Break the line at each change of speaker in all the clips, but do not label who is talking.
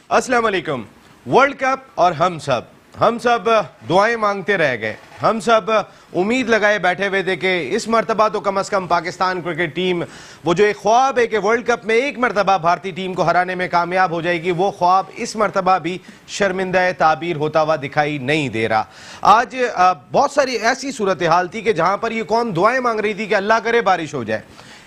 अस्सलाम वालेकुम। World cup और हम सब दुआएं मांगते रह गए। हम सब उम्मीद लगाए बैठे हुए थे कि इस मरतबा तो कम से कम पाकिस्तान क्रिकेट टीम, वो जो एक ख्वाब है कि वर्ल्ड कप में एक मरतबा भारतीय टीम को हराने में कामयाब हो जाएगी, वो ख्वाब इस मरतबा भी शर्मिंदा ताबीर होता हुआ दिखाई नहीं दे रहा। आज बहुत सारी ऐसी सूरत हाल थी कि जहां पर ये कौम दुआएं मांग रही थी कि अल्लाह करे बारिश हो जाए।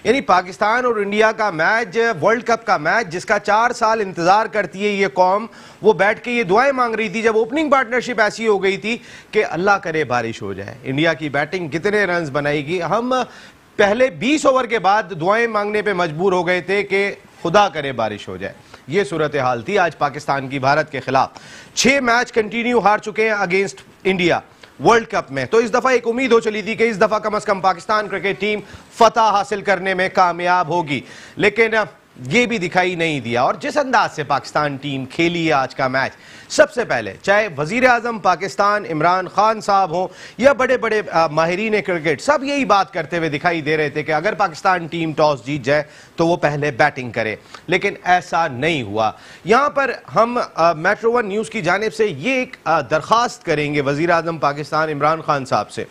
यानी पाकिस्तान और इंडिया का मैच, वर्ल्ड कप का मैच, जिसका 4 साल इंतजार करती है ये कौम, वो बैठ के ये दुआएं मांग रही थी जब ओपनिंग पार्टनरशिप ऐसी हो गई थी कि अल्लाह करे बारिश हो जाए। इंडिया की बैटिंग कितने रन्स बनाएगी। हम पहले 20 ओवर के बाद दुआएं मांगने पे मजबूर हो गए थे कि खुदा करे बारिश हो जाए। ये सूरत हाल थी आज पाकिस्तान की भारत के खिलाफ। 6 मैच कंटिन्यू हार चुके हैं अगेंस्ट इंडिया वर्ल्ड कप में। तो इस दफा एक उम्मीद हो चली थी कि इस दफा कम से कम पाकिस्तान क्रिकेट टीम फतह हासिल करने में कामयाब होगी, लेकिन ये भी दिखाई नहीं दिया। और जिस अंदाज से पाकिस्तान टीम खेली है आज का मैच, सबसे पहले चाहे वजीर आजम पाकिस्तान इमरान खान साहब हो या बड़े बड़े माहिरीन क्रिकेट, सब यही बात करते हुए दिखाई दे रहे थे कि अगर पाकिस्तान टीम टॉस जीत जाए तो वो पहले बैटिंग करे, लेकिन ऐसा नहीं हुआ। यहां पर हम मेट्रो वन न्यूज़ की जानिब से ये एक दरख्वास्त करेंगे वजीर आजम पाकिस्तान इमरान खान साहब से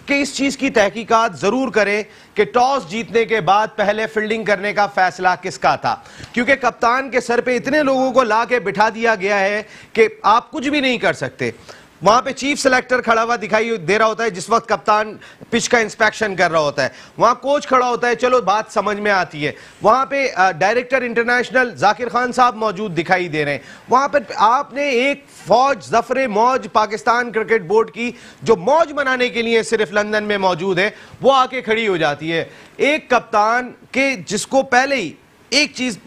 कि इस चीज की तहकीकात जरूर करें कि टॉस जीतने के बाद पहले फील्डिंग करने का फैसला किसका था, क्योंकि कप्तान के सर पे इतने लोगों को ला के बिठा दिया गया है कि आप कुछ भी नहीं कर सकते। वहां पे चीफ सेलेक्टर खड़ा हुआ दिखाई दे रहा होता है जिस वक्त कप्तान पिच का इंस्पेक्शन कर रहा होता है, वहां कोच खड़ा होता है, चलो बात समझ में आती है। वहां पे डायरेक्टर इंटरनेशनल जाकिर खान साहब मौजूद दिखाई दे रहे हैं। वहां पर आपने एक फौज जफरे मौज पाकिस्तान क्रिकेट बोर्ड की, जो मौज मनाने के लिए सिर्फ लंदन में मौजूद है, वो आके खड़ी हो जाती है। एक कप्तान के जिसको पहले ही एक चीज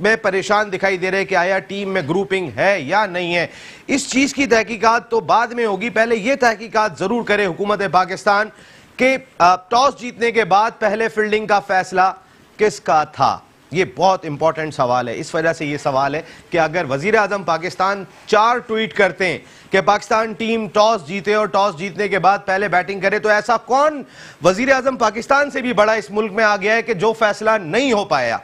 में परेशान दिखाई दे रहा है कि आया टीम में ग्रुपिंग है या नहीं है। इस चीज की तहकीकात तो बाद में होगी, पहले यह तहकीकात जरूर करे हुकूमत पाकिस्तान के टॉस जीतने के बाद पहले फील्डिंग का फैसला किसका था। ये बहुत इंपॉर्टेंट सवाल है। इस वजह से ये सवाल है कि अगर वजीर आजम पाकिस्तान 4 ट्वीट करते हैं कि पाकिस्तान टीम टॉस जीते और टॉस जीतने के बाद पहले बैटिंग करे, तो ऐसा कौन वजीर आजम पाकिस्तान से भी बड़ा इस मुल्क में आ गया है कि जो फैसला नहीं हो पाया।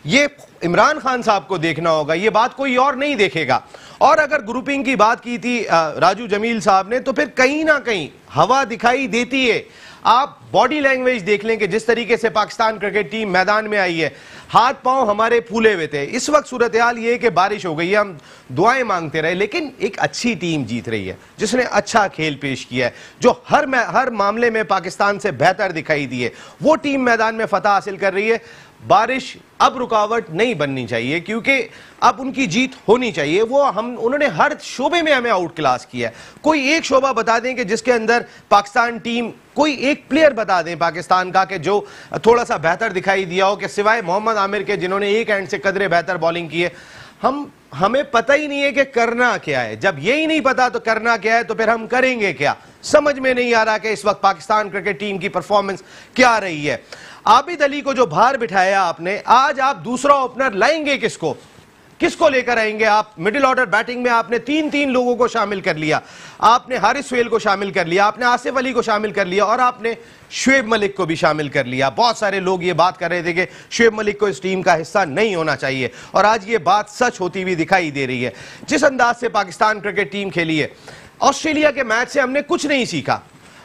ये इमरान खान साहब को देखना होगा, ये बात कोई और नहीं देखेगा। और अगर ग्रुपिंग की बात की थी राजू जमील साहब ने, तो फिर कहीं ना कहीं हवा दिखाई देती है। आप बॉडी लैंग्वेज देख लें कि जिस तरीके से पाकिस्तान क्रिकेट टीम मैदान में आई है, हाथ पांव हमारे फूले हुए थे। इस वक्त सूरत हाल ये है कि बारिश हो गई है, हम दुआएं मांगते रहे, लेकिन एक अच्छी टीम जीत रही है जिसने अच्छा खेल पेश किया है, जो हर मामले में पाकिस्तान से बेहतर दिखाई दी है। वो टीम मैदान में फतह हासिल कर रही है। बारिश अब रुकावट नहीं बननी चाहिए, क्योंकि अब उनकी जीत होनी चाहिए। उन्होंने हर शोबे में हमें आउट क्लास किया है। कोई एक शोबा बता दें कि जिसके अंदर पाकिस्तान टीम, कोई एक प्लेयर बता दें पाकिस्तान का कि जो थोड़ा सा बेहतर दिखाई दिया हो, कि सिवाय मोहम्मद आमिर के जिन्होंने एक एंड से कदरे बेहतर बॉलिंग की है। हमें पता ही नहीं है कि करना क्या है। जब यही नहीं पता तो करना क्या है, तो फिर हम करेंगे क्या, समझ में नहीं आ रहा कि इस वक्त पाकिस्तान क्रिकेट टीम की परफॉर्मेंस क्या रही है। आबिद अली को जो बाहर बिठाया आपने, आज आप दूसरा ओपनर लाएंगे किसको लेकर आएंगे आप। मिडिल ऑर्डर बैटिंग में आपने 3 लोगों को शामिल कर लिया, आपने हारिस सुहेल को शामिल कर लिया, आपने आसिफ अली को शामिल कर लिया और आपने शुएब मलिक को भी शामिल कर लिया। बहुत सारे लोग ये बात कर रहे थे कि शुएब मलिक को इस टीम का हिस्सा नहीं होना चाहिए, और आज ये बात सच होती हुई दिखाई दे रही है। जिस अंदाज से पाकिस्तान क्रिकेट टीम खेली है, ऑस्ट्रेलिया के मैच से हमने कुछ नहीं सीखा।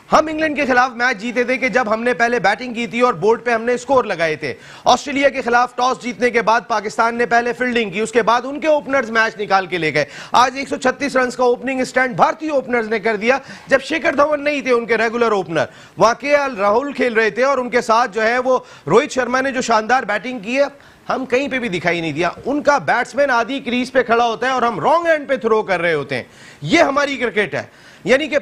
हम इंग्लैंड के खिलाफ मैच जीते थे कि जब हमने पहले बैटिंग की थी और बोर्ड पे हमने स्कोर लगाए थे। ऑस्ट्रेलिया के खिलाफ टॉस जीतने के बाद पाकिस्तान ने पहले फील्डिंग की, उसके बाद उनके ओपनर्स मैच निकाल के ले गए। आज 136 रन का ओपनिंग स्टैंड भारतीय ओपनर्स ने कर दिया, जब शिखर धवन नहीं थे उनके रेगुलर ओपनर। वहां केएल राहुल खेल रहे थे और उनके साथ जो है वो रोहित शर्मा ने जो शानदार बैटिंग की है, हम कहीं पे भी दिखाई नहीं दिया। उनका बैट्समैन आधी क्रीज पे खड़ा होता है और हम रॉन्ग एंड पे थ्रो कर रहे होते हैं। ये हमारी क्रिकेट है। यानी कि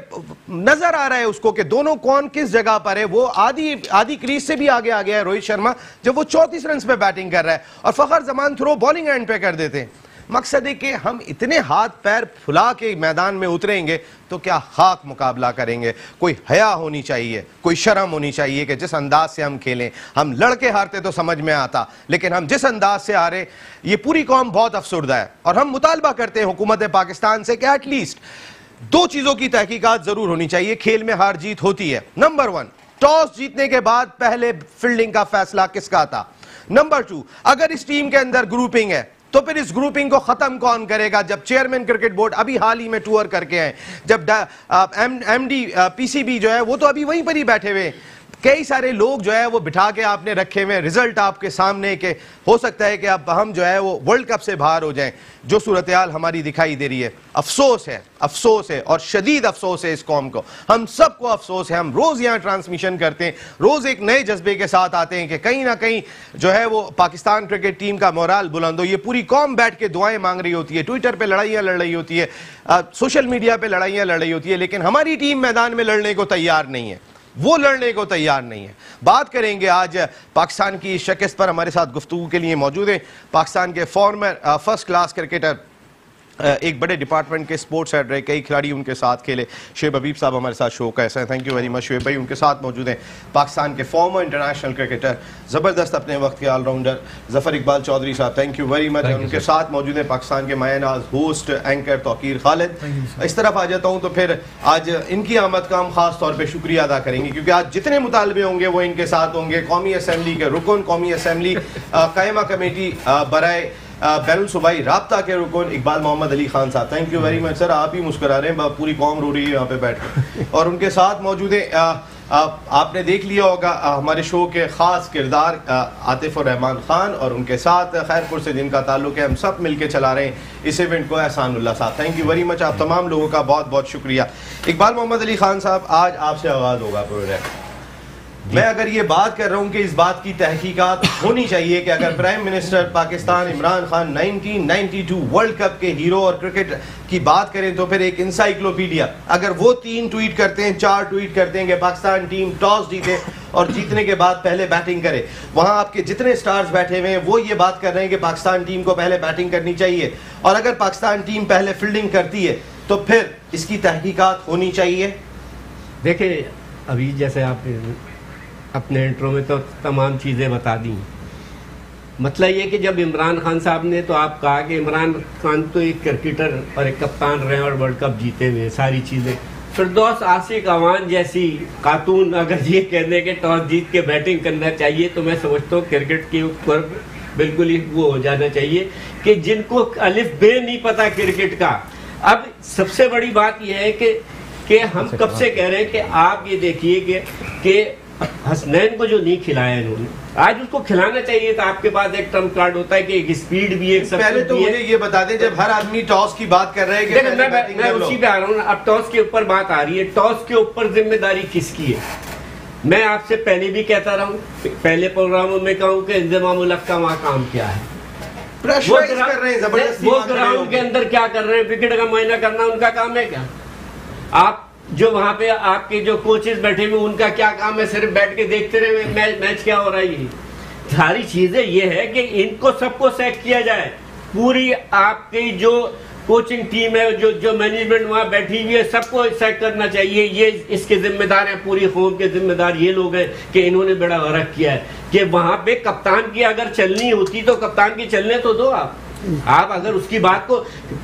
नजर आ रहा है उसको कि दोनों कौन किस जगह पर है। वो आधी क्रीज से भी आगे आ गया है रोहित शर्मा, जब वो 34 रन पे बैटिंग कर रहा है, और फखर जमान थ्रो बॉलिंग एंड पे कर देते हैं। मकसद है कि हम इतने हाथ पैर फुला के मैदान में उतरेंगे तो क्या खाक मुकाबला करेंगे। कोई हया होनी चाहिए, कोई शर्म होनी चाहिए कि जिस अंदाज से हम खेलें। हम लड़के हारते तो समझ में आता, लेकिन हम जिस अंदाज से हारे, ये पूरी कौम बहुत अफसुर्दा है। और हम मुतालबा करते हैं हुकूमत पाकिस्तान से कि एटलीस्ट 2 चीजों की तहकीकात जरूर होनी चाहिए। खेल में हार जीत होती है। नंबर 1, टॉस जीतने के बाद पहले फील्डिंग का फैसला किसका था। नंबर 2, अगर इस टीम के अंदर ग्रुपिंग है तो फिर इस ग्रुपिंग को खत्म कौन करेगा? जब चेयरमैन क्रिकेट बोर्ड अभी हाल ही में टूर करके आए, जब एमडी पीसीबी जो है वो तो अभी वहीं पर ही बैठे हुए, कई सारे लोग जो है वो बिठा के आपने रखे हुए, रिजल्ट आपके सामने के हो सकता है कि अब हम जो है वो वर्ल्ड कप से बाहर हो जाएं। जो सूरत हाल हमारी दिखाई दे रही है, अफसोस है और शदीद अफसोस है इस कौम को, हम सबको अफसोस है। हम रोज यहाँ ट्रांसमिशन करते हैं, रोज एक नए जज्बे के साथ आते हैं कि कहीं ना कहीं जो है वो पाकिस्तान क्रिकेट टीम का मोराल बुलंद हो। ये पूरी कौम बैठ के दुआएं मांग रही होती है, ट्विटर पे लड़ाइयां लड़ रही होती है, सोशल मीडिया पे लड़ाइयां लड़ रही होती है, लेकिन हमारी टीम मैदान में लड़ने को तैयार नहीं है, वो लड़ने को तैयार नहीं है। बात करेंगे आज पाकिस्तान की शिकस्त पर। हमारे साथ गुफ्तगू के लिए मौजूद हैं पाकिस्तान के फॉर्मर फर्स्ट क्लास क्रिकेटर, एक बड़े डिपार्टमेंट के स्पोर्ट्स हेड रहे, कई खिलाड़ी उनके साथ खेले, शुएब हबीब साहब हमारे साथ शो का ऐसा है, thank you very much Shoaib भाई। उनके साथ मौजूद हैं पाकिस्तान के फॉर्मर इंटरनेशनल क्रिकेटर, ज़बरदस्त अपने वक्त के ऑलराउंडर ज़फ़र इकबाल चौधरी साहब, थैंक यू वेरी मच। उनके साथ मौजूद हैं पाकिस्तान के मायनाज होस्ट एंकर तौकीर खालिद। इस तरफ आ जाता हूँ तो फिर आज इनकी आमद का हम खास तौर पर शुक्रिया अदा करेंगे, क्योंकि आज जितने मुतालबे होंगे वो इनके साथ होंगे। कौमी असम्बली के रुकन, कौमी असम्बली कायमा कमेटी बराए बैरुल सूबाई राब्ता के रुकन इकबाल मोहम्मद अली खान साहब, thank you very much sir. आप ही मुस्कुरा रहे हैं, पूरी कौम रो रही है यहाँ पे बैठ के। और उनके साथ मौजूद है, आपने देख लिया होगा हमारे शो के खास किरदार आतिफ और रहमान खान, और उनके साथ खैरपुर से जिनका ताल्लुक है, हम सब मिलके चला रहे हैं इस इवेंट को, एहसानुल्लाह साहब, थैंक यू वेरी मच। आप तमाम लोगों का बहुत बहुत शुक्रिया। इकबाल मोहम्मद अली खान साहब, आज आपसे आगाज़ होगा प्रोग्राम। मैं अगर ये बात कर रहा हूँ कि इस बात की तहकीकात होनी चाहिए कि अगर prime minister Pakistan Imran Khan 1992 world cup के हीरो और क्रिकेट की बात करें तो फिर एक इंसाइक्लोपीडिया, अगर वो 3 ट्वीट करते हैं, 4 ट्वीट करते हैं कि पाकिस्तान टीम टॉस जीते और जीतने के बाद पहले बैटिंग करे, वहाँ आपके जितने स्टार्स बैठे हुए हैं वो ये बात कर रहे हैं कि पाकिस्तान टीम को पहले बैटिंग करनी चाहिए, और अगर पाकिस्तान टीम पहले फील्डिंग करती है तो फिर इसकी तहकीकात होनी चाहिए।
देखिए, अभी जैसे आप अपने इंट्रो में तो तमाम चीज़ें बता दी। मतलब ये कि जब इमरान खान साहब ने, तो आप कहा कि इमरान खान तो एक क्रिकेटर और एक कप्तान रहे और वर्ल्ड कप जीते हुए सारी चीज़ें, फिरदौस आसिक अवान जैसी खातून अगर ये कह दें कि टॉस जीत के बैटिंग करना चाहिए, तो मैं समझता हूँ क्रिकेट के ऊपर बिल्कुल ही वो हो जाना चाहिए कि जिनको अलिफ बे नहीं पता क्रिकेट का। अब सबसे बड़ी बात यह है कि हम कब से कह रहे हैं कि आप ये देखिए कि हसनैन को जो नहीं खिलाया इन्होंने, आज उसको खिलाना चाहिए था। आपके पास एक ट्रम्प कार्ड होता है कि एक स्पीड भी, एक
पहले तो मुझे ये बता दें, जब हर आदमी टॉस की बात कर रहे हैं कि
मैं उसी पे आ रहा हूँ। अब टॉस के ऊपर बात आ रही है, टॉस के ऊपर जिम्मेदारी किसकी है? मैं आपसे पहले भी कहता रहा हूँ, पहले प्रोग्रामों में कहूँ कि इंतजामुल हक का वहाँ काम क्या है, वो ग्राउंड के अंदर क्या कर रहे हैं, विकेट का मुआयना करना उनका काम है क्या? आप जो वहां पे आपके जो कोचेस बैठे हुए उनका क्या काम है? सिर्फ बैठ के देखते रहे मैच क्या हो रहा है। ये सारी चीजें ये है कि इनको सबको सेट किया जाए। पूरी आपकी जो कोचिंग टीम है, जो मैनेजमेंट वहाँ बैठी हुई है, सबको सेट करना चाहिए। ये इसके जिम्मेदार हैं, पूरी कौम के जिम्मेदार ये लोग हैं कि इन्होंने बड़ा गलत किया है कि वहां पे कप्तान की अगर चलनी होती तो कप्तान की चलने तो दो आप अगर उसकी बात को।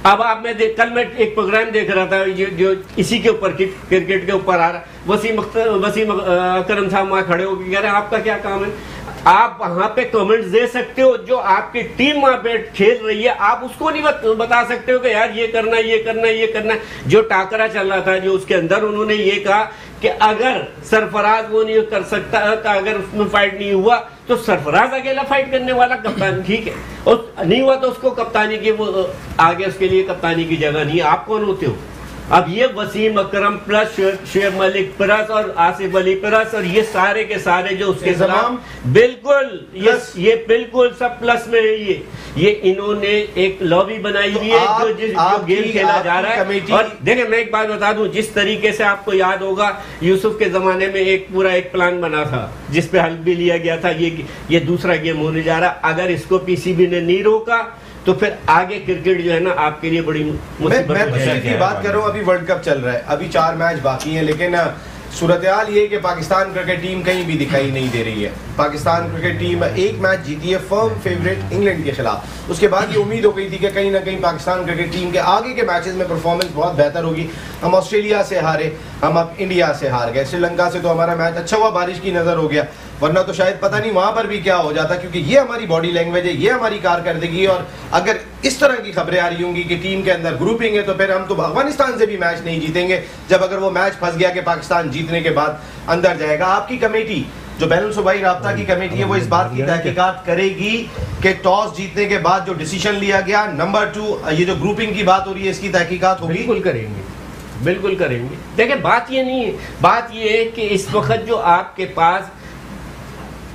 अब आप कल मैं एक प्रोग्राम देख रहा था जो इसी के ऊपर क्रिकेट के ऊपर आ रहा, वसीम अकरम साहब वहाँ खड़े होकर कह रहे हैं आपका क्या काम है? आप वहां पे कमेंट्स दे सकते हो, जो आपकी टीम वहां पे खेल रही है आप उसको नहीं बता सकते हो कि यार ये करना ये करना ये करना। जो टाकरा चल रहा था जो उसके अंदर उन्होंने ये कहा कि अगर सरफराज वो नहीं कर सकता, अगर उसमें फाइट नहीं हुआ तो सरफराज अकेला फाइट करने वाला कप्तान, ठीक है, और नहीं हुआ तो उसको कप्तानी की वो आगे उसके लिए कप्तानी की जगह नहीं। आप कौन होते हो? अब ये वसीम अकरम प्लस शुएब मलिक प्लस और आसिफ अली प्लस और ये सारे के सारे जो उसके खिलाफ बिल्कुल ये बिल्कुल सब प्लस में है। ये इन्होंने एक लॉबी बनाई हुई है जो गेम खेला जा रहा है। और देखिए मैं एक बात बता दूं, जिस तरीके से आपको याद होगा यूसुफ के जमाने में एक पूरा एक प्लान बना था जिसपे हल भी लिया गया था, ये दूसरा गेम होने जा रहा। अगर इसको पीसीबी ने नहीं रोका तो फिर आगे क्रिकेट जो है ना आपके लिए बड़ी मुसीबत
की बात कर रहा हूँ। अभी वर्ल्ड कप चल रहा है, अभी 4 मैच बाकी हैं, लेकिन सूरत हाल ये कि पाकिस्तान क्रिकेट टीम कहीं भी दिखाई नहीं दे रही है। पाकिस्तान क्रिकेट टीम एक मैच जीती है फर्म फेवरेट इंग्लैंड के खिलाफ, उसके बाद ये उम्मीद हो गई थी कि कहीं ना कहीं पाकिस्तान क्रिकेट टीम के आगे के मैचेस में परफॉर्मेंस बहुत बेहतर होगी। हम ऑस्ट्रेलिया से हारे, हम अब इंडिया से हार गए, श्रीलंका से तो हमारा मैच अच्छा हुआ, बारिश की नज़र हो गया, वरना तो शायद पता नहीं वहां पर भी क्या हो जाता, क्योंकि ये हमारी बॉडी लैंग्वेज है, ये हमारी कारकर्दगी। और अगर इस तरह की खबरें आ रही होंगी कि टीम के अंदर ग्रुपिंग है, तो फिर हम तो अफगानिस्तान से भी मैच नहीं जीतेंगे, जब अगर वो मैच फंस गया कि पाकिस्तान जीतने के बाद अंदर जाएगा। आपकी कमेटी जो बैनुल सूबाई राब्ता की कमेटी है, वो इस बात की तहकीकात करेगी कि टॉस जीतने के बाद जो डिसीजन लिया गया, नंबर 2 ये जो ग्रुपिंग की बात हो रही है, इसकी तहकीकात होगी?
बिल्कुल करेंगे, बिल्कुल करेंगे। देखिए बात ये नहीं है, बात ये है कि इस वक्त जो आपके पास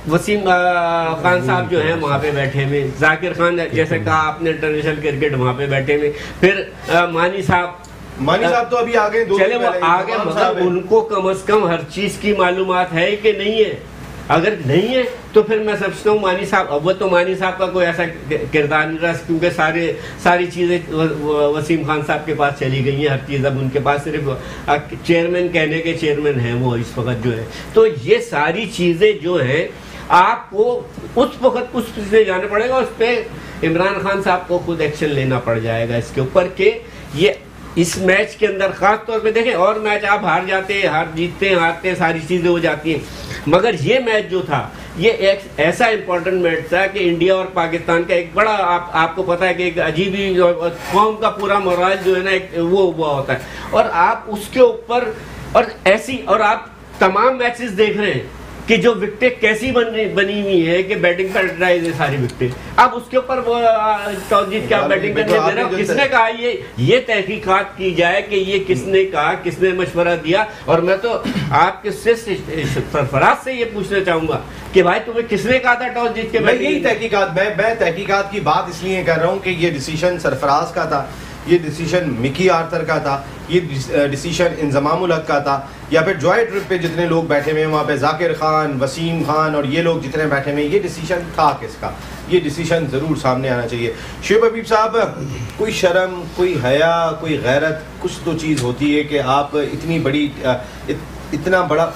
वसीम खान साहब जो हैं वहाँ पे बैठे हुए, जाकिर खान जैसे कहा आपने इंटरनेशनल क्रिकेट वहाँ पे बैठे हुए, फिर मानी साहब
तो अभी आ गए,
चले वो आ गए, मगर उनको कम से कम हर चीज की मालूमात है कि नहीं है। अगर नहीं है तो फिर मैं समझता हूँ मानी साहब, अब वो तो मानी साहब का कोई ऐसा किरदार नहीं रहा, क्योंकि सारी चीज़ें वसीम खान साहब के पास चली गई हैं, हर चीज़ अब उनके पास सिर्फ चेयरमैन कहने के चेयरमैन हैं वो इस वक्त जो है। तो ये सारी चीज़ें जो हैं आपको उस वक्त उस पे जाना पड़ेगा, उस पर इमरान खान साहब को खुद एक्शन लेना पड़ जाएगा इसके ऊपर कि ये इस मैच के अंदर खास तौर पे देखें, और मैच आप हार जाते हैं, हार जीतते हैं, हारते हैं, सारी चीज़ें हो जाती हैं, मगर ये मैच जो था ये एक ऐसा इंपॉर्टेंट मैच था कि इंडिया और पाकिस्तान का एक बड़ा आपको पता है कि एक अजीब ही कौम का पूरा मोराल जो है ना एक वो हुआ होता है, और आप उसके ऊपर और ऐसी और आप तमाम मैचेस देख रहे हैं कि जो विकेट कैसी बनी हुई है कि बैटिंग पर ड्राइव है सारी विकेट, अब उसके ऊपर वो टॉस जीत के आप बैटिंग करने दे रहे हो। किसने कहा ये तहकीकात की जाए कि ये किसने कहा, किसने मशवरा दिया। और मैं तो आपके सरफराज से ये पूछना चाहूंगा कि भाई तुम्हें किसने कहा था टॉस जीत के बैटिंग?
यही तहकीकात, मैं तहकीकात की बात इसलिए कर रहा हूँ कि ये डिसीजन सरफराज का था, ये डिसीजन मिकी आर्थर का था, ये डिसीजन इंजमामुल हक का था, या फिर जॉय ट्रिप पे जितने लोग बैठे हुए हैं वहाँ पे जाकिर खान, वसीम खान और ये लोग जितने बैठे हुए हैं, ये डिसीजन था किसका? ये डिसीजन ज़रूर सामने आना चाहिए। शुएब हबीब साहब, कोई शर्म, कोई हया, कोई गैरत, कुछ तो चीज़ होती है कि आप इतनी बड़ी इतना बड़ा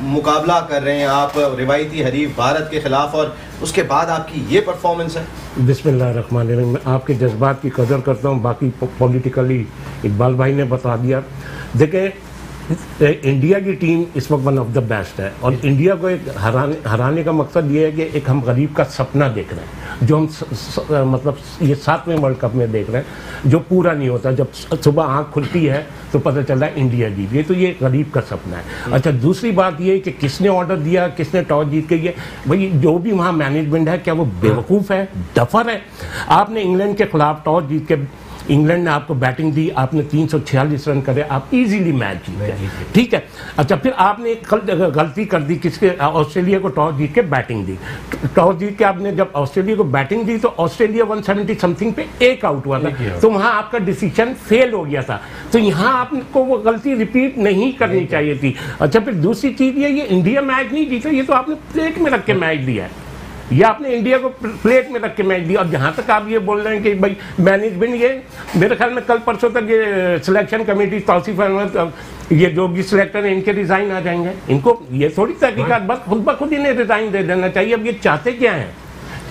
मुकाबला कर रहे हैं आप रिवायती हरीफ भारत के खिलाफ, और उसके बाद आपकी ये परफॉर्मेंस है।
बिस्मिल्लाहिर्रहमानिर्रहीम। मैं आपके जज्बात की कदर करता हूँ, बाकी पॉलिटिकली इकबाल भाई ने बता दिया। देखें, इंडिया की टीम इस वक्त वन ऑफ द बेस्ट है, और इंडिया को एक हराने का मकसद ये है कि एक हम गरीब का सपना देख रहे हैं, जो हम मतलब ये 7वें वर्ल्ड कप में देख रहे हैं, जो पूरा नहीं होता। जब सुबह आँख खुलती है तो पता चल रहा है इंडिया जीत गई, तो ये गरीब का सपना है। अच्छा, दूसरी बात ये कि किसने ऑर्डर दिया, किसने टॉस जीत के, ये भाई जो भी वहाँ मैनेजमेंट है, क्या वो बेवकूफ़ है, डफर है? आपने इंग्लैंड के खिलाफ टॉस जीत के, इंग्लैंड ने आपको बैटिंग दी, आपने 346 रन करे, आप इजीली मैच जीते, ठीक है। अच्छा, फिर आपने एक गलती कर दी, किसके? ऑस्ट्रेलिया को टॉस जीत के बैटिंग दी। टॉस जीत के आपने जब ऑस्ट्रेलिया को बैटिंग दी तो ऑस्ट्रेलिया 170 समथिंग पे एक आउट हुआ था, तो वहाँ आपका डिसीजन फेल हो गया था। तो यहाँ आपको वो गलती रिपीट नहीं करनी चाहिए थी। अच्छा, फिर दूसरी चीज़ ये इंडिया मैच नहीं जीता, ये तो आपने प्लेट में रख के मैच दिया है, ये आपने इंडिया को प्लेट में रख के मैच दिया। और जहाँ तक आप ये बोल रहे हैं कि भाई मैनेजमेंट, ये मेरे ख्याल में कल परसों तक ये सिलेक्शन कमेटी तौसीफ अहमद, ये जो भी सिलेक्टर हैं, इनके रिज़ाइन आ जाएंगे। इनको ये थोड़ी तहकीकात, बस खुद ब खुद इन्हें रिज़ाइन दे देना चाहिए। अब ये चाहते क्या हैं?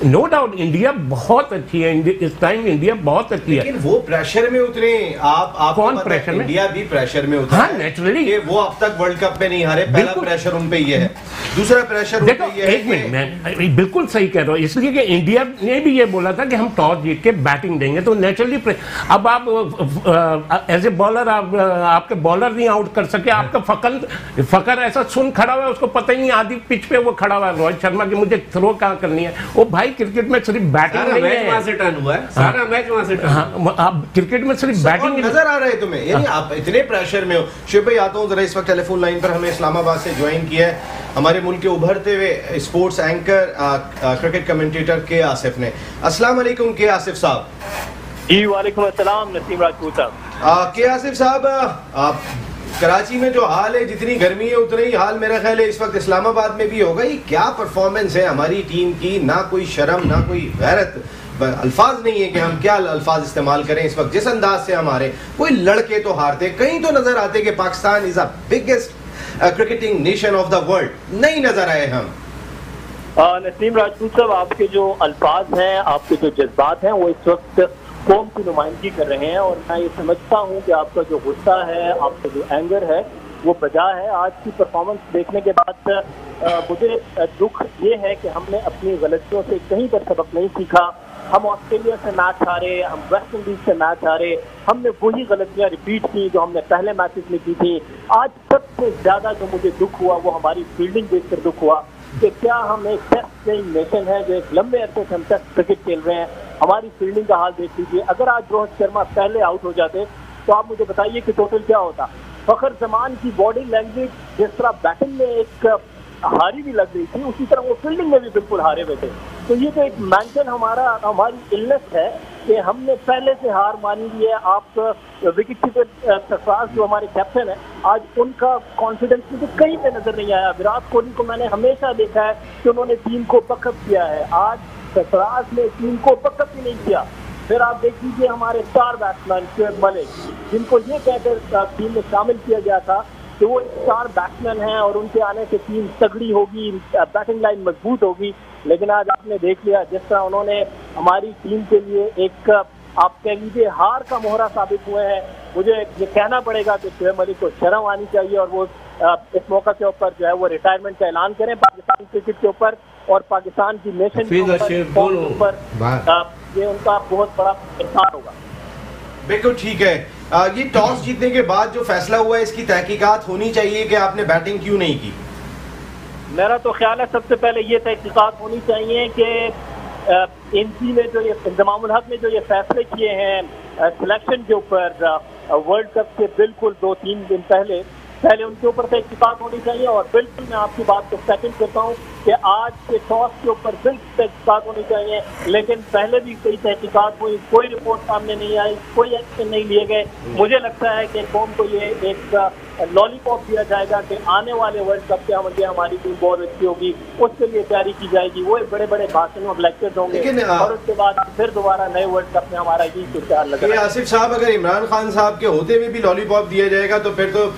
नो डाउट इंडिया बहुत अच्छी है, इस टाइम इंडिया बहुत अच्छी है,
लेकिन वो प्रेशर में उतरे। आप
कौन प्रेशर में?
इंडिया भी प्रेशर में उतरा।
हाँ, नेचुरली।
वो अब तक वर्ल्ड कप में नहीं हारे, पहला प्रेशर उन पे ये है। दूसरा प्रेशर
देखो, एक मिनट, मैं बिल्कुल सही कह रहा हूँ, इसलिए कि इंडिया ने भी ये बोला था कि हम टॉस जीत के बैटिंग देंगे, तो नेचुरली अब आप एज ए बॉलर आपके बॉलर नहीं आउट कर सके, आपका फकर ऐसा सुन खड़ा हुआ है, उसको पता ही नहीं, आधी पिच पे वो खड़ा हुआ है रोहित शर्मा की, मुझे थ्रो कहाँ करनी है। वो भाई क्रिकेट में सिर्फ बैटिंग नहीं है,
वहां से टर्न हुआ है, सारा मैच वहां से टर्न।
हाँ, आप क्रिकेट में सिर्फ बैटिंग
नजर आ रहा है तुम्हें, यानी आप इतने प्रेशर में हो। शुभ भाई, आता हूँ जरा, इस वक्त टेलीफोन लाइन पर हमें इस्लामाबाद से ज्वाइन किया है हमारे मुल्क के उभरते हुए स्पोर्ट्स एंकर क्रिकेट कमेंटेटर के आसिफ ने। अस्सलाम वालेकुम के आसिफ साहब।
जी वालेकुम अस्सलाम नसीम राजपूत साहब।
के आसिफ साहब, आप कराची में जो हाल है, जितनी गर्मी है उतना ही हाल मेरा ख्याल है इस वक्त इस्लामाबाद में भी होगा। ये क्या परफॉर्मेंस है हमारी टीम की, ना कोई शर्म ना कोई गैरत, अल्फाज नहीं है कि हम क्या अल्फाज इस्तेमाल करें इस वक्त। जिस अंदाज से हमारे कोई लड़के तो हारते, कहीं तो नजर आते कि Pakistan is a biggest cricketing nation of the world, नहीं नजर आए हम।
नसीम राजपूत साहब, आपके जो अल्फाज हैं, आपके जो जज्बात हैं, वो इस वक्त कौम की नुमाइंदगी कर रहे हैं, और मैं ये समझता हूँ कि आपका जो गुस्सा है, आपका जो एंगर है, वो बजा है। आज की परफॉर्मेंस देखने के बाद मुझे दुख ये है कि हमने अपनी गलतियों से कहीं पर सबक नहीं सीखा। हम ऑस्ट्रेलिया से मैच हारे, हम वेस्ट इंडीज से मैच हारे, हमने वही गलतियां रिपीट की जो हमने पहले मैचेस में की थी। आज सबसे ज्यादा जो मुझे दुख हुआ वो हमारी फील्डिंग देखकर दुख हुआ कि क्या हम एक टेस्ट प्लेइंग नेशन है जो एक लंबे अरसे से हम टेस्ट क्रिकेट खेल रहे हैं, हमारी फील्डिंग का हाल देख लीजिए। अगर आज रोहित शर्मा पहले आउट हो जाते तो आप मुझे बताइए कि टोटल क्या होता। फखर जमान की बॉडी लैंग्वेज जिस तरह बैटिंग में एक हारी भी लग रही थी, उसी तरह वो फील्डिंग में भी बिल्कुल हारे हुए थे। तो ये तो एक मेंटल हमारी इलनेस है कि हमने पहले से हार मानी ली है। आप विकेट कीपर सरफराज जो हमारे कैप्टन है, आज उनका कॉन्फिडेंस मुझे कहीं पे नजर नहीं आया। विराट कोहली को मैंने हमेशा देखा है कि उन्होंने टीम को बकअप किया है, आज सरफराज ने टीम को बकअप ही नहीं किया। फिर आप देख लीजिए हमारे स्टार बैट्समैन शोएब मलिक, जिनको ये कहकर टीम में शामिल किया गया था कि वो स्टार बैट्समैन हैं और उनके आने से टीम तगड़ी होगी, बैटिंग लाइन मजबूत होगी, लेकिन आज आपने देख लिया जिस तरह उन्होंने हमारी टीम के लिए एक आप कह लीजिए हार का मोहरा साबित हुए हैं। मुझे ये कहना पड़ेगा कि शोएब मलिक को शर्म आनी चाहिए और वो इस मौका के ऊपर जो है वो रिटायरमेंट का ऐलान करें पाकिस्तान क्रिकेट के ऊपर और पाकिस्तान की नेशन के ऊपर। ये उनका बहुत बड़ा एहसान होगा।
बिल्कुल ठीक है। ये टॉस जीतने के बाद जो फैसला हुआ है इसकी तहकीकात होनी चाहिए कि आपने बैटिंग क्यों नहीं की।
मेरा तो ख्याल है सबसे पहले ये तहकीकात होनी चाहिए कि एनसी ने जो ये इंतजामुल हक ने जो ये फैसले किए हैं सिलेक्शन के ऊपर वर्ल्ड कप के बिल्कुल 2-3 दिन पहले उनके ऊपर तहकीकात होनी चाहिए। और बिल्कुल मैं आपकी बात को सेकंड करता हूँ कि आज के टॉस के ऊपर बिल्कुल तहकीकात होनी चाहिए, लेकिन पहले भी कई तहकीकात हुई, कोई रिपोर्ट सामने नहीं आई, कोई एक्शन नहीं लिए गए। मुझे लगता है कि कौम को ये एक लॉलीपॉप दिया जाएगा कि आने वाले वर्ल्ड कप के लिए हमारी टीम बहुत अच्छी होगी, उसके लिए तैयारी की जाएगी, वो बड़े बड़े भाषण और लेक्चर्स होंगे और उसके बाद फिर दोबारा नए वर्ल्ड कप में हमारा यही तैयार लगा।
आसिफ साहब, अगर इमरान खान साहब के होते हुए भी लॉलीपॉप दिया जाएगा तो फिर तो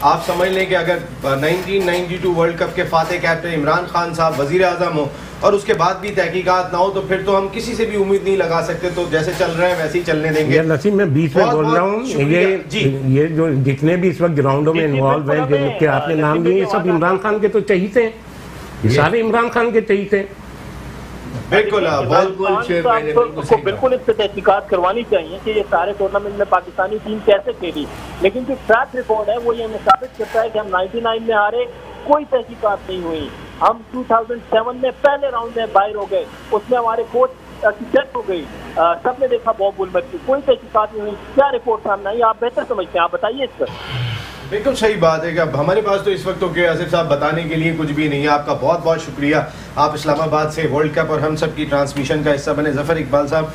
आप समझ लें कि अगर 1992 वर्ल्ड कप के फातेह कैप्टन इमरान खान साहब वजीर आजम हो और उसके बाद भी तहकीकात ना हो तो फिर तो हम किसी से भी उम्मीद नहीं लगा सकते। तो जैसे चल रहे हैं वैसे ही चलने देंगे।
नसीम, मैं बीच में बोल रहा हूँ, ये जो जितने भी इस वक्त ग्राउंडों में इन्वॉल्व हैं जिनके आपने नाम लिए, सब इमरान खान के तो चहीते हैं, सारे इमरान खान के चहीते हैं।
बिल्कुल
बिल्कुल इस पर तहकीकात करवानी चाहिए कि ये सारे टूर्नामेंट में पाकिस्तानी टीम कैसे खेली, लेकिन जो ट्रैक रिकॉर्ड है वो ये हमें साबित करता है कि हम 99 में हारे, कोई तहकीकात नहीं हुई। हम 2007 में पहले राउंड में बाहर हो गए, उसमें हमारे कोच की डेथ हो गई, सबने देखा बॉब वुलमर की, कोई तहकीकात नहीं हुई। क्या रिपोर्ट सामने आई, आप बेहतर समझते हैं, आप बताइए इस पर।
बिल्कुल सही बात है कि अब हमारे पास तो इस वक्त तो क्या आसिफ साहब बताने के लिए कुछ भी नहीं है। आपका बहुत बहुत शुक्रिया, आप इस्लामाबाद से वर्ल्ड कप और हम सब की ट्रांसमिशन का हिस्सा बने। जफर इकबाल साहब,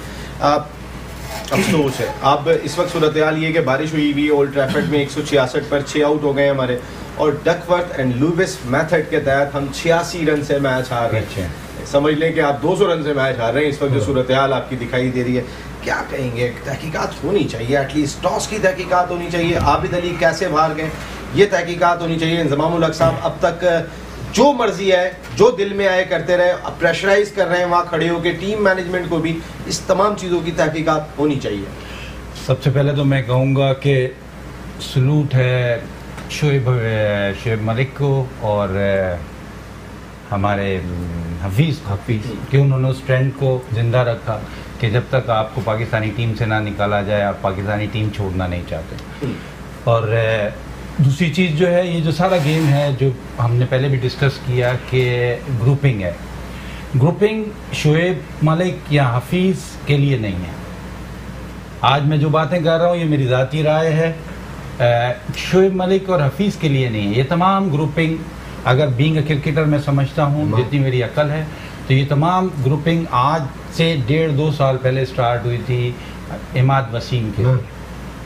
अफसोस है आप इस वक्त सूरत हाल ये कि बारिश हुई हुई ओल्ड ट्रैफर्ड में 166 पर 6 आउट हो गए हमारे, और डकवर्थ एंड लुइस मेथड के तहत हम 86 रन से मैच हार रहे हैं। समझ लें कि आप 200 रन से मैच हार रहे हैं इस वक्त जो सूरत हाल आपकी दिखाई दे रही है। क्या कहेंगे, तहकीकात होनी चाहिए, एटलीस्ट टॉस की तहकीकात होनी चाहिए, आबिद अली कैसे बाहर गए ये तहकीकात होनी चाहिए। इंजमामुल हक साहब अब तक जो मर्जी है जो दिल में आए करते रहे, अब प्रेशराइज कर रहे हैं वहाँ खड़े होकर, टीम मैनेजमेंट को भी इस तमाम चीज़ों की तहकीकात होनी चाहिए।
सबसे पहले तो मैं कहूँगा कि सलूट है शोएब मलिक को और हमारे हफीज़ कि उन्होंने उस ट्रेंड को ज़िंदा रखा कि जब तक आपको पाकिस्तानी टीम से ना निकाला जाए आप पाकिस्तानी टीम छोड़ना नहीं चाहते। और दूसरी चीज़ जो है, ये जो सारा गेम है जो हमने पहले भी डिस्कस किया कि ग्रुपिंग है, ग्रुपिंग शोएब मलिक या हफीज़ के लिए नहीं है। आज मैं जो बातें कर रहा हूँ ये मेरी ज़ाती राय है, शोएब मलिक और हफीज़ के लिए नहीं है। ये तमाम ग्रुपिंग, अगर बीइंग अ क्रिकेटर मैं समझता हूँ जितनी मेरी अकल है, तो ये तमाम ग्रुपिंग आज से 1.5-2 साल पहले स्टार्ट हुई थी इमाद वसीम के।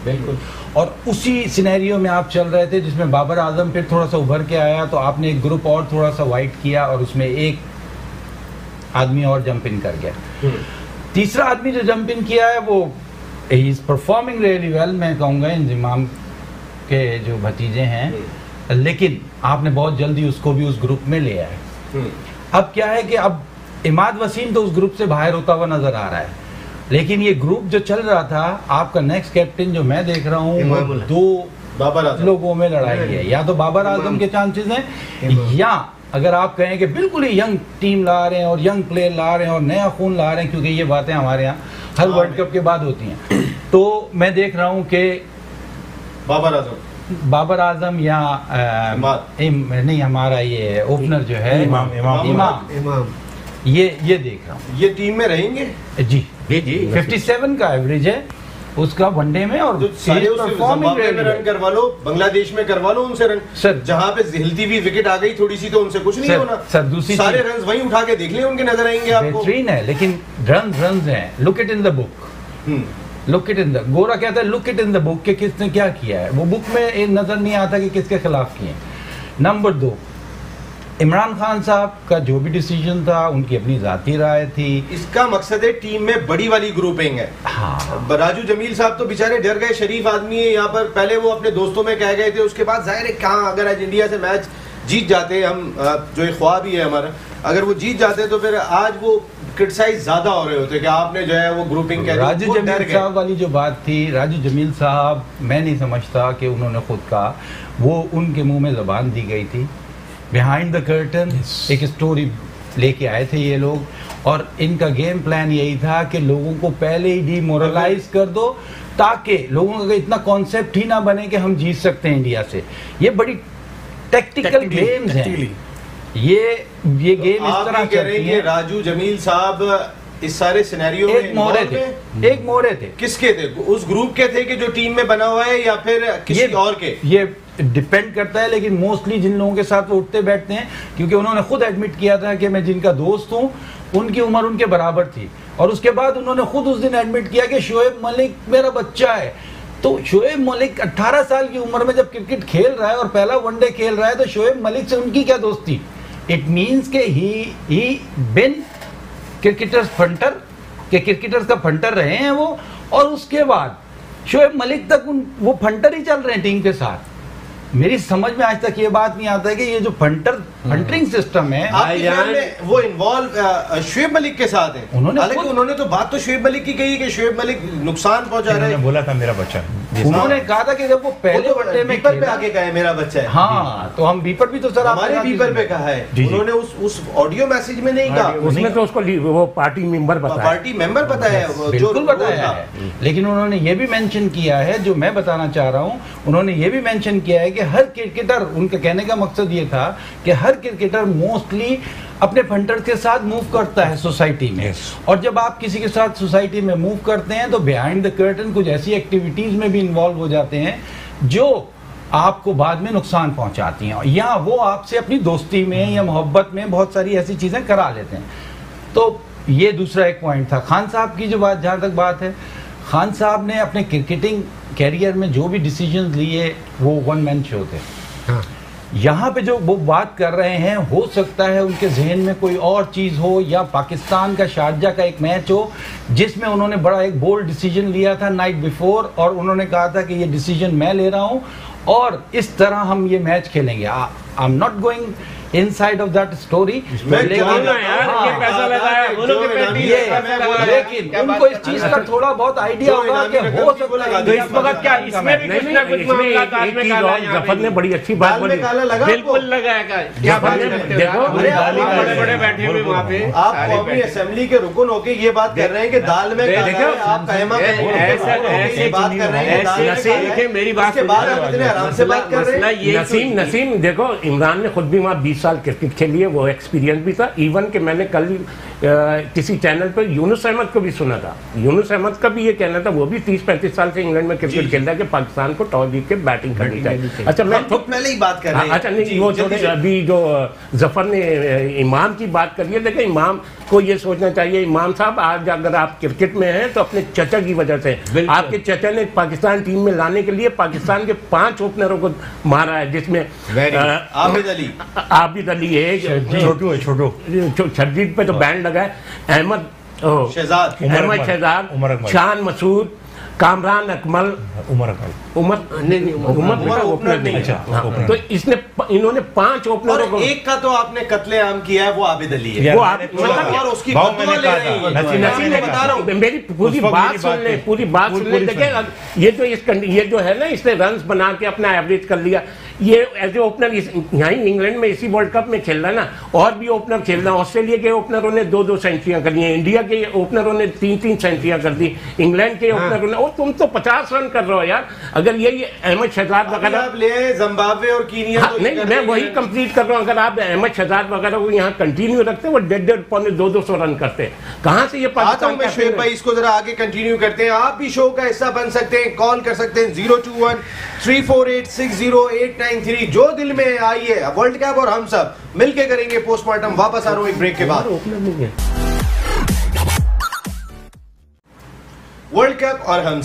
बिल्कुल, और उसी सिनेरियो में आप चल रहे थे जिसमें बाबर आजम फिर थोड़ा सा उभर के आया, तो आपने एक ग्रुप और थोड़ा सा वाइट किया और उसमें एक आदमी और जंप इन कर गया। तीसरा आदमी जो जंप इन किया है वो he is performing really well, मैं कहूँगा इंजिमाम के जो भतीजे हैं, लेकिन आपने बहुत जल्दी उसको भी उस ग्रुप में ले आए। अब क्या है कि अब इमाद वसीम तो उस ग्रुप से बाहर होता हुआ नजर आ रहा है, लेकिन ये ग्रुप जो चल रहा था, आपका नेक्स्ट कैप्टन जो मैं देख रहा हूँ, 2 लोगों में लड़ाई है। या तो बाबर आजम के चांसेस हैं या अगर आप कहें कि बिल्कुल ही यंग टीम ला रहे हैं और यंग प्लेयर ला रहे हैं और नया खून ला रहे हैं, क्योंकि ये बातें हमारे यहाँ हर वर्ल्ड कप के बाद होती हैं, तो मैं देख रहा हूँ कि बाबर आजम या नहीं, हमारा ये ओपनर जो है इमाम, ये देख रहा हूँ
ये टीम में रहेंगे
जी 57 का एवरेज है उसका वनडे में, और
रन करवा लो, बांग्लादेश में करवा लो उनसे रन
सर,
जहाँ पे हिलती हुई विकेट आ गई थोड़ी सी तो उनसे कुछ नहीं होना
सर। दूसरी
सारे रन वहीं उठा के देख ले, उनके नजर आएंगे आपको।
बेहतरीन है, लेकिन रन हैं, look it in the book, look it in the, गोरा कहता है look it in the book, कि किसने क्या किया है, वो बुक में नजर नहीं आता कि किसके खिलाफ किए। नंबर 2, इमरान खान साहब का जो भी डिसीजन था उनकी अपनी जाती राय थी, इसका
मकसद है टीम में बड़ी वाली ग्रुपिंग है।
हाँ,
राजू जमील साहब तो बेचारे डर गए, शरीफ आदमी है यहाँ पर, पहले वो अपने दोस्तों में कह गए थे, उसके बाद जाहिर है कहाँ, अगर आज इंडिया से मैच जीत जाते, हम जो एक ख्वाब ही है हमारा, अगर वो जीत जाते तो फिर आज वो क्रिटिसाइज ज्यादा हो रहे होते कि आपने जो है वो ग्रुपिंग कह,
राजू जमील साहब वाली जो बात थी, राजू जमील साहब मैं नहीं समझता कि उन्होंने खुद कहा, वो उनके मुंह में ज़बान दी गई थी, बिहाइंड द कर्टन एक स्टोरी लेके आए थे ये लोग, और इनका गेम प्लान यही था कि लोगों को पहले ही डीमोरलाइज कर दो, ताकि लोगों का इतना कॉन्सेप्ट ही ना बने कि हम जीत सकते हैं इंडिया से। ये बड़ी टेक्टिकल गेम्स हैं, ये गेम इस तरह चलती है।
राजू जमील साहब इस सारे सिनेरियो में
एक मोहरे थे
किसके थे? उस ग्रुप के थे कि जो टीम में बना हुआ है, या फिर किसी और के?
ये डिपेंड करता है, लेकिन मोस्टली जिन लोगों के साथ वो उठते बैठते हैं, क्योंकि उन्होंने खुद एडमिट किया था कि मैं जिनका दोस्त हूँ उनकी उम्र उनके बराबर थी, और उसके बाद उन्होंने खुद उस दिन एडमिट किया कि शोएब मलिक मेरा बच्चा है। तो शोएब मलिक 18 साल की उम्र में जब क्रिकेट खेल रहा है और पहला वनडे खेल रहा है, तो शोएब मलिक से उनकी क्या दोस्ती? इट मीन्स के ही बिन क्रिकेटर्स फंटर के, क्रिकेटर्स का फंटर रहे हैं वो, और उसके बाद शोएब मलिक तक वो फंटर ही चल रहे हैं टीम के साथ। मेरी समझ में आज तक ये बात नहीं आता है कि ये जो फंटरिंग सिस्टम है,
वो इन्वॉल्व शोएब मलिक के साथ है। उन्होंने तो बात तो शोएब मलिक की कही कि शोएब मलिक नुकसान पहुंचा रहे हैं,
बोला था मेरा बच्चा, उन्होंने कहा था कि जब वो पहले वनडे में
बीपर पे आके कहा है मेरा बच्चा है।
हाँ, तो हम बीपर भी तो सर
हमारे बीपर पे कहा है, उन्होंने उस ऑडियो मैसेज में नहीं कहा,
उसमें तो उसको वो पार्टी मेंबर
बताया,
बिल्कुल बताया है, लेकिन उन्होंने ये भी मेंशन किया है, जो मैं बताना चाह रहा हूँ, उन्होंने ये भी मेंशन किया है कि हर क्रिकेटर, उनका कहने का मकसद ये था कि हर क्रिकेटर मोस्टली अपने फंटर्स के साथ मूव करता है सोसाइटी में, और जब आप किसी के साथ सोसाइटी में मूव करते हैं तो बिहाइंड द कर्टन कुछ ऐसी एक्टिविटीज में भी इन्वॉल्व हो जाते हैं जो आपको बाद में नुकसान पहुंचाती हैं, या वो आपसे अपनी दोस्ती में या मोहब्बत में बहुत सारी ऐसी चीजें करा लेते हैं। तो ये दूसरा एक पॉइंट था। खान साहब की जो बात, जहाँ तक बात है, खान साहब ने अपने क्रिकेटिंग कैरियर में जो भी डिसीजन लिए वो वन मैन शो थे। हाँ। यहाँ पे जो वो बात कर रहे हैं, हो सकता है उनके जहन में कोई और चीज़ हो, या पाकिस्तान का शारजा का एक मैच हो जिसमें उन्होंने बड़ा एक बोल्ड डिसीजन लिया था नाइट बिफोर, और उन्होंने कहा था कि ये डिसीजन मैं ले रहा हूँ और इस तरह हम ये मैच खेलेंगे। I am not going inside of that story, लेकिन उनको इस चीज का थोड़ा बहुत आइडिया होगा कि हो सकता है
तो इस वक्त क्या इसमें भी कुछ ना कुछ मामला ताल में काला है।
जफर ने बड़ी अच्छी बात बोली,
बिल्कुल लगाएगा। क्या बड़े बैठे हुए वहाँ पे,
आप कौमी असेंबली के रुकन होके ये बात कर रहे हैं कि दाल में काला है, आप कहमा ऐसे बात कर रहे हैं।
मेरी बात
के बाद आप इतने आराम से बात कर रहे हैं।
नसीम देखो, इमरान ने खुद भी वहाँ 20 साल क्रिकेट खेली है, वो एक्सपीरियंस भी था। इवन कि मैंने कल किसी चैनल पर यूनुस अहमद को भी सुना था, यूनुस अहमद का भी ये कहना था, वो भी 30-35 साल से इंग्लैंड में क्रिकेट खेलता है कि पाकिस्तान को टॉस जीत के बैटिंग करनी चाहिए। अच्छा, मैं
तो पहले ही बात कर रहे हैं।
अच्छा नहीं, वो अभी जो जफर ने इमाम की बात करी है, देखिए इमाम को ये सोचना चाहिए, इमाम साहब आज अगर आप क्रिकेट में हैं तो अपने चचा की वजह से, आपके चचा ने पाकिस्तान टीम में लाने के लिए पाकिस्तान के 5 ओपनरों को मारा है, जिसमें आबिद अली है, छोटू छज्जीद पे तो बैंड लगा है, अहमद शहजाद, शान मसूद, कामरान अकमल, उमर ओपनर नहीं। तो इन्होंने 5 ओपनरों को,
एक का तो आपने कत्लेआम किया है, वो आबिद अली है, वो और उसकी बददुआ ले रही है। बता रहा हूं,
मेरी पूरी बात सुन ले। देखिए ये जो है ना, इसने रन्स बना के अपना एवरेज कर लिया, ये एज ए ओपनर यहाँ इंग्लैंड में इसी वर्ल्ड कप में खेल रहा है ना, और भी ओपनर खेल रहा है। ऑस्ट्रेलिया के ओपनरों ने 2-2 सेंचुरियां कर ली हैं, इंडिया के ओपनरों ने 3-3 सेंचुरियां कर दी, इंग्लैंड के ओपनरों ने, और तुम तो 50 रन कर रहे हो यार। अगर ये अहमद शहजाद वगैरह
आप ले जिम्बाब्वे और कीनिया,
हाँ, नहीं मैं वही कंप्लीट कर रहा हूँ। अगर आप अहमद शहजाद वगैरह को यहाँ कंटिन्यू रखते वो 150 पौने 200 रन करते, कहाँ से ये पाकिस्तान
मैं शुएब भाई इसको जरा आगे कंटिन्यू करते हैं। आप भी शो का हिस्सा बन सकते हैं, कॉल कर सकते हैं 021-348-60893। जो दिल में आइए, वर्ल्ड कप और हम सब मिलके करेंगे पोस्टमार्टम। वापस आ रहा हूं एक ब्रेक के बाद। वर्ल्ड कप और हम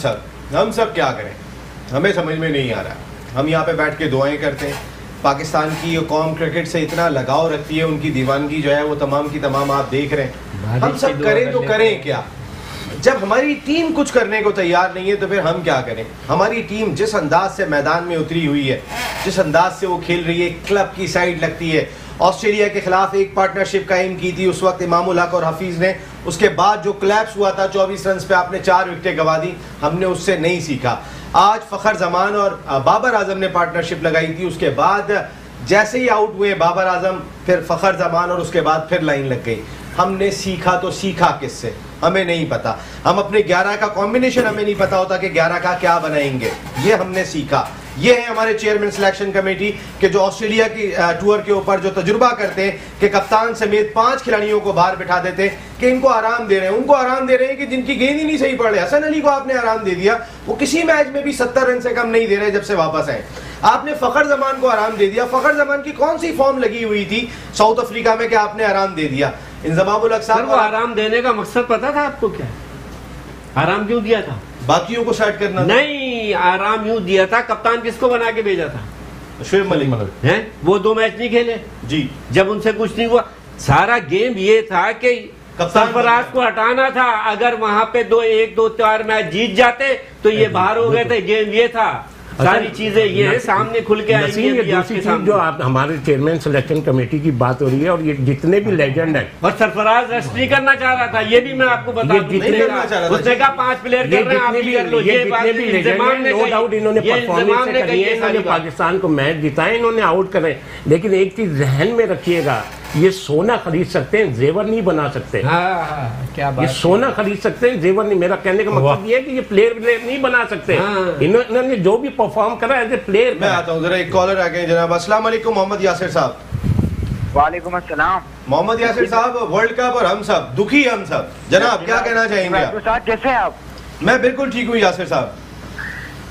सब क्या करें, हमें समझ में नहीं आ रहा। हम यहाँ पे बैठ के दुआएं करते हैं। पाकिस्तान की कौम क्रिकेट से इतना लगाव रखती है, उनकी दीवानगी जो है वो तमाम की तमाम आप देख रहे हैं। हम सब करें तो करें क्या? जब हमारी टीम कुछ करने को तैयार नहीं है तो फिर हम क्या करें? हमारी टीम जिस अंदाज से मैदान में उतरी हुई है, जिस अंदाज से वो खेल रही है, क्लब की साइड लगती है। ऑस्ट्रेलिया के खिलाफ एक पार्टनरशिप कायम की थी उस वक्त इमामुल हक और हफीज ने, उसके बाद जो क्लैप्स हुआ था 24 रन पे आपने 4 विकेटें गंवा दी, हमने उससे नहीं सीखा। आज फखर जमान और बाबर आजम ने पार्टनरशिप लगाई थी, उसके बाद जैसे ही आउट हुए बाबर आजम, फिर फखर जमान और उसके बाद फिर लाइन लग गई। हमने सीखा तो सीखा किससे? हमें नहीं पता। हम अपने 11 का कॉम्बिनेशन हमें नहीं पता होता कि 11 का क्या बनाएंगे, ये हमने सीखा। ये है हमारे चेयरमैन सिलेक्शन कमेटी के जो ऑस्ट्रेलिया की टूर के ऊपर जो तजुर्बा करते हैं कि कप्तान समेत 5 खिलाड़ियों को बाहर बिठा देते हैं कि इनको आराम दे रहे हैं। उनको आराम दे रहे हैं कि जिनकी गेंद ही नहीं सही पड़ रही। हसन अली को आपने आराम दे दिया, वो किसी मैच में भी 70 रन से कम नहीं दे रहे जब से वापस आए। आपने फखर जमान को आराम दे दिया। फखर जमान की कौन सी फॉर्म लगी हुई थी साउथ अफ्रीका में कि आपने आराम दे दिया? इंजमामुल हक साहब,
आराम देने का मकसद पता था आपको? क्या आराम क्यों दिया था?
बाकियों को सेट करना
नहीं, आराम यूं दिया था। कप्तान किसको बना के भेजा था?
शुएब मलिक
हैं? वो 2 मैच नहीं खेले
जी,
जब उनसे कुछ नहीं हुआ। सारा गेम ये था कि सरफराज को हटाना था। अगर वहां पे 1-2-4 मैच जीत जाते तो ये बाहर हो गए थे। गेम ये था, सारी चीजें ये सामने खुल के आएंगी।
ये दूसरी चीज जो आप हमारे चेयरमैन सिलेक्शन कमेटी की बात हो रही है, और ये जितने भी लेजेंड हैं,
और सरफराज रेस्ट नहीं करना चाह रहा था, ये भी मैं आपको बता दूं। उसने कहा 5 प्लेयर कर रहे हैं, आप भी कर लो। ये जितने भी लेजेंड हैं, नो डाउट इन्होंने परफॉर्मेंस करी है, इन्होंने पाकिस्तान को मैच जिताए, इन्होंने आउट करे। लेकिन एक चीज जहन में रखिएगा, ये सोना खरीद सकते हैं, जेवर नहीं बना सकते। क्या बात,
ये सोना खरीद सकते हैं, जेवर नहीं। मेरा कहने का मतलब ये है कि ये प्लेयर नहीं बना सकते। इन्होंने जो भी परफॉर्म करा एज ए प्लेयर।
मैं आता हूँ, जरा एक कॉलर आ गए जनाब। अस्सलाम वालेकुम मोहम्मद यासिर साहब।
वालेकुम अस्सलाम।
मोहम्मद यासिर साहब, वर्ल्ड कप और हम सब दुखी, हम सब जनाब क्या कहना चाहेंगे आप?
कैसे हैं आप?
मैं बिल्कुल ठीक हूँ यासिर साहब।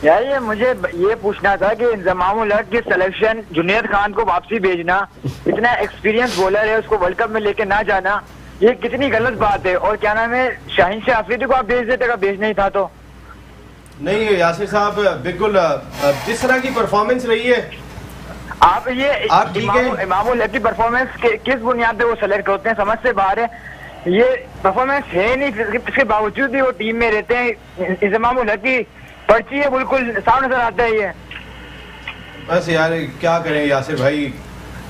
यार ये मुझे ये पूछना था कि इंजमामुल हक की सिलेक्शन, जुनैद खान को वापसी भेजना, इतना एक्सपीरियंस बॉलर है, उसको वर्ल्ड कप में लेके ना जाना, ये कितनी गलत बात है। और क्या नाम है, शाहीन शाह अफरीदी को आप भेज देते अगर भेज नहीं था तो?
नहीं यासिर साहब, बिल्कुल जिस तरह की परफॉर्मेंस रही है,
आप ये इमामुल हक की परफॉर्मेंस किस बुनियाद पे वो सेलेक्ट होते हैं, समझ से बाहर है। ये परफॉर्मेंस है नहीं, इसके बावजूद भी वो टीम में रहते हैं। इंजमामुल हक की पर्ची है, बिल्कुल साफ नजर आता है ये।
बस यार क्या करें यासिर भाई।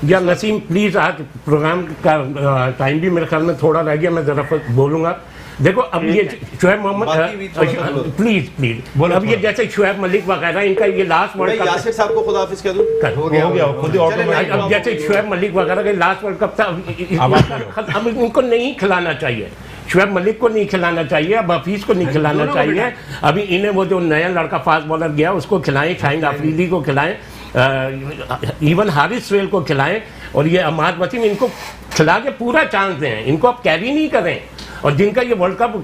या नसीम प्लीज, आज प्रोग्राम का टाइम भी मेरे ख्याल में थोड़ा रह गया, मैं जरा बोलूंगा। देखो अब ये शुएब मोहम्मद, प्लीज अब ये जैसे शुएब मलिक वगैरह, इनका ये लास्ट वर्ल्ड कप,
यासिर साहब को खुदाफिज कह दूं,
हो गया खुद ही। अब जैसे शुएब मलिक वगैरह का लास्ट वर्ल्ड कप था, अब इनको नहीं खिलाना चाहिए। शुएब मलिक को नहीं खिलाना चाहिए, अब हफीज को नहीं खिलाना चाहिए। अभी इन्हें वो जो नया लड़का फास्ट बॉलर गया उसको खिलाएं, शाहीन अफरीदी को खिलाएं, इवन हारिस सुहेल को खिलाएं, और ये अहमद वसीम, इनको खिला के पूरा चांस दें। इनको अब कैरी नहीं करें, और जिनका ये वर्ल्ड कप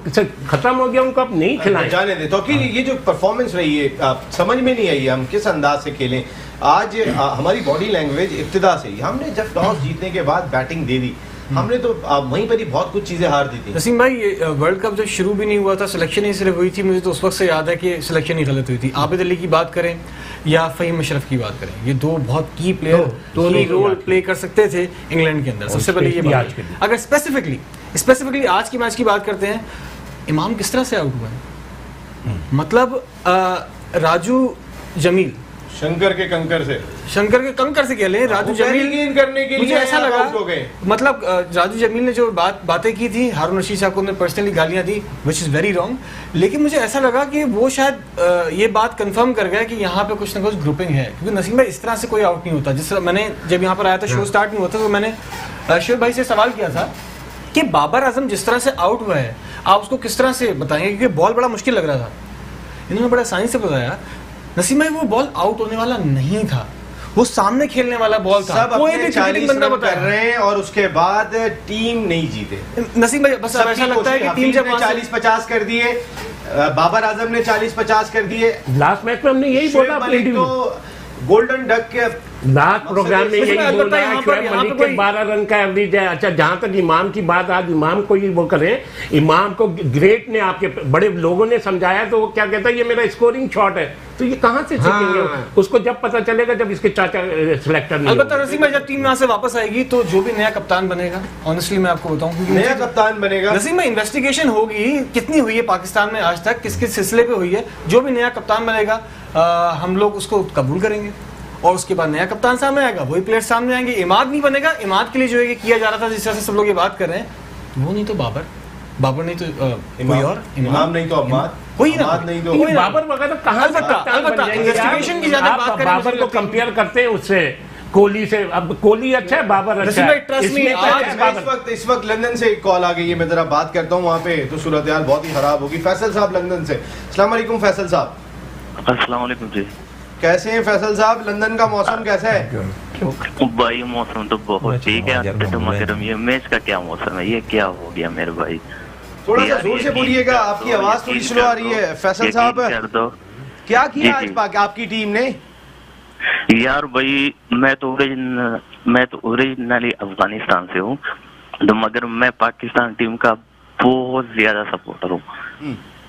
खत्म हो गया उनको अब नहीं खिलाएं,
जाने दें। तो कि ये जो परफॉर्मेंस रही है समझ में नहीं आई हम किस अंदाज से खेलें। आज हमारी बॉडी लैंग्वेज इब्तिदा से ही, हमने जब टॉस जीतने के बाद बैटिंग दे दी, हमने तो वहीं पर ही बहुत कुछ चीजें हार दी थी।
नसीम भाई, वर्ल्ड कप जब शुरू भी नहीं हुआ था, सिलेक्शन ही सिर्फ हुई थी, मुझे तो उस वक्त से याद है कि सिलेक्शन ही गलत हुई थी। आबिद अली की बात करें या फ़हीम अशरफ की बात करें, ये 2 बहुत की प्लेयर, दोनों रोल प्ले कर सकते थे इंग्लैंड के अंदर। सबसे पहले ये बात, अगर स्पेसिफिकली आज की मैच की बात करते हैं, इमाम किस तरह से आउट हुआ है? मतलब राजू जमील
शंकर के कंकर से
कह लें, राजू जमील
गेन करने के लिए
मुझे ऐसा लगा
आउट हो गए।
मतलब राजू जमील ने जो बातें की थी, हारून रशीद साहब को उन्होंने पर्सनली गालियां दी, विच इज़ वेरी रॉन्ग। लेकिन मुझे ऐसा लगा कि वो शायद ये बात कंफर्म कर गया कि यहाँ पे कुछ ना कुछ ग्रुपिंग है, क्योंकि नसीम भाई इस तरह से कोई आउट नहीं होता। जिस तरह मैंने जब यहाँ पर आया था, शो स्टार्ट नहीं होता, तो मैंने शोएब भाई से सवाल किया था कि बाबर आजम जिस तरह से आउट हुआ है आप उसको किस तरह से बताएंगे, क्योंकि बॉल बड़ा मुश्किल लग रहा था। इन्होंने बड़ा आसानी से बताया, नसीम भाई वो बॉल आउट होने वाला नहीं था, वो सामने खेलने वाला बॉल था।
सब कोई भी 40 रन कर रहे हैं और उसके बाद टीम नहीं जीते।
नसीम भाई बस ऐसा लगता है कि टीम जब
40-50 कर दिए, बाबर आजम ने 40-50 कर दिए।
लास्ट मैच में हमने यही बोला,
गोल्डन डक के
लास्ट प्रोग्राम में यही बोला है, शोएब मलिक के 12 रन का एवरेज है। अच्छा, जहां तक इमाम की बात, आज इमाम को ही वो करें, इमाम को ग्रेट ने, आपके बड़े लोगों ने समझाया, तो वो क्या कहता है, ये मेरा स्कोरिंग शॉट है। तो ये कहां से सीखेंगे? उसको जब पता चलेगा जब इसके चाचा सिलेक्टर नहीं।
अलबत्ता नसीम भाई जब टीम यहाँ से वापस आएगी तो जो भी नया कप्तान बनेगा, ऑनेस्टली मैं आपको बताऊं,
नया कप्तान बनेगा,
नसीम भाई इन्वेस्टिगेशन होगी कितनी हुई है पाकिस्तान में आज तक, किस किस सिलसिले पे हुई है, जो भी नया कप्तान बनेगा हम लोग उसको कबूल करेंगे, और उसके बाद नया कप्तान सामने आएगा, वही प्लेयर सामने आएंगे। इमाद नहीं बनेगा, इमाद के लिए जो है किया जा रहा था, जिस तरह से सब लोग ये बात कर रहे हैं, वो नहीं तो बाबर नहीं तो कोई और,
इमाम नहीं तो अम्माद,
कोई ना
नहीं तो
बाबर वगैरह कहां से
इन्वेस्टिगेशन की ज्यादा बात करें,
बाबर को कंपेयर करते हैं उससे, कोहली से। अब कोहली अच्छा है, बाबर अच्छा है।
इस वक्त लंदन से एक कॉल आ गई है, मैं जरा बात करता हूँ वहाँ पे, तो सूरत हाल बहुत ही खराब होगी। फैसल साहब लंदन से, अस्सलाम वालेकुम फैसल साहब।
अस्सलाम वालेकुम जी,
कैसे हैं फैसल साहब? लंदन का मौसम कैसा है?
भाई मौसम तो बहुत ठीक है। ये मैच का क्या मौसम है, ये क्या हो गया मेरे भाई?
थोड़ा सा जोर से बोलिएगा, आपकी आवाज थोड़ी स्लो आ रही है। फैसल साहब क्या किया आज आपकी टीम ने?
यार भाई मैं तो ओरिजिनली अफगानिस्तान से हूँ, तो मगर मैं पाकिस्तान टीम का बहुत ज्यादा सपोर्टर हूँ,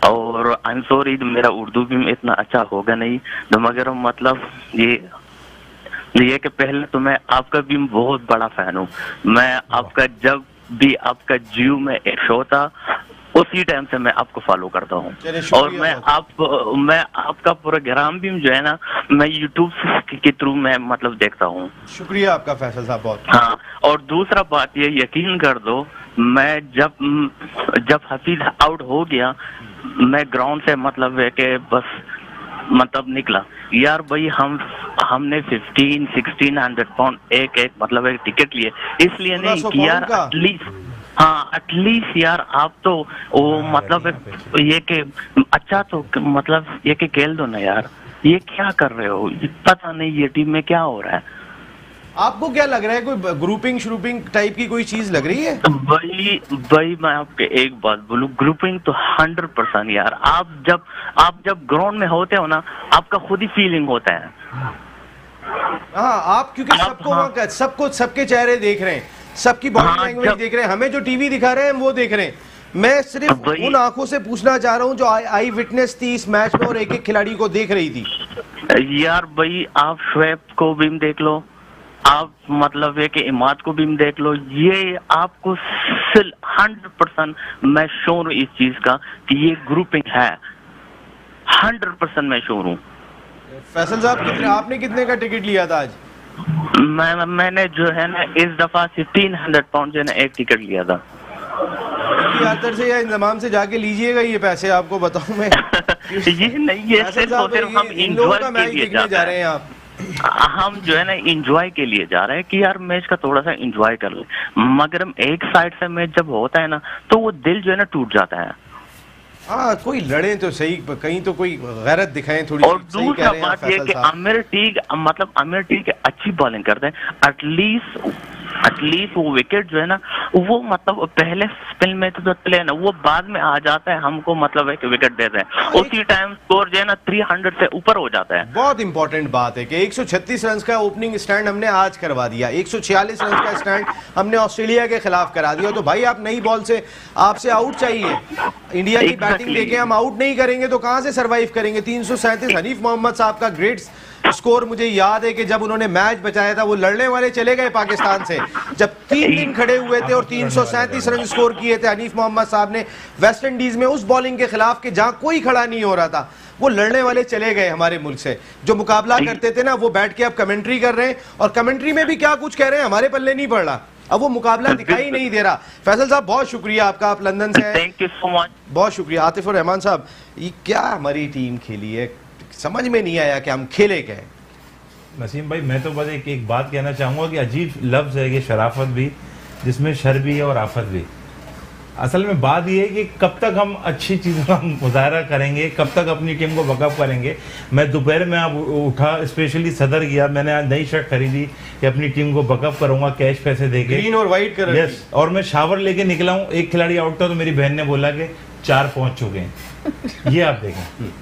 और आई एम सॉरी मेरा उर्दू भी इतना अच्छा होगा नहीं, तो मगर मतलब ये कि पहले तो मैं आपका भी बहुत बड़ा फैन हूँ। मैं आपका जब भी आपका जियो में एक शो था, उसी टाइम से मैं आपको फॉलो करता हूँ, और मैं आपका प्रोग्राम भी जो है ना, मैं यूट्यूब के थ्रू मैं मतलब देखता हूँ।
शुक्रिया आपका फैसल साहब बहुत।
हाँ, और दूसरा बात ये यकीन कर दो, मैं जब हफीज आउट हो गया, मैं ग्राउंड से मतलब है कि बस मतलब निकला यार भाई, हमने 1500-1600 पाउंड एक मतलब एक टिकट लिए, इसलिए नहीं कि यार एटलीस्ट यार आप तो वो मतलब ये कि अच्छा तो मतलब ये कि खेल दो ना यार, ये क्या कर रहे हो? पता नहीं ये टीम में क्या हो रहा है।
आपको क्या लग रहा है, कोई ग्रुपिंग श्रूपिंग टाइप की कोई चीज लग रही है?
भाई मैं आपके एक बात बोलूं, ग्रुपिंग तो 100% यार, आप जब ग्राउंड में होते हो ना, आपका खुद ही फीलिंग होता है।
हाँ, आप क्योंकि सबको सबके चेहरे देख रहे हैं, सबकी बॉडी लैंग्वेज देख रहे हैं, हमें जो टीवी दिखा रहे हैं वो देख रहे हैं। मैं सिर्फ उन आंखों से पूछना चाह रहा हूँ जो आई विटनेस थी इस मैच में और एक एक खिलाड़ी को देख रही थी।
यार भाई आप शोएब को भी देख लो, आप मतलब है कि इमाद को भी देख लो, ये आपको 100% मैं श्योर हूँ इस चीज का कि ये ग्रुपिंग है, 100% मैं श्योर हूँ।
फैसल साहब आपने कितने का टिकट लिया था आज?
मैंने जो है ना इस दफा 1500 पाउंड जो है ना एक टिकट लिया था।
यात्रा से या इंतजाम से जाके लीजिएगा ये पैसे, आपको बताऊं मैं।
ये नहीं है, सिर्फ हम इंजॉय के लिए जा रहे हैं।
आप
हम जो है ना इंजॉय के लिए जा रहे हैं कि यार मैच का थोड़ा सा इंजॉय कर ले, मगर हम एक साइड से मैच जब होता है ना तो वो दिल जो है ना टूट जाता है।
हाँ, कोई लड़े तो सही, कहीं तो कोई गैरत दिखाएं थोड़ी।
और दूसरा बात ये कि आमिर टीक अच्छी बॉलिंग करते हैं, एटलीस्ट वो विकेट जो है ना वो मतलब पहले स्पिन में तो चले ना, वो बाद में आ जाता है, हमको मतलब है कि विकेट देते हैं, उसी टाइम स्कोर जो है ना 300 से ऊपर हो जाता है।
बहुत इंपॉर्टेंट बात है कि 136 रन का ओपनिंग स्टैंड हमने आज करवा दिया, 146 रन का स्टैंड हमने ऑस्ट्रेलिया के खिलाफ करा दिया। तो भाई आप नई बॉल से आपसे आउट चाहिए, इंडिया की बैटिंग देके हम आउट नहीं करेंगे तो कहां से सरवाइव करेंगे? 337 हनीफ मोहम्मद साहब का ग्रेट स्कोर मुझे याद है कि जब उन्होंने मैच बचाया था वो लड़ने वाले चले गए पाकिस्तान से, जब 3 दिन खड़े हुए थे और 337 रन स्कोर किए थे हनीफ मोहम्मद साहब ने वेस्ट इंडीज में उस बॉलिंग के खिलाफ कि जहां कोई खड़ा नहीं हो रहा था, वो लड़ने वाले चले गए हमारे मुल्क से। जो मुकाबला करते थे ना वो बैठ के अब कमेंट्री कर रहे हैं और कमेंट्री में भी क्या कुछ कह रहे हैं हमारे पल्ले नहीं पड़ रहा, अब वो मुकाबला दिखाई नहीं दे रहा। फैसल साहब बहुत शुक्रिया आपका, आप लंदन से हैं,
थैंक यू सो मच।
बहुत शुक्रिया। आतिफ और रहमान साहब, ये क्या हमारी टीम खेली है, समझ में नहीं आया कि हम खेले क्या है।
नसीम भाई मैं तो बस एक बात कहना चाहूँगा कि अजीब लफ्ज़ है कि शराफत भी, जिसमें शर भी है और आफत भी। असल में बात यह है कि कब तक हम अच्छी चीज़ों का मुजाहरा करेंगे, कब तक अपनी टीम को बकअप करेंगे। मैं दोपहर में अब उठा, स्पेशली सदर गया, मैंने आज नई शर्ट खरीदी कि अपनी टीम को बकअप करूंगा कैश पैसे देके,
ग्रीन और वाइट कलर।
यस, और मैं शावर लेके निकला हूँ, एक खिलाड़ी आउट था तो मेरी बहन ने बोला कि 4 पहुंच चुके हैं। ये आप देखें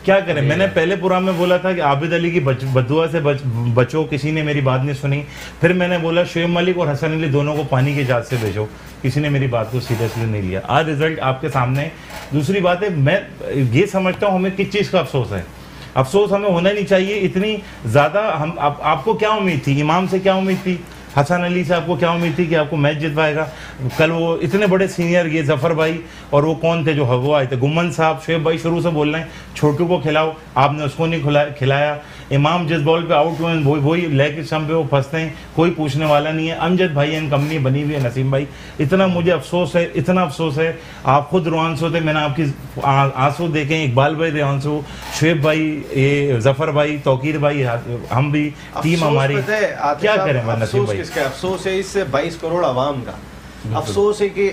क्या करें। मैंने पहले प्रोग्राम में बोला था कि आबिद अली की बददुआ से बचो, किसी ने मेरी बात नहीं सुनी। फिर मैंने बोला शोएब मलिक और हसन अली दोनों को पानी की जहाज से भेजो, किसी ने मेरी बात को सीरियसली नहीं लिया। आज रिजल्ट आपके सामने। दूसरी बात है, मैं ये समझता हूँ हमें किस चीज़ का अफसोस है। अफसोस हमें होना नहीं चाहिए इतनी ज़्यादा। हम आपको क्या उम्मीद थी, इमाम से क्या उम्मीद थी, हसन अली से आपको क्या उम्मीद थी कि आपको मैच जितवाएगा। कल वो इतने बड़े सीनियर ये जफ़र भाई और वो कौन थे जो वो आए थे, गुम्मन साहब, शोएब भाई शुरू से बोल रहे हैं छोटू को खिलाओ, आपने उसको नहीं खिलाया। इमाम जिस बॉल पे आउट हुए वही लेग स्टंप पे वो फंसते हैं, कोई पूछने वाला नहीं है। अमजद भाई एंड कंपनी बनी हुई है। नसीम भाई, इतना मुझे अफसोस है, इतना अफसोस है। आप खुद रुआंसो थे, मैंने आपकी आंसू देखे, इकबाल भाई रुआंसो, शोएब भाई, ये जफ़र भाई, तौकीर भाई, हम भी, टीम हमारी, क्या करें नसीम भाई।
अफसोस है इस 22 करोड़ आवाम का। अफसोस है कि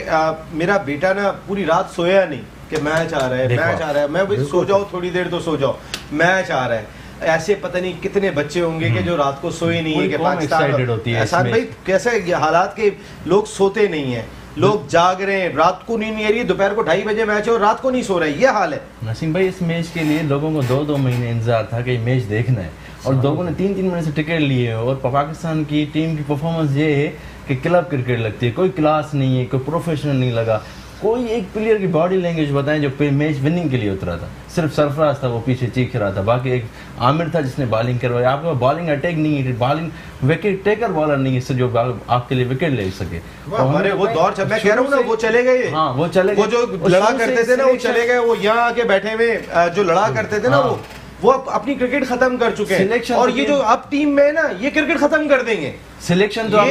मेरा बेटा ना पूरी रात सोया नहीं कि मैच आ रहा है, मैच आ रहा है। मैं भाई सो जाओ थोड़ी देर तो सो जाओ, मैच आ रहा है। ऐसे पता नहीं कितने बच्चे होंगे कि जो रात को सोए नहीं है कि पाकिस्तान एहसान भाई कैसे हालात के लोग सोते नहीं है, लोग जाग रहे हैं, रात को नींद नहीं आ रही है, दोपहर को 2:30 बजे मैच है और रात को नहीं सो रहा है, ये हाल है।
नसीम भाई, इस मैच के लिए लोगों को 2-2 महीने इंतजार था कि मैच देखना है और लोगों ने 3-3 महीने से टिकट लिए और पाकिस्तान की टीम की परफॉर्मेंस ये है कि क्लब क्रिकेट लगती है, कोई क्लास नहीं है, कोई प्रोफेशनल नहीं लगा। कोई एक प्लेयर की बॉडी लैंग्वेज बताएं जो मैच विनिंग के लिए उतरा था। सिर्फ सरफराज था वो पीछे चीख रहा था, बाकी एक आमिर था जिसने बॉलिंग करवाई। आपके बॉलिंग अटैक नहीं है, बॉलिंग विकेट टेकर बॉलर नहीं है जो आपके लिए विकेट ले सके।
तो वो दौर मैं कह रहा हूँ ना, वो चले गए।
हाँ, वो चले गए।
वो जो लड़ा करते थे ना वो चले गए। वो यहाँ आके बैठे हुए जो लड़ा करते थे ना वो अपनी क्रिकेट खत्म कर चुके हैं। और ये जो अब टीम में ना ये क्रिकेट खत्म कर देंगे।
सिलेक्शन तो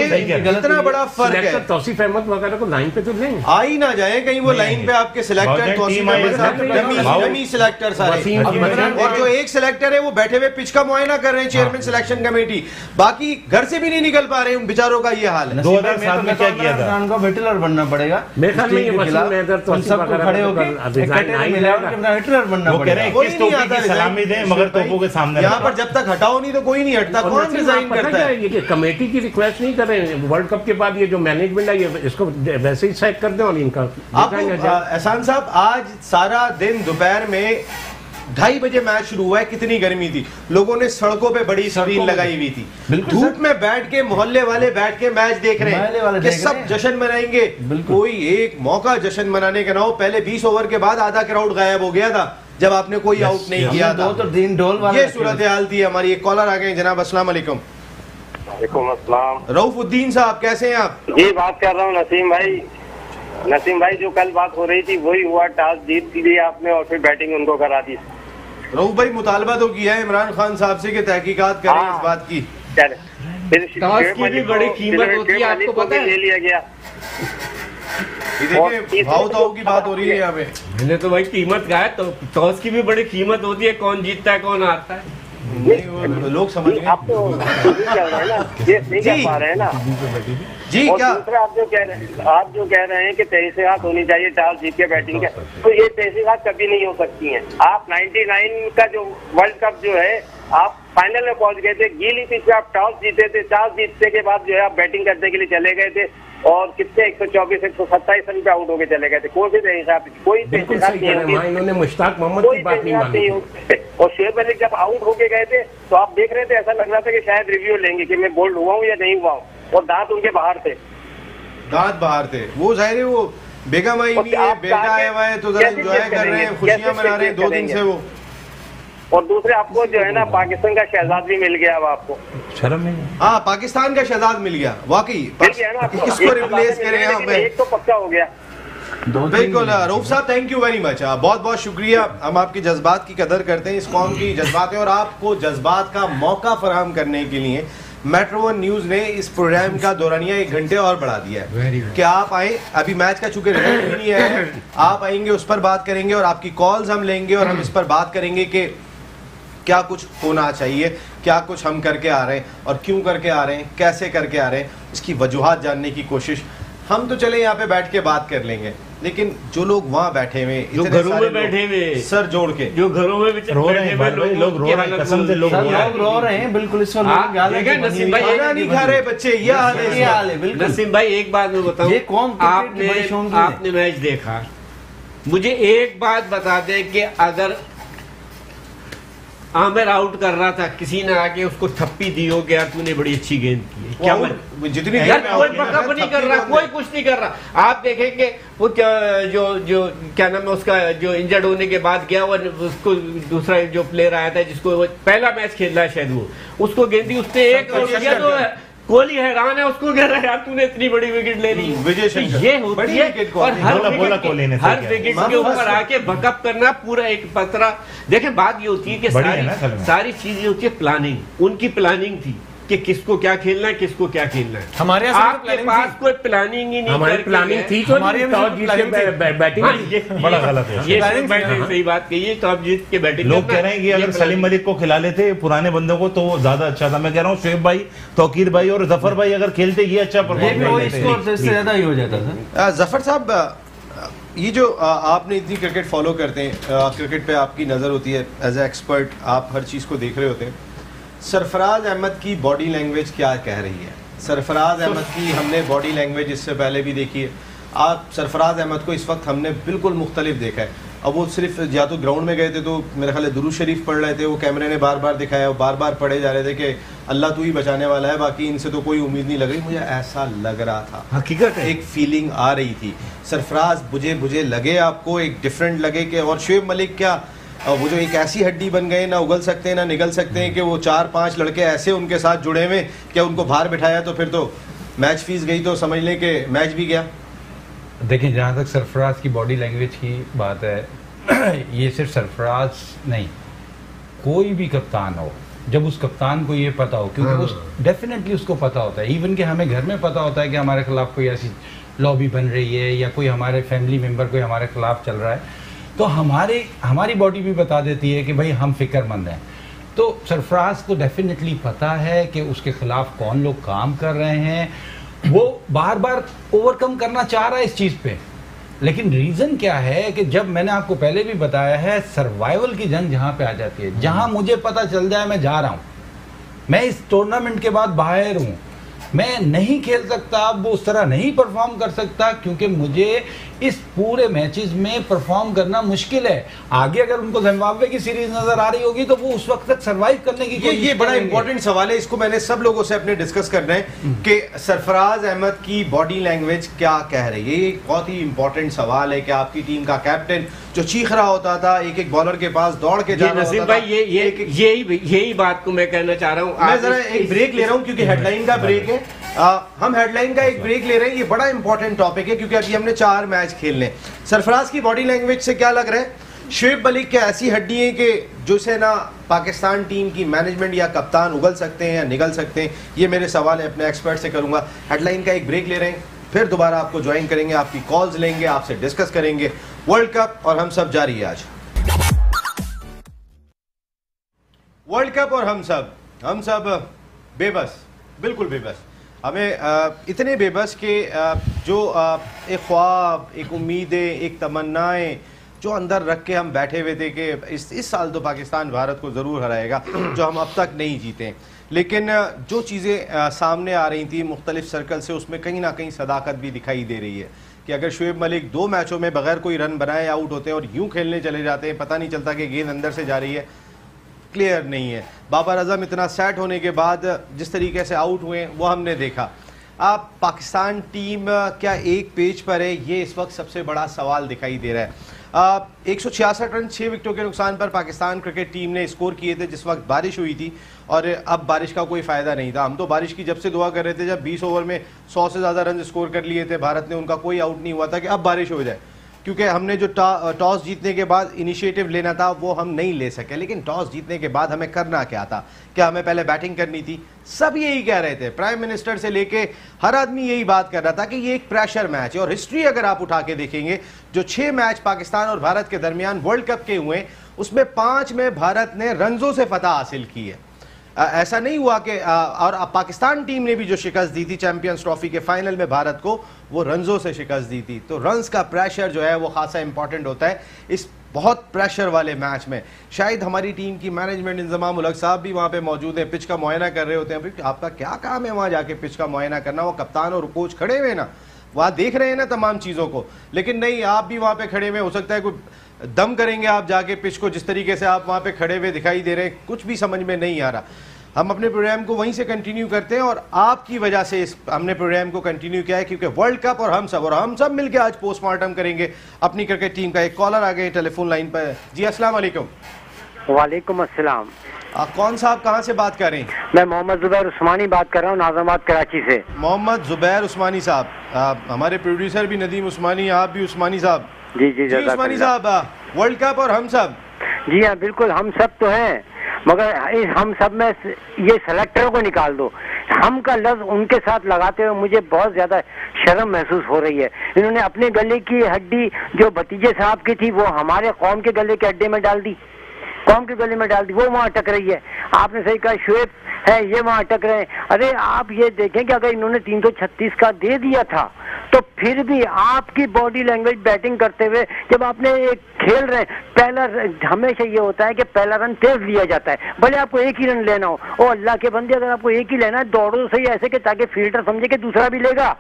इतना बड़ा फर्क है।
तौसीफ अहमद वगैरह को लाइन पे तो लेंगे,
आ ही ना जाए कहीं वो लाइन पे आपके सिलेक्टर तौसीफ अहमद साहब डमी सिलेक्टर सारे, और जो एक सिलेक्टर है वो बैठे हुए पिच का मुआयना कर रहे हैं, चेयरमैन सिलेक्शन कमेटी, बाकी घर से भी नहीं निकल पा रहे उन बेचारों का ये हाल है।
2007 में क्या किया था, उनको हिटलर बनना पड़ेगा।
मेरे ख्याल में ये वसीम हैदर तौसीफ वगैरह
खड़े होकर हिटलर बनना पड़ेगा।
किस टोपी की सलामी दें मगर तोपों के सामने।
यहाँ पर जब तक हटाओ नहीं तो कोई नहीं हटता। कौन डिजाइन करता है?
ये कमेटी की रिक्वेस्ट नहीं कर रहे हैं। वर्ल्ड कप के बाद ये जो मैनेजमेंट है ये इसको वैसे ही सेट कर दें और इनका
एहसान साहब आज सारा दिन दोपहर में 2:30 बजे मैच शुरू हुआ है। कितनी गर्मी थी, लोगों ने सड़कों पे बड़ी स्क्रीन लगाई हुई थी, धूप में बैठ के मोहल्ले वाले बैठ के मैच देख रहे हैं कि सब जश्न मनाएंगे। कोई एक मौका जश्न मनाने का ना हो। पहले 20 ओवर के बाद आधा क्राउड गायब हो गया था जब आपने कोई आउट नहीं किया था। ये सूरत हाल थी हमारी। एक कॉलर आ गए जनाब, अस्सलाम वालेकुम। रऊफुद्दीन साहब कैसे हैं आप?
जी बात कर रहा हूँ नसीम भाई। नसीम भाई जो कल बात हो रही थी वही हुआ, टॉस जीत लिया आपने और फिर बैटिंग उनको करा दी।
रऊफ भाई मुतालबा तो किया है इमरान खान साहब से कि तहकीकात करें इस बात की।
टॉस की भी बड़ी कीमत होती है, आपको पता है।
ले लिया गया।
देखिए भाव ताऊ की बात हो रही है यहाँ पे।
मैंने तो भाई कीमत कहा है, तो टॉस की भी बड़ी कीमत होती है, कौन जीतता है कौन हारता है।
लोग समझ गए।
आप तो चल रहे हैं ना, ये नहीं कर पा रहे हैं ना
जी।
और
क्या
दूसरा आप जो कह रहे हैं कि तहसीलात होनी चाहिए टॉस जीत के बैटिंग का, तो ये तहसीलात कभी नहीं हो सकती हैं। आप 99 का जो वर्ल्ड कप जो है आप फाइनल में पहुंच गए थे, गीली पिच पे आप टॉस जीते थे, टॉस जीतने के बाद जो है आप बैटिंग करने के लिए चले गए थे और कितने 124 127 रन पे आउट होके चले गए थे। कोई
इन्होंने मुश्ताक मोहम्मद की बात नहीं मानी।
और शोएब मलिक जब आउट होके गए थे तो आप देख रहे थे, ऐसा लग रहा था कि शायद रिव्यू लेंगे कि मैं बोल्ड हुआ हूँ या नहीं हुआ हूँ, और दांत उनके बाहर थे।
दांत बाहर थे। वो जाहिर है वो बेगम आई हुई है, बेटा आया हुआ है तो जरा एंजॉय कर रहे हैं, खुशियां मना रहे हैं 2 दिन से। वो
और दूसरे आपको जो है ना पाकिस्तान का शहजाद भी मिल गया अब आपको।
शर्म है।
हाँ, पाकिस्तान का शहजाद मिल गया वाकई।
मिल गया ना आपको।
किसको रिप्लेस करें हम?
एक तो पक्का हो गया।
बिल्कुल रऊफ साहब, थैंक यू वेरी मच, बहुत बहुत शुक्रिया। हम आपके जज्बात की कदर करते हैं, इस कौम की जज्बात है, और आपको जज्बात का मौका फराहम करने के लिए मेट्रो वन न्यूज ने इस प्रोग्राम का दौरानिया 1 घंटे और बढ़ा दिया है कि आप आए। अभी मैच का चूंकि रिजल्ट भी नहीं आया, आप आएंगे, उस पर बात करेंगे और आपकी कॉल्स हम लेंगे और हम इस पर बात करेंगे कि क्या कुछ होना चाहिए, क्या कुछ हम करके आ रहे हैं और क्यों करके आ रहे हैं, कैसे करके आ रहे हैं, इसकी वजूहात जानने की कोशिश। हम तो चले यहाँ पे बैठ के बात कर लेंगे, लेकिन जो लोग वहाँ बैठे हुए,
जो घरों में बैठे हुए,
सर जोड़ के
जो घरों में
रो रहे हैं, लोग रो रहे हैं, कसम से लोग
रो रहे हैं। बिल्कुल इस
नसीम भाई
नहीं खा रहे बच्चे, ये हाल है।
नसीम भाई एक बात मैं बताऊं, आपने मैच देखा, मुझे एक बात बता दें कि अगर आमिर आउट कर रहा था, किसी ने आके उसको थप्पी दी हो गया, तूने बड़ी अच्छी गेंद की है, क्या
जितनी
यार कोई बकअप नहीं कर रहा, कोई कुछ नहीं कर रहा। आप देखेंगे वो जो क्या नाम है उसका, जो इंजर्ड होने के बाद गया और उसको दूसरा जो प्लेयर आया था जिसको वो पहला मैच खेल रहा है शायद, वो उसको गेंद दी, उसने एक आउट किया तो कोहली हैरान है, उसको कह रहा है यार तूने इतनी बड़ी विकेट ले ली। ये होती है, और हर विकेट के ऊपर आके बकअप करना पूरा एक पतरा। देखें बात ये होती है कि सारी चीजें होती है प्लानिंग, उनकी प्लानिंग थी कि किसको क्या खेलना है, किसको क्या खेलना है।
हमारे
आपके पास कोई प्लानिंग ही नहीं,
हमारी प्लानिंग थी, हमारी बैटिंग
बड़ा गलत है।
ये सही बात कही है, टॉप जीत के बैटिंग।
लोग कह रहे हैं कि अगर सलीम मलिक को खिला लेते पुराने बंदों को तो वो ज्यादा अच्छा था। मैं कह रहा हूँ शोएब भाई, तौकीर भाई और जफर भाई अगर खेलते ये अच्छा
परफॉर्मेंस ज्यादा ही हो जाता था।
जफर साहब, ये जो आपने इतनी क्रिकेट फॉलो करते हैं, क्रिकेट पे आपकी नज़र होती है एज ए एक्सपर्ट, आप हर चीज़ को देख रहे होते हैं, सरफराज अहमद की बॉडी लैंग्वेज क्या कह रही है? सरफराज अहमद की हमने बॉडी लैंग्वेज इससे पहले भी देखी है। आप सरफराज अहमद को इस वक्त हमने बिल्कुल मुख्तलिफ देखा है। अब वो सिर्फ या तो ग्राउंड में गए थे तो मेरे ख्याल दुरूद शरीफ पढ़ रहे थे, वो कैमरे ने बार बार दिखाया, वो बार बार पढ़े जा रहे थे कि अल्लाह तू ही बचाने वाला है, बाकी इनसे तो कोई उम्मीद नहीं लग रही। मुझे ऐसा लग रहा था,
हकीकत है,
एक फीलिंग आ रही थी। सरफराज मुझे लगे आपको एक डिफरेंट लगे कि, और शोएब मलिक क्या वो जो एक ऐसी हड्डी बन गए, ना उगल सकते हैं ना निगल सकते हैं, कि वो 4-5 लड़के ऐसे उनके साथ जुड़े हुए, क्या उनको बाहर बिठाया तो फिर तो मैच फीस गई तो समझ लें कि मैच भी गया।
देखिए जहाँ तक सरफराज की बॉडी लैंग्वेज की बात है, ये सिर्फ सरफराज नहीं, कोई भी कप्तान हो, जब उस कप्तान को ये पता हो, क्योंकि उस डेफिनेटली उसको पता होता है, इवन कि हमें घर में पता होता है कि हमारे खिलाफ कोई ऐसी लॉबी बन रही है या कोई हमारे फैमिली मेम्बर कोई हमारे खिलाफ चल रहा है, तो हमारी बॉडी भी बता देती है कि भाई हम फिक्रमंद हैं। तो सरफराज को डेफिनेटली पता है कि उसके खिलाफ कौन लोग काम कर रहे हैं, वो बार बार ओवरकम करना चाह रहा है इस चीज़ पे। लेकिन रीज़न क्या है कि जब मैंने आपको पहले भी बताया है, सर्वाइवल की जंग जहाँ पे आ जाती है, जहाँ मुझे पता चल जाए मैं जा रहा हूँ, मैं इस टूर्नामेंट के बाद बाहर हूँ, मैं नहीं खेल सकता, अब वो उस तरह नहीं परफॉर्म कर सकता, क्योंकि मुझे इस पूरे मैचेस में परफॉर्म करना मुश्किल है। आगे अगर उनको जिम्बाब्वे की सीरीज नजर आ रही होगी तो वो उस वक्त तक सरवाइव करने की
ये बड़ा इंपॉर्टेंट सवाल है, इसको मैंने सब लोगों से अपने डिस्कस करना है कि सरफराज अहमद की बॉडी लैंग्वेज क्या कह रही है। ये बहुत ही इंपॉर्टेंट सवाल है कि आपकी टीम का कैप्टन जो चीख रहा होता था, एक बॉलर के पास दौड़ के जा रहा होता था।
यही बात को मैं कहना चाह रहा हूँ।
मैं जरा एक ब्रेक ले रहा हूँ क्योंकि हेडलाइन का ब्रेक है, हम हेडलाइन का एक ब्रेक ले रहे हैं। ये बड़ा इंपॉर्टेंट टॉपिक है क्योंकि अभी हमने 4 मैच खेलने। सरफराज की बॉडी लैंग्वेज से क्या लग रहा है? शोएब मलिक क्या ऐसी हड्डी है कि जो से ना पाकिस्तान टीम की मैनेजमेंट या कप्तान उगल सकते हैं या निगल सकते हैं? ये मेरे सवाल है, अपने एक्सपर्ट से करूंगा। हेडलाइन का एक ब्रेक ले रहे हैं, फिर दोबारा आपको ज्वाइन करेंगे, आपकी कॉल्स लेंगे, आपसे डिस्कस करेंगे। वर्ल्ड कप और हम सब जारी है आज। वर्ल्ड कप और हम सब बेबस, बिल्कुल बेबस। हमें इतने बेबस के जो एक ख्वाब, एक उम्मीदें, एक तमन्नाएं जो अंदर रख के हम बैठे हुए थे कि इस साल तो पाकिस्तान भारत को ज़रूर हराएगा, जो हम अब तक नहीं जीते। लेकिन जो चीज़ें सामने आ रही थी मुख्तलिफ सर्कल से, उसमें कहीं ना कहीं सदाकत भी दिखाई दे रही है कि अगर शोएब मलिक 2 मैचों में बगैर कोई रन बनाए आउट होते हैं और यूँ खेलने चले जाते हैं, पता नहीं चलता कि गेंद अंदर से जा रही है, क्लियर नहीं है। बाबर आजम इतना सेट होने के बाद जिस तरीके से आउट हुए वो हमने देखा। आप पाकिस्तान टीम क्या एक पेज पर है, ये इस वक्त सबसे बड़ा सवाल दिखाई दे रहा है। 166 रन 6 विकेटों के नुकसान पर पाकिस्तान क्रिकेट टीम ने स्कोर किए थे जिस वक्त बारिश हुई थी, और अब बारिश का कोई फ़ायदा नहीं था। हम तो बारिश की जब से दुआ कर रहे थे, जब 20 ओवर में 100 से ज़्यादा रन स्कोर कर लिए थे भारत ने, उनका कोई आउट नहीं हुआ था कि अब बारिश हो जाए, क्योंकि हमने जो टॉस जीतने के बाद इनिशिएटिव लेना था वो हम नहीं ले सके। लेकिन टॉस जीतने के बाद हमें करना क्या था? क्या हमें पहले बैटिंग करनी थी? सब यही कह रहे थे, प्राइम मिनिस्टर से लेके हर आदमी यही बात कर रहा था कि ये एक प्रेशर मैच है। और हिस्ट्री अगर आप उठा के देखेंगे, जो 6 मैच पाकिस्तान और भारत के दरमियान वर्ल्ड कप के हुए, उसमें 5 में भारत ने रन्सों से फतह हासिल की है। ऐसा नहीं हुआ कि और पाकिस्तान टीम ने भी जो शिकस्त दी थी चैंपियंस ट्रॉफी के फाइनल में भारत को, वो रन्सों से शिकस्त दी थी। तो रन्स का प्रेशर जो है वो खासा इंपॉर्टेंट होता है इस बहुत प्रेशर वाले मैच में। शायद हमारी टीम की मैनेजमेंट इंजमाम उलग साहब भी वहाँ पे मौजूद हैं, पिच का मुआयना कर रहे होते हैं। आपका क्या काम है वहाँ जाके पिच का मुआयना करना? वो कप्तान और कोच खड़े हुए ना, वहाँ देख रहे हैं ना तमाम चीज़ों को। लेकिन नहीं, आप भी वहाँ पे खड़े हुए, हो सकता है कोई दम करेंगे आप जाके पिच को, जिस तरीके से आप वहाँ पे खड़े हुए दिखाई दे रहे हैं, कुछ भी समझ में नहीं आ रहा। हम अपने प्रोग्राम को वहीं से कंटिन्यू करते हैं, और आपकी वजह से हमने प्रोग्राम को कंटिन्यू किया है, क्योंकि वर्ल्ड कप और हम सब मिलकर आज पोस्टमार्टम करेंगे अपनी क्रिकेट टीम का। एक कॉलर आ गए टेलीफोन लाइन पर। जी अस्सलाम वालेकुम।
वालेकुम अस्सलाम।
कौन साहब कहाँ से बात कर रहे हैं?
मैं मोहम्मद जुबैर उस्मानी बात कर रहा हूँ, नाज़ाबाद कराची से।
मोहम्मद जुबैर उस्मानी साहब, हमारे प्रोड्यूसर भी नदीम उस्मानी, आप भी उस्मानी साहब।
जी जी जी
उस्मानी साहब, वर्ल्ड कप और हम सब।
जी हाँ बिल्कुल, हम सब तो हैं, मगर इस हम सब में ये सेलेक्टरों को निकाल दो। हम का लफ्ज उनके साथ लगाते हुए मुझे बहुत ज्यादा शर्म महसूस हो रही है। इन्होंने अपने गले की हड्डी जो भतीजे साहब की थी वो हमारे कौम के गले के अड्डे में डाल दी, कौम के गले में डाल दी, वो वहाँ अटक रही है। आपने सही कहा, शुएब है ये वहाँ अटक रहे हैं। अरे आप ये देखें कि अगर इन्होंने 336 का दे दिया था तो फिर भी आपकी बॉडी लैंग्वेज बैटिंग करते हुए जब आपने एक खेल रहे, पहला हमेशा ये होता है कि पहला रन तेज लिया जाता है, भले आपको एक ही रन लेना हो। ओ अल्लाह के बंदे, अगर आपको एक ही लेना है दौड़ो तो सही ऐसे कि ताकि फील्डर समझे कि दूसरा भी लेगा।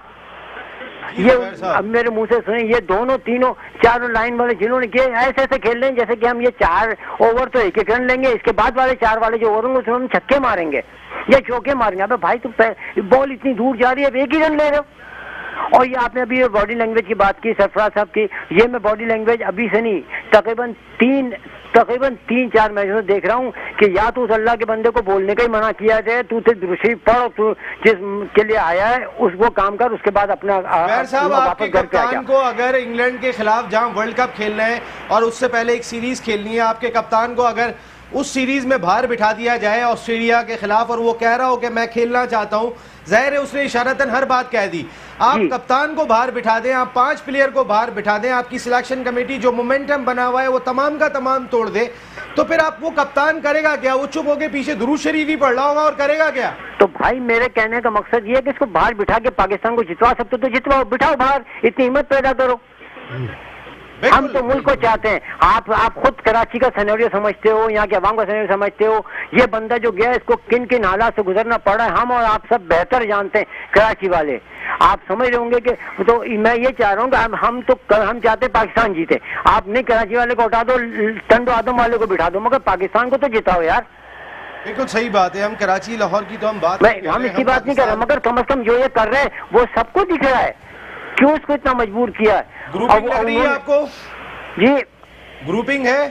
ये अब मेरे मुंह से सुने, ये दोनों तीनों चारों लाइन वाले जिन्होंने किए ऐसे ऐसे खेल रहे हैं जैसे कि हम ये 4 ओवर तो एक एक रन लेंगे, इसके बाद वाले 4 वाले जो ओवर होंगे उसमें हम छक्के मारेंगे या चौके मारेंगे। अबे भाई तुम बॉल इतनी दूर जा रही है, अब एक ही रन ले रहे हो। और ये आपने अभी बॉडी लैंग्वेज की बात की सरफराज साहब की, ये मैं बॉडी लैंग्वेज अभी से नहीं तकरीबन 3-4 मैचों में देख रहा हूँ कि या तो उस अल्लाह के बंदे को बोलने का ही मना किया जाए, तू दुरुशी पढ़, तू जिसके लिए आया है उसको काम कर, उसके बाद अपना
साहब आपके कप्तान को अगर इंग्लैंड के खिलाफ जहां वर्ल्ड कप खेलना है और उससे पहले एक सीरीज खेलनी है, आपके कप्तान को अगर उस सीरीज में बाहर बिठा दिया जाए ऑस्ट्रेलिया के खिलाफ और वो कह रहा हो कि मैं खेलना चाहता हूं, जाहिर है उसने इशारतन हर बात कह दी। आप कप्तान को बाहर बिठा दें, आप 5 प्लेयर को बाहर बिठा दें, आपकी सिलेक्शन कमेटी जो मोमेंटम बना हुआ है वो तमाम का तमाम तोड़ दे, तो फिर आप वो कप्तान करेगा क्या? वो चुप होके पीछे दुरूद शरीफ ही पढ़ रहा होगा और करेगा क्या?
तो भाई मेरे कहने का मकसद ये है कि इसको बाहर बिठा के पाकिस्तान को जितवा सकते तो जितवाओ, बिठाओ बाहर, इतनी हिम्मत पैदा करो। हम तो मुल्क को चाहते हैं। आप खुद कराची का सिनेरियो समझते हो, यहाँ के अवाम का सिनेरियो समझते हो। ये बंदा जो गया इसको किन किन हालात से गुजरना पड़ा है हम और आप सब बेहतर जानते हैं, कराची वाले। आप समझ रहे होंगे कि तो मैं ये चाह रहा हूँ कि हम चाहते हैं पाकिस्तान जीते। आप नहीं कराची वाले को हटा दो, टंडो आदम वाले को बिठा दो, मगर पाकिस्तान को तो जिताओ यार।
बिल्कुल सही बात है। हम कराची लाहौर की तो हम बात
हम इसकी बात नहीं कर रहे, मगर कम से कम जो ये कर रहे हैं वो सबको दिख रहा है। क्यों इसको इतना मजबूर किया है?
ग्रुपिंग लग रही है आपको?
जी
ग्रुपिंग है,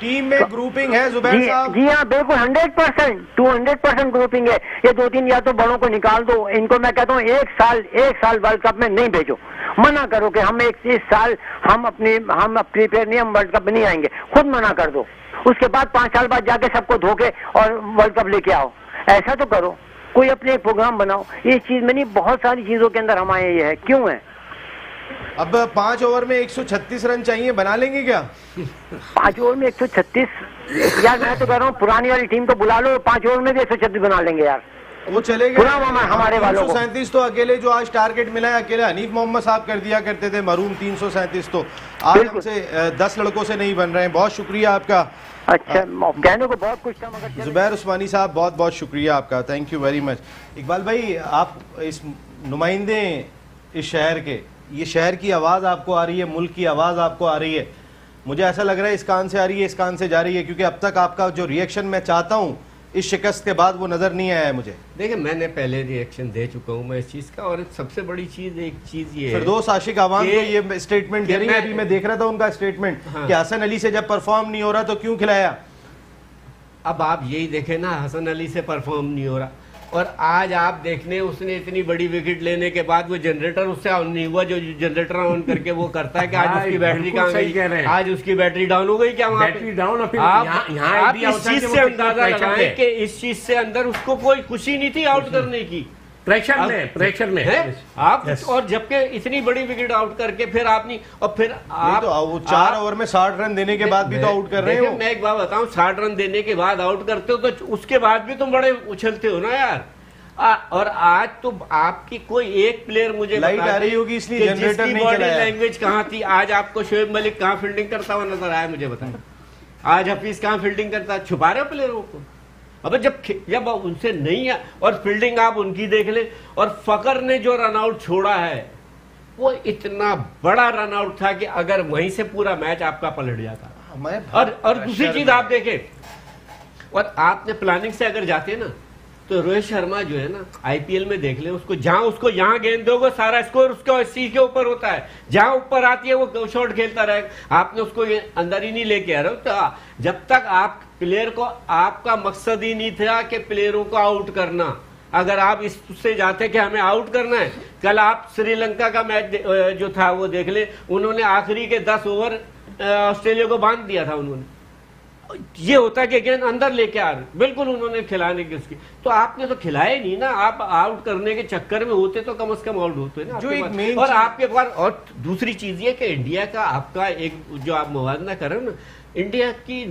टीम में ग्रुपिंग है जुबैर साहब?
जी हाँ बिल्कुल, 100%, 200% ग्रुपिंग है। ये 2-3 या तो बड़ों को निकाल दो, इनको मैं कहता हूँ एक साल वर्ल्ड कप में नहीं भेजो, मना करो कि हम इस साल हम प्रिपेयर नहीं, हम वर्ल्ड कप में नहीं आएंगे, खुद मना कर दो। उसके बाद 5 साल बाद जाके सबको धोके और वर्ल्ड कप लेके आओ, ऐसा तो करो। कोई अपने एक प्रोग्राम बनाओ। इस चीज में नहीं, बहुत सारी चीजों के अंदर हम आए ये है, क्यों है?
अब 5 ओवर में 136 रन चाहिए, बना लेंगे क्या?
5 ओवर में 136? यार मैं तो कह रहा हूँ पुरानी वाली टीम को बुला लो, 5 ओवर में भी 136 बना लेंगे यार,
वो चलेगा।
हमारे वालों को
337 तो अकेले जो आज टारगेट मिला है अकेले हनीफ मोहम्मद साहब कर दिया करते थे मरूम। 337 तो आज हमसे 10 लड़कों से नहीं बन रहे हैं। बहुत शुक्रिया आपका।
अच्छा, कहने को बहुत कुछ था मगर
जुबैर उस्मानी साहब बहुत बहुत शुक्रिया आपका, thank you very much. Iqbal भाई, आप इस नुमाइंदे इस शहर के, ये शहर की आवाज़ आपको आ रही है, मुल्क की आवाज़ आपको आ रही है। मुझे ऐसा लग रहा है इस कान से आ रही है, इस कान से जा रही है, क्योंकि अब तक आपका जो रिएक्शन मैं चाहता हूँ इस शिकस्त के बाद वो नजर नहीं आया है मुझे।
देखिए मैंने पहले रिएक्शन दे चुका हूं मैं इस चीज का, और सबसे बड़ी चीज एक चीज ये है
फिरदौस आशिक आवाम को ये स्टेटमेंट दे रही है। अभी मैं देख रहा था उनका स्टेटमेंट कि हसन अली से जब परफॉर्म नहीं हो रहा तो क्यों खिलाया।
अब आप यही देखें ना, हसन अली से परफॉर्म नहीं हो रहा, और आज आप देखने उसने इतनी बड़ी विकेट लेने के बाद वो जनरेटर उससे ऑन नहीं हुआ, जो जनरेटर ऑन करके वो करता है कि आज उसकी बैटरी कहाँ गई, आज उसकी बैटरी डाउन हो गई क्या वहाँ
बैटरी डाउन।
आप इस चीज से अंदाजा लगाएं कि इस चीज से अंदर उसको कोई खुशी नहीं थी आउट करने की,
प्रेशर में
है आप। और जबकि इतनी बड़ी विकेट आउट करके फिर आप नहीं, और फिर आप
तो 4 ओवर में 60 रन देने के बाद भी तो आउट कर रहे हो।
मैं एक बात बताऊं, 60 रन देने के बाद आउट करते हो तो उसके बाद भी तुम बड़े उछलते हो ना यार। और आज तो आपकी कोई एक प्लेयर मुझे
लाइट आ रही होगी इसलिए जनरेटर नहीं चलाया।
बॉडी लैंग्वेज कहाँ थी आज? आपको शोएब मलिक कहाँ फील्डिंग करता हुआ नजर आया मुझे बताएं? आज हफीज कहाँ फील्डिंग करता? छुपा रहे हो प्लेयरों को? अब जब उनसे नहीं है, और फील्डिंग आप उनकी देख ले, और फकर ने जो रनआउट छोड़ा है वो इतना बड़ा रनआउट था कि अगर वहीं से पूरा मैच आपका पलट जाता। और दूसरी चीज आप देखें, और आपने प्लानिंग से अगर जाते ना तो रोहित शर्मा जो है ना आईपीएल में देख ले, उसको जहां उसको यहाँ गेंद दोगे सारा स्कोर उसका 80 के ऊपर होता है, जहां ऊपर आती है वो शॉट खेलता रहेगा। आपने उसको अंदर ही नहीं लेके आ रहे हो। तो जब तक आप प्लेयर को, आपका मकसद ही नहीं था कि प्लेयरों को आउट करना, अगर आप इससे जाते कि हमें आउट करना है, कल आप श्रीलंका का मैच जो था वो देख ले, उन्होंने आखिरी के 10 ओवर ऑस्ट्रेलिया को बांध दिया था उन्होंने। ये होता है कि गेंद अंदर लेके आ रहे, बिल्कुल उन्होंने खिलाने की उसकी, तो आपने तो खिलाए नहीं ना। आप आउट करने के चक्कर में होते तो कम से कम आउट होते ना जो एक मेन। और आपके पास और दूसरी चीज ये कि इंडिया का आपका एक जो आप मुवाजना कर रहे हो ना, इंडिया की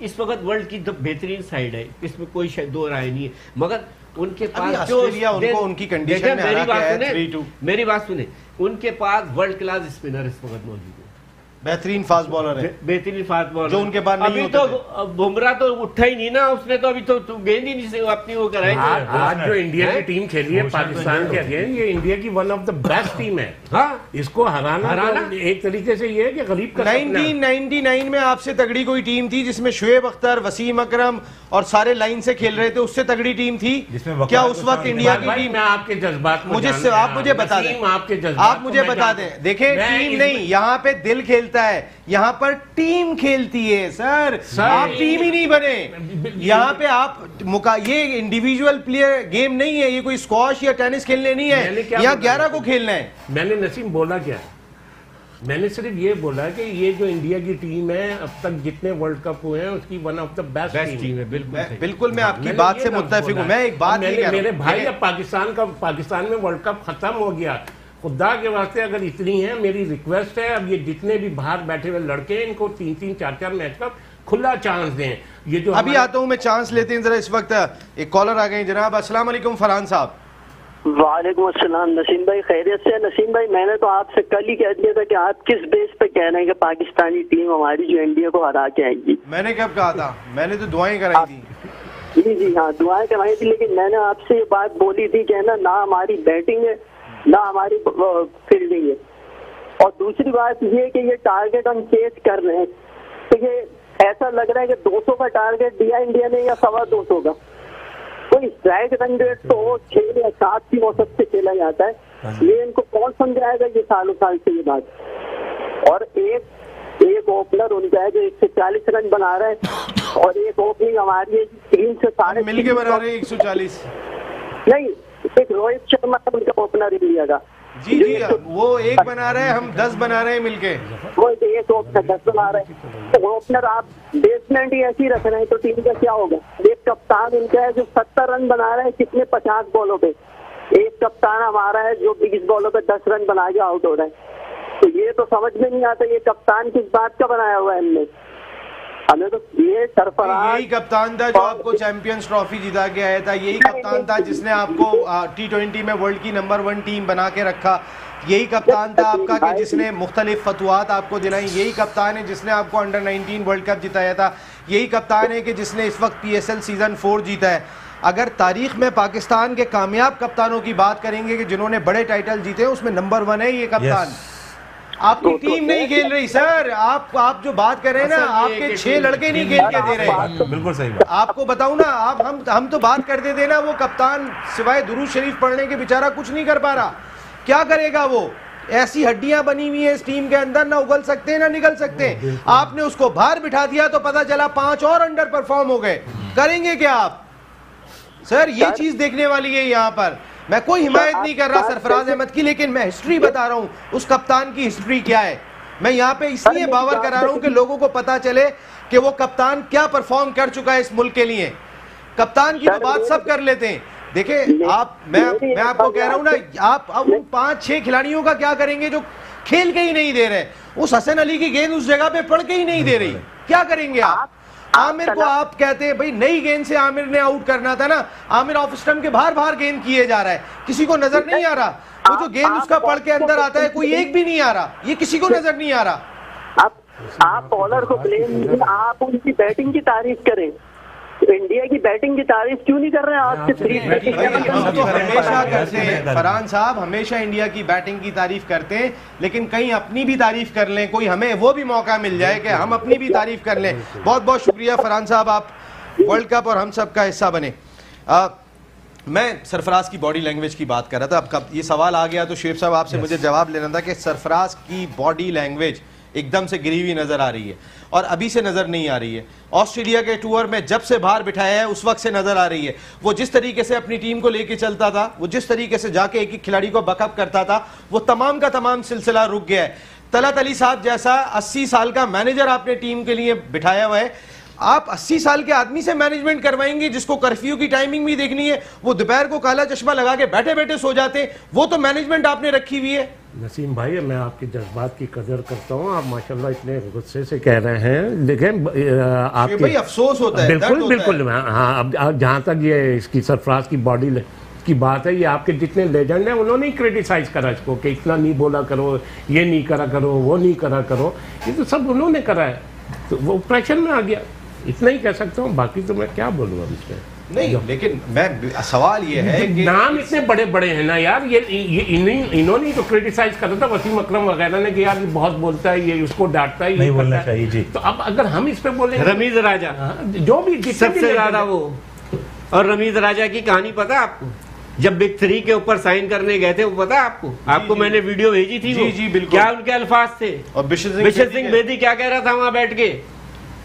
इस वक्त वर्ल्ड की बेहतरीन साइड है, इसमें कोई दो राय नहीं है, मगर उनके पास जो
उनकी कंडीशन में
मेरी बात सुने, उनके पास वर्ल्ड क्लास स्पिनर इस वक्त मौजूद है,
बेहतरीन फास्ट बॉलर है,
बेहतरीन फास्ट बॉलर
जो उनके पास नहीं
होते। अभी तो बुमराह तो उठा ही नहीं ना, उसने तो अभी तो गेंद ही नहीं अपनी वो कराई।
आज जो इंडिया की टीम खेली है पाकिस्तान के अगेंस्ट, ये इंडिया की one of the best team है।
हाँ,
इसको हराना एक तरीके से ये है कि गरीब का
1999 में आपसे तगड़ी कोई टीम थी जिसमें शुएब अख्तर, वसीम अकरम और सारे लाइन से खेल रहे थे, उससे तगड़ी टीम थी क्या उस वक्त इंडिया की टीम?
मैं आपके जज्बात
आप मुझे बता दें, आप मुझे बता दें। देखें, टीम नहीं, यहाँ पे दिल खेलता है, यहाँ पर टीम खेलती है सर। आप टीम ही नहीं बने यहाँ पे। आप ये इंडिविजुअल प्लेयर गेम नहीं है, ये कोई स्क्वॉश या टेनिस खेलने नहीं है, यहाँ 11 को खेलना है।
मैंने नसीम बोला क्या? मैंने सिर्फ ये बोला कि ये जो इंडिया की टीम है अब तक जितने वर्ल्ड कप हुए हैं उसकी one of the best team है।
बिल्कुल मैं आपकी बात से मुत्तफिक हूँ। मैं एक बात
मेरे भाई, अब पाकिस्तान में वर्ल्ड कप खत्म हो गया, खुदा के वास्ते अगर इतनी है मेरी रिक्वेस्ट है, अब ये जितने भी बाहर बैठे हुए लड़के हैं इनको 3-3, 4-4 मैच का खुला चांस दें। ये जो
अभी आता हूं मैं, चांस लेते हैं जरा। इस वक्त एक कॉलर आ गए जनाब। अस्सलाम वालेकुम फरहान साहब।
वालेकुम अस्सलाम। नसीम भाई खैरियत से? नसीम भाई मैंने तो आपसे कल ही कह दिया था कि आप किस बेस पे कह रहे हैं कि पाकिस्तानी टीम हमारी जो इंडिया को हरा के आएगी।
मैंने कब कहा था? मैंने तो दुआएं कराई थी।
जी हाँ, दुआएं कराई थी, लेकिन मैंने आपसे ये बात बोली थी कि ना हमारी बैटिंग है ना हमारी फील्डिंग है, और दूसरी बात ये कि ये टारगेट हम चेस कर रहे हैं, तो ये ऐसा लग रहा है कि 200 का टारगेट दिया इंडिया ने या 225 का। कोई स्ट्राइक रन रेट तो 6 या 7 की औसत से खेला जाता है, ये इनको कौन समझाएगा ये सालों साल से ये बात। और एक ओपनर उनका है जो 140 रन बना रहा है, और एक ओपनिंग हमारी है 3 से 3.5
मिलके बना रहे हैं 140।
नहीं, एक रोहित शर्मा उनका ओपनर इंडिया का।
जी वो एक बना रहे हैं, हम 10 बना रहे हैं मिलके।
वो एक ओपनर 10 बना रहे हैं, तो ओपनर आप बेसमेंट ही ऐसी रख रहे हैं तो टीम का क्या होगा? एक कप्तान उनका है जो 70 रन बना रहा है कितने 50 बॉलों पे, एक कप्तान हमारा है जो 20 बॉलों पे 10 रन बना के आउट हो रहा है। तो ये तो समझ में नहीं आता ये कप्तान किस बात का बनाया हुआ है हमने। हमें तो ये सरफराज,
यही कप्तान था जो आपको चैंपियंस ट्रॉफी जिता के आया था, यही कप्तान था जिसने आपको T20 में वर्ल्ड की नंबर 1 टीम बना के रखा, यही कप्तान था आपका कि जिसने मुख्तलिफ फतवात आपको दिलाई, यही कप्तान है जिसने आपको अंडर 19 वर्ल्ड कप जिताया था, यही कप्तान है कि जिसने इस वक्त PSL सीजन 4 जीता है। अगर तारीख में पाकिस्तान के कामयाब कप्तानों की बात करेंगे कि जिन्होंने बड़े टाइटल जीते हैं, उसमें नंबर 1 है ये कप्तान। आपकी टीम नहीं खेल रही सर, आप जो बात कर रहे हैं ना, आपके 6 लड़के नहीं खेल के दे रहे।
बिल्कुल सही बात।
आपको बताऊं ना, आप हम तो बात करते थे ना, वो कप्तान सिवाय दुरूद शरीफ पढ़ने के बेचारा कुछ नहीं कर पा रहा। क्या करेगा वो? ऐसी हड्डियां बनी हुई है इस टीम के अंदर, ना उगल सकते हैं ना निकल सकते हैं। आपने उसको बाहर बिठा दिया तो पता चला 5 और अंडर परफॉर्म हो गए। करेंगे क्या आप सर? ये चीज देखने वाली है यहाँ पर। मैं कोई हिमायत नहीं कर रहा सरफराज अहमद की, लेकिन मैं हिस्ट्री बता रहा हूँ उस कप्तान की हिस्ट्री क्या है। मैं यहाँ पे इसलिए बावर करा रहा हूँ कि लोगों को पता चले कि वो कप्तान क्या परफॉर्म कर चुका है इस मुल्क के लिए। कप्तान की तो बात सब कर लेते हैं। देखिए आप, मैं आपको कह रहा हूँ ना, आप अब उन 5-6 खिलाड़ियों का क्या करेंगे जो खेल के ही नहीं दे रहे? उस हसन अली की गेंद उस जगह पे पड़ के ही नहीं दे रही, क्या करेंगे आप? आमिर को आप कहते हैं भाई नई गेंद से आमिर ने आउट करना था ना, आमिर ऑफ स्टंप के बाहर गेंद किए जा रहा है, किसी को नजर नहीं आ रहा। वो जो गेंद उसका पड़ के अंदर आता है कोई एक भी नहीं आ रहा, ये किसी को नजर नहीं आ रहा।
आप बॉलर को ब्लेम, आप उनकी बैटिंग की तारीफ करें। इंडिया की बैटिंग की तारीफ क्यों नहीं कर रहे हैं? आज से
हम तो हमेशा करते हैं फरहान साहब, हमेशा इंडिया की बैटिंग की तारीफ करते हैं, लेकिन कहीं अपनी भी तारीफ कर लें, कोई हमें वो भी मौका मिल जाए कि हम अपनी भी तारीफ कर लें। बहुत बहुत शुक्रिया फरहान साहब, आप वर्ल्ड कप और हम सब का हिस्सा बने। मैं सरफराज की बॉडी लैंग्वेज की बात कर रहा था। अब कब ये सवाल आ गया तो शेख साहब आपसे मुझे जवाब लेना था कि सरफराज की बॉडी लैंग्वेज एकदम से गिरी हुई नजर आ रही है और अभी से नजर नहीं आ रही है। ऑस्ट्रेलिया के टूर में जब से बाहर बिठाया है उस वक्त से नजर आ रही है। वो जिस तरीके से अपनी टीम को लेके चलता था, वो जिस तरीके से जाके एक एक खिलाड़ी को बकअप करता था, वो तमाम का तमाम सिलसिला रुक गया है। तलत अली साहब जैसा 80 साल का मैनेजर आपने टीम के लिए बिठाया हुआ है, आप 80 साल के आदमी से मैनेजमेंट करवाएंगे जिसको कर्फ्यू की टाइमिंग भी देखनी है, वो दोपहर को काला चश्मा लगा के बैठे बैठे सो जाते, वो तो मैनेजमेंट आपने रखी हुई है।
नसीम भाई, मैं आपके जज्बात की कदर करता हूँ, आप माशाल्लाह इतने गुस्से से कह रहे हैं। देखें आपके
भाई अफसोस होता है,
बिल्कुल बिल्कुल। हाँ, अब जहाँ तक ये इसकी सरफराज की बॉडी की बात है, ये आपके जितने लेजेंड हैं उन्होंने ही क्रिटिसाइज करा इसको कि इतना नहीं बोला करो, ये नहीं करा करो, वो नहीं करा करो, ये तो सब उन्होंने करा है, तो वो प्रेशर में आ गया। इतना ही कह सकता हूँ, बाकी तो मैं क्या बोलूँगा इसमें।
नहीं, लेकिन मैं सवाल ये है कि
नाम इतने बड़े बड़े हैं ना यार, ये इन्होंने तो क्रिटिसाइज करा था वसीम अकरम वगैरह ने कि यार ये बहुत बोलता है, ये उसको डांटता है,
नहीं बोलना चाहिए जी।
तो अब अगर हम इस पे बोले,
रमीज राजा
जो भी
सबसे ज्यादा वो, और रमीज राजा की कहानी पता है आपको? जब बिग 3 के ऊपर साइन करने गए थे, वो पता है आपको? आपको मैंने वीडियो भेजी थी।
जी बिल्कुल।
क्या उनके अल्फाज थे?
और
बिशर सिंह बेदी क्या कह रहा था वहां बैठ के,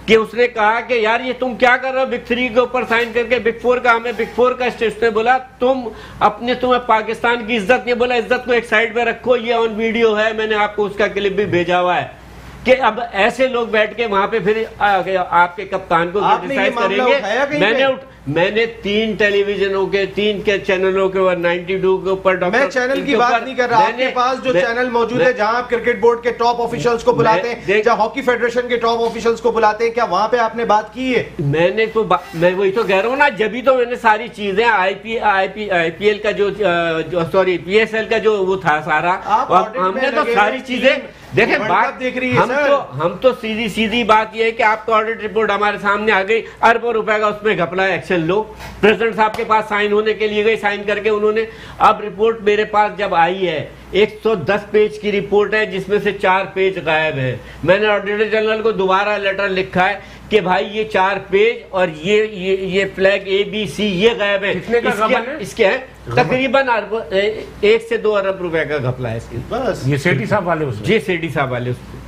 कि उसने कहा कि यार ये तुम क्या कर रहे हो बिग 3 के ऊपर साइन करके, बिग 4 का हमें बिग 4 का स्टेट ने बोला तुम्हें पाकिस्तान की इज्जत नहीं, बोला इज्जत को एक साइड पे रखो, ये ऑन वीडियो है, मैंने आपको उसका क्लिप भी भेजा हुआ है। कि अब ऐसे लोग बैठ के वहां पे फिर आपके कप्तान को क्रिटिसाइज करेंगे। मैंने 3 टेलीविजनों के 3 के चैनलों के ऊपर 92 के ऊपर,
मैं चैनल की बात नहीं कर रहा, आपके पास जो चैनल मौजूद है जहां आप क्रिकेट बोर्ड के टॉप ऑफिशियल्स को बुलाते हैं, जहां हॉकी फेडरेशन के टॉप ऑफिशियल्स को बुलाते हैं, क्या वहां पे आपने बात की है?
मैंने तो मैं वही तो कह रहा हूँ ना, जब तो मैंने सारी चीजें IPL का जो सॉरी PSL का जो वो था सारा, हमने तो सारी चीजें देखें। बात
देख रही है
हम तो सीधी बात ये है कि आपको ऑडिट रिपोर्ट हमारे सामने आ गई, अरबों रुपए का उसमें घपला, एक्शन लो। प्रेसिडेंट साहब के पास साइन होने के लिए गई, साइन करके उन्होंने, अब रिपोर्ट मेरे पास जब आई है 110 पेज की रिपोर्ट है जिसमें से 4 पेज गायब है। मैंने ऑडिटर जनरल को दोबारा लेटर लिखा है कि भाई ये 4 पेज और ये फ्लैग ABC ये गायब है।
कितने का घपला है?
इसके है तकरीबन 1 से 2 अरब रुपए का घपला है इसके।
बस ये सेठी साहब वाले उसमें,
जी सेठी साहब वाले उसमें।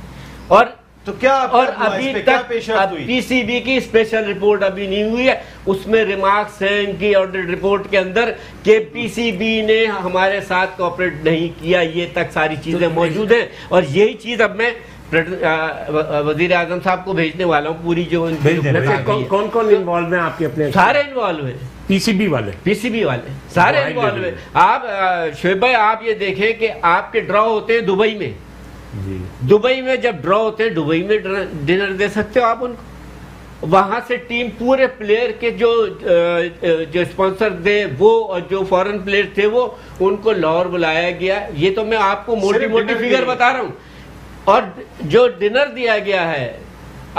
और
तो क्या
और अभी तक PCB की स्पेशल रिपोर्ट अभी नहीं हुई है, उसमें रिमार्क्स हैं इनकी ऑडिट रिपोर्ट के अंदर कि PCB ने हमारे साथ कोऑपरेट नहीं किया, ये तक सारी चीजें मौजूद हैं। और यही चीज अब मैं वजीर आजम साहब को भेजने वाला हूँ पूरी जो
कौन कौन इन्वॉल्व है आपके? अपने
सारे इन्वॉल्व है,
PCB वाले
सारे इन्वॉल्व है। आप शोएब भाई आप ये देखें कि आपके ड्रॉ होते हैं दुबई में, दुबई में जब ड्रॉ होते हैं दुबई में डिनर दे सकते हो आप उनको। वहां से टीम पूरे प्लेयर के जो स्पॉन्सर थे वो और जो फॉरेन प्लेयर थे वो उनको लाहौर बुलाया गया। ये तो मैं आपको मोटी फिगर बता रहा हूँ। और जो डिनर दिया गया है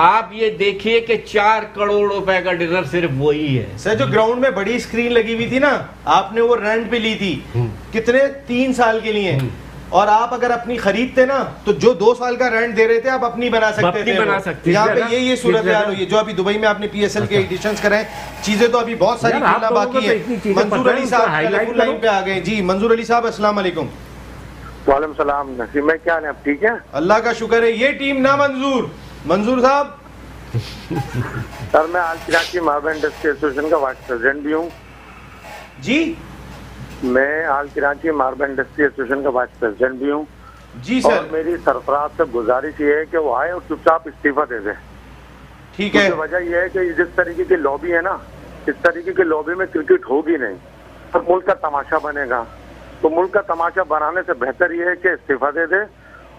आप ये देखिए कि 4 करोड़ रुपए का डिनर सिर्फ वही है।
सर जो ग्राउंड में बड़ी स्क्रीन लगी हुई थी ना, आपने वो रेंट पे ली थी, कितने 3 साल के लिए, और आप अगर अपनी खरीदते ना तो जो 2 साल का रेंट दे रहे थे आप अपनी बना सकते थे।
बना सकते
यहाँ पे ये सूरत हाल हुई है। जो अभी दुबई में आपने PSL के एडिशंस कराए, चीजें तो अभी बहुत सारी खुलना बाकी है। मंजूर अली साहब टेलीफोन लाइन पे आ गए। जी मंजूर अली साहब, अस्सलाम वालेकुम।
वालेकुम सलाम। नसीम भाई क्या हाल है, आप ठीक है?
अल्लाह का शुक्र है। ये टीम ना मंजूर साहब।
सर मैं आल कराची मार्बल इंडस्ट्री एसोसिएशन का वाइस प्रेसिडेंट भी हूँ।
जी
मैं आल कराची मार्बल इंडस्ट्री एसोसिएशन का वाइस प्रेसिडेंट भी हूँ।
जी सर।
और मेरी सरफराज से गुजारिश ये है कि वो आए और चुपचाप इस्तीफा दे दे।
ठीक है।
वजह यह है कि जिस तरीके की लॉबी है ना, इस तरीके की लॉबी में क्रिकेट होगी नहीं तो मुल्क का तमाशा बनेगा। तो मुल्क का तमाशा बनाने से बेहतर ये है कि इस्तीफा दे दे।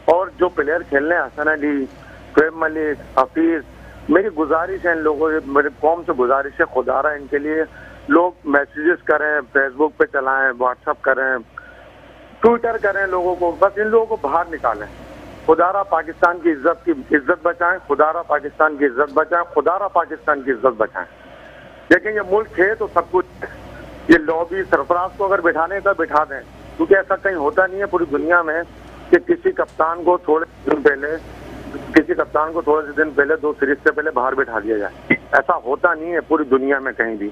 और जो प्लेयर खेलने हसन अली, शोएब मलिक, हफीज, मेरी गुजारिश है इन लोगों से, मेरे कौम से गुजारिश है, खुदारा इनके लिए लोग मैसेजेस करें, फेसबुक पे चलाएं, व्हाट्सएप करें, ट्विटर करें लोगों को, बस इन लोगों को बाहर निकालें। खुदारा पाकिस्तान की इज्जत बचाएं, खुदारा पाकिस्तान की इज्जत बचाएं, खुदारा पाकिस्तान की इज्जत बचाएं। लेकिन ये मुल्क है तो सब कुछ है। ये लॉबी सरफराज को अगर बिठाने का बिठा दें, क्योंकि ऐसा कहीं होता नहीं है पूरी दुनिया में कि किसी कप्तान को थोड़े से दिन पहले 2 सीरीज से पहले बाहर बिठा दिया जाए। ऐसा होता नहीं है पूरी दुनिया में कहीं भी।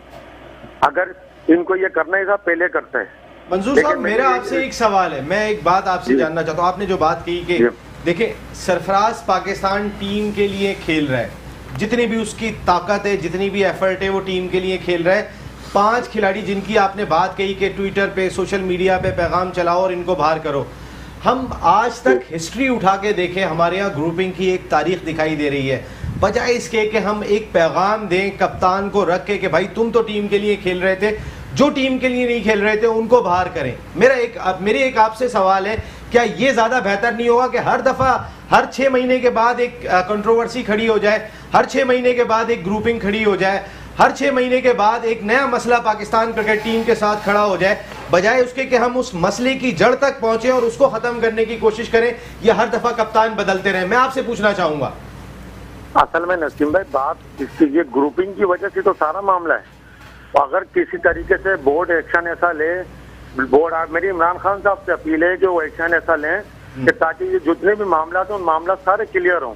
अगर इनको ये करना ही था पहले करते हैं।
मंजूर साहब मेरा आपसे एक सवाल है, मैं एक बात आपसे जानना चाहता हूँ। आपने जो बात कही कि देखिए सरफराज पाकिस्तान टीम के लिए खेल रहा है, जितनी भी उसकी ताकत है, जितनी भी एफर्ट है, वो टीम के लिए खेल रहा है। 5 खिलाड़ी जिनकी आपने बात कही कि ट्विटर पे, सोशल मीडिया पे पैगाम चलाओ और इनको बाहर करो। हम आज तक हिस्ट्री उठा के देखें, हमारे यहाँ ग्रुपिंग की एक तारीख दिखाई दे रही है। बजाय इसके कि हम एक पैगाम दें कप्तान को रख के कि भाई तुम तो टीम के लिए खेल रहे थे, जो टीम के लिए नहीं खेल रहे थे उनको बाहर करें। मेरी एक आपसे सवाल है, क्या ये ज़्यादा बेहतर नहीं होगा कि हर दफ़ा हर 6 महीने के बाद एक कंट्रोवर्सी खड़ी हो जाए, हर 6 महीने के बाद एक ग्रुपिंग खड़ी हो जाए, हर 6 महीने के बाद एक नया मसला पाकिस्तान क्रिकेट टीम के साथ खड़ा हो जाए, बजाय उसके कि हम उस मसले की जड़ तक पहुंचे और उसको खत्म करने की कोशिश करें, या हर दफा कप्तान बदलते रहे? मैं आपसे पूछना चाहूंगा।
असल में नसीम भाई बात इसकी ये ग्रुपिंग की वजह से तो सारा मामला है। अगर किसी तरीके से बोर्ड एक्शन ऐसा ले, बोर्ड मेरी इमरान खान साहब से अपील है कि वो एक्शन ऐसा लें कि ताकि ये जितने भी मामला हैं उन मामला सारे क्लियर हों।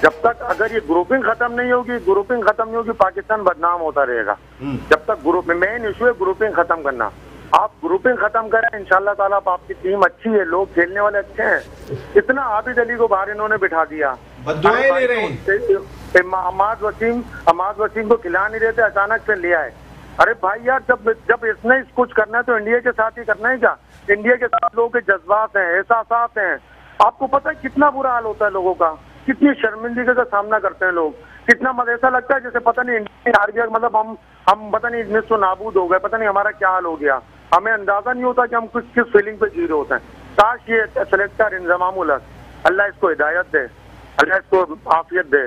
जब तक अगर ये ग्रुपिंग खत्म नहीं होगी पाकिस्तान बदनाम होता रहेगा। जब तक ग्रुप मेन इशू है ग्रुपिंग खत्म करना। आप ग्रुपिंग खत्म करें, इंशाल्लाह ताला आपकी टीम अच्छी है, लोग खेलने वाले अच्छे हैं। इतना आबिद अली को बाहर इन्होंने बिठा दिया, अमाद वसीम को खिला नहीं रहे थे, अचानक से लिया है। अरे भाई यार, जब इसने कुछ करना है तो इंडिया के साथ ही करना है। क्या इंडिया के साथ लोगों के जज्बात हैं, एहसासात हैं। आपको पता है कितना बुरा हाल होता है लोगों का, कितनी शर्मिंदगी का सामना करते हैं लोग, कितना ऐसा लगता है जैसे पता नहीं इंडिया हार गया, मतलब हम पता नहीं निस्व नाबूद हो गए, पता नहीं हमारा क्या हाल हो गया। हमें अंदाजा नहीं होता कि हम किस फीलिंग पे जी रहे होते हैं। काश ये सेलेक्टर इंजमामुल हक, अल्लाह इसको हिदायत दे, अल्लाह इसको आफियत दे,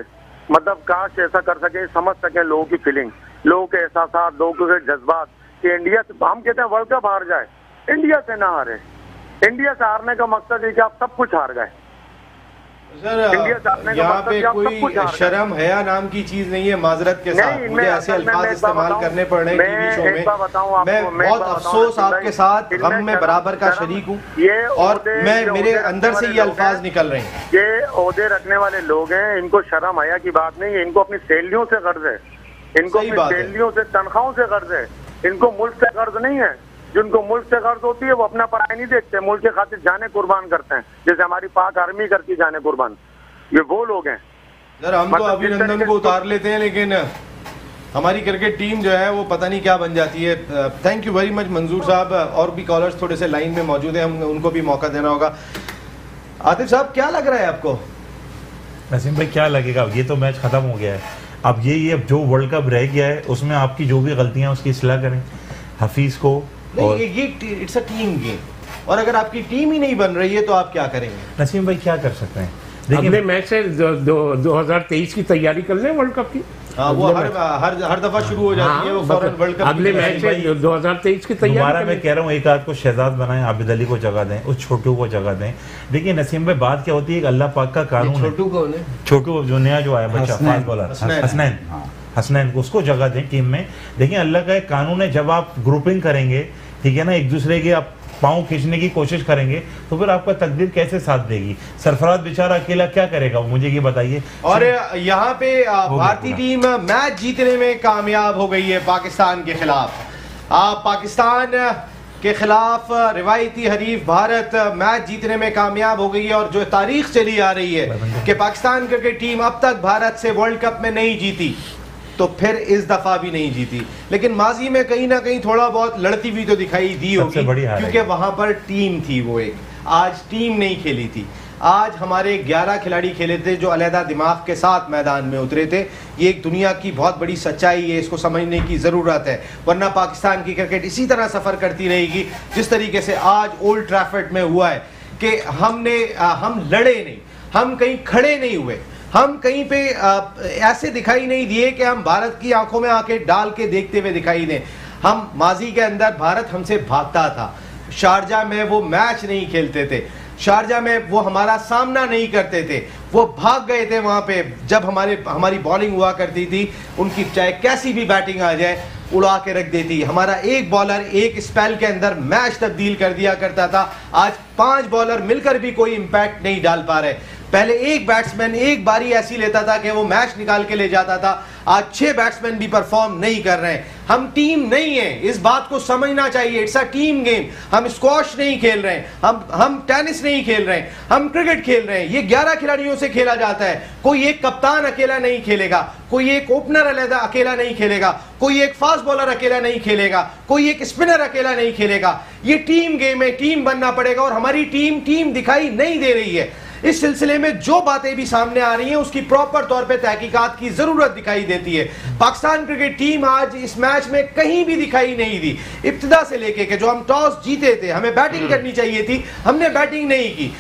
मतलब काश ऐसा कर सके, समझ सके लोगों की फीलिंग, लोगों के एहसास, लोगों के जज्बात कि इंडिया से हम कहते हैं वर्ल्ड कप हार जाए, इंडिया से ना हारे। इंडिया से हारने का मकसद है कि आप सब कुछ हार गए।
सर यहाँ पे कोई शर्म हया नाम की चीज नहीं है। माजरत के साथ मुझे ऐसे अल्फाज इस्तेमाल करने पड़ रहे हैं टीवी शो में। मैं बहुत अफसोस आपके साथ गम में बराबर का शरीक हूँ, और मेरे अंदर से ये अल्फाज निकल रहे हैं।
ये ओहदे रखने वाले लोग हैं, इनको शर्म हया की बात नहीं है। इनको अपनी सैलरियों से गर्ज है, इनको अपनी सैलरियों से, तनख्वाहों से गर्ज है। इनको मुल्क से गर्ज नहीं है। जिनको मुल्क से गर्ज होती है वो अपना पराया नहीं देखते, मुल्क के खातिर जाने कुर्बान करते हैं, जैसे हमारी पाक आर्मी करती जाने कुर्बान। ये वो लोग हैं।
सर हम तो अभिनंदन को उतार लेते हैं, लेकिन हमारी क्रिकेट टीम जो है वो पता नहीं क्या बन जाती है। थैंक यू वेरी मच मंजूर साहब। और भी कॉलर्स थोड़े से लाइन में मौजूद हैं, हम उनको भी मौका देना होगा। आतिफ साहब क्या लग रहा है आपको?
नसीम भाई क्या लगेगा, ये तो मैच खत्म हो गया है। अब अब जो वर्ल्ड कप रह गया है उसमें आपकी जो भी गलतियां उसकी इस्लाह करें। हफीज को
ये इट्स अ टीम गेम, और अगर आपकी टीम ही नहीं बन रही है तो आप क्या करेंगे?
नसीम भाई क्या कर सकते हैं?
अगले मैच से 2023 की तैयारी कर लें वर्ल्ड कप की।
वो हर दफा शुरू हो जाती है वो फौरन वर्ल्ड कप।
अगले मैच से 2023 की तैयारी।
दोबारा मैं कह रहा हूँ एक आध को शहजाद बनाएं, आबिद अली को जगह दें, उस छोटू को जगह दें। देखिए नसीम भाई बात क्या होती है, अल्लाह पाक का कानून।
छोटू कौन है?
छोटू जो नया जो आया बच्चा, फास्ट बॉलर हसनैन को, उसको जगह दें टीम में। देखिए अल्लाह का एक कानून है, जब आप ग्रुपिंग करेंगे, ठीक है ना, एक दूसरे के आप पाँव खींचने की कोशिश करेंगे तो फिर आपका तकदीर कैसे साथ देगी? सरफराज बेचारा अकेला क्या करेगा, मुझे ये बताइए।
और यहाँ पे भारतीय टीम मैच जीतने में कामयाब हो गई है पाकिस्तान के खिलाफ। पाकिस्तान के खिलाफ रिवायती हरीफ भारत मैच जीतने में कामयाब हो गई है। और जो तारीख चली आ रही है कि पाकिस्तान क्रिकेट टीम अब तक भारत से वर्ल्ड कप में नहीं जीती, तो फिर इस दफा भी नहीं जीती। लेकिन माजी में कहीं ना कहीं थोड़ा बहुत लड़ती हुई तो दिखाई दी होगी, क्योंकि वहां पर टीम थी, वो एक आज टीम नहीं खेली थी। आज हमारे 11 खिलाड़ी खेले थे जो अलहदा दिमाग के साथ मैदान में उतरे थे। ये एक दुनिया की बहुत बड़ी सच्चाई है, इसको समझने की ज़रूरत है, वरना पाकिस्तान की क्रिकेट इसी तरह सफ़र करती रहेगी जिस तरीके से आज ओल्ड ट्रैफर्ड में हुआ है कि हम लड़े नहीं, हम कहीं खड़े नहीं हुए, हम कहीं पे ऐसे दिखाई नहीं दिए कि हम भारत की आंखों में आंखें डाल के देखते हुए दिखाई दें। हम माजी के अंदर भारत हमसे भागता था, शारजा में वो मैच नहीं खेलते थे, शारजा में वो हमारा सामना नहीं करते थे, वो भाग गए थे वहाँ पे। जब हमारी बॉलिंग हुआ करती थी, उनकी चाहे कैसी भी बैटिंग आ जाए उड़ा के रख देती। हमारा एक बॉलर एक स्पेल के अंदर मैच तब्दील कर दिया करता था। आज 5 बॉलर मिलकर भी कोई इम्पैक्ट नहीं डाल पा रहे। पहले एक बैट्समैन एक बारी ऐसी लेता था कि वो मैच निकाल के ले जाता था, आज 6 बैट्समैन भी परफॉर्म नहीं कर रहे हैं। हम टीम नहीं है, इस बात को समझना चाहिए। It's a team game. हम स्क्वॉश नहीं खेल रहे हैं, हम टेनिस नहीं खेल रहे हैं, हम क्रिकेट खेल रहे हैं। ये 11 खिलाड़ियों से खेला जाता है। कोई एक कप्तान अकेला नहीं खेलेगा, कोई एक ओपनर अलहदा अकेला नहीं खेलेगा, कोई एक फास्ट बॉलर अकेला नहीं खेलेगा, कोई एक स्पिनर अकेला नहीं खेलेगा। ये टीम गेम है, टीम बनना पड़ेगा। और हमारी टीम दिखाई नहीं दे रही है। इस सिलसिले में जो बातें भी सामने आ रही हैं उसकी प्रॉपर तौर पे तहकीकात की जरूरत दिखाई देती है। पाकिस्तान क्रिकेट टीम आज इस मैच में कहीं भी दिखाई नहीं दी। इब्तिदा से लेके कि जो हम टॉस जीते थे, हमें बैटिंग करनी चाहिए थी, हमने बैटिंग नहीं की।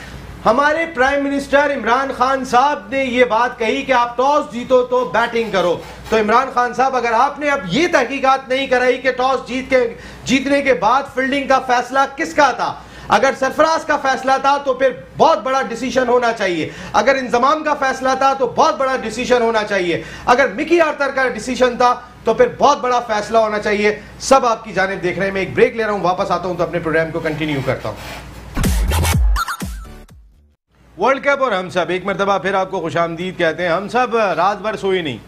हमारे प्राइम मिनिस्टर इमरान खान साहब ने ये बात कही कि आप टॉस जीतो तो बैटिंग करो। तो इमरान खान साहब, अगर आपने अब ये तहकीकात नहीं कराई कि टॉस जीतने के बाद फील्डिंग का फैसला किसका था, अगर सरफराज का फैसला था तो फिर बहुत बड़ा डिसीजन होना चाहिए, अगर इंजमाम का फैसला था तो बहुत बड़ा डिसीजन होना चाहिए, अगर मिकी आर्थर का डिसीजन था तो फिर बहुत बड़ा फैसला होना चाहिए। सब आपकी जानिब देख रहे हैं। मैं एक ब्रेक ले रहा हूं, वापस आता हूं तो अपने प्रोग्राम को कंटिन्यू करता हूं। वर्ल्ड कप और हम सब, एक मरतबा फिर आपको खुशामदीद कहते हैं। हम सब रात भर सोए नहीं,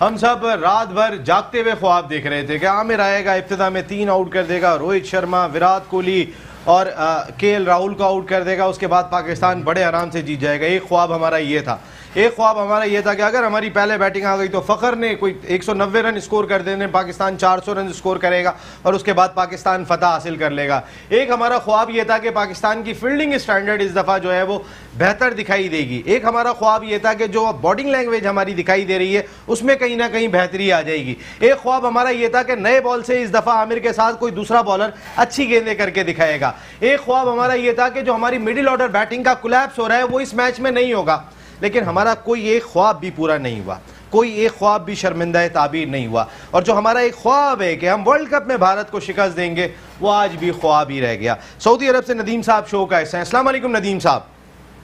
हम सब रात भर जागते हुए ख्वाब देख रहे थे कि आमिर आएगा, इब्तिदा में 3 आउट कर देगा, रोहित शर्मा, विराट कोहली और केएल राहुल को आउट कर देगा, उसके बाद पाकिस्तान बड़े आराम से जीत जाएगा। एक ख्वाब हमारा ये था। एक ख्वाब हमारा ये था कि अगर हमारी पहले बैटिंग आ गई तो फ़खर ने कोई 190 रन स्कोर कर देने, पाकिस्तान 400 रन स्कोर करेगा और उसके बाद पाकिस्तान फतह हासिल कर लेगा। एक हमारा ख्वाब ये था कि पाकिस्तान की फील्डिंग स्टैंडर्ड इस दफ़ा जो है वो बेहतर दिखाई देगी। एक हमारा ख्वाब ये था कि जो बॉडिंग लैंग्वेज हमारी दिखाई दे रही है उसमें कहीं ना कहीं बेहतरी आ जाएगी। एक ख्वाब हमारा ये था कि नए बॉल से इस दफ़ा आमिर के साथ कोई दूसरा बॉलर अच्छी गेंदें करके दिखाएगा। एक ख्वाब हमारा ये था कि जो हमारी मिडिल ऑर्डर बैटिंग का कोलैप्स हो रहा है वो इस मैच में नहीं होगा। लेकिन हमारा कोई एक ख्वाब भी पूरा नहीं हुआ, कोई एक ख्वाब भी शर्मिंदा ताबीर नहीं हुआ। और जो हमारा एक ख्वाब है कि हम वर्ल्ड कप में भारत को शिकस्त देंगे, वो आज भी ख्वाब ही रह गया। सऊदी अरब से नदीम साहब शो का हिस्सा हैं। अस्सलाम वालेकुम नदीम साहब।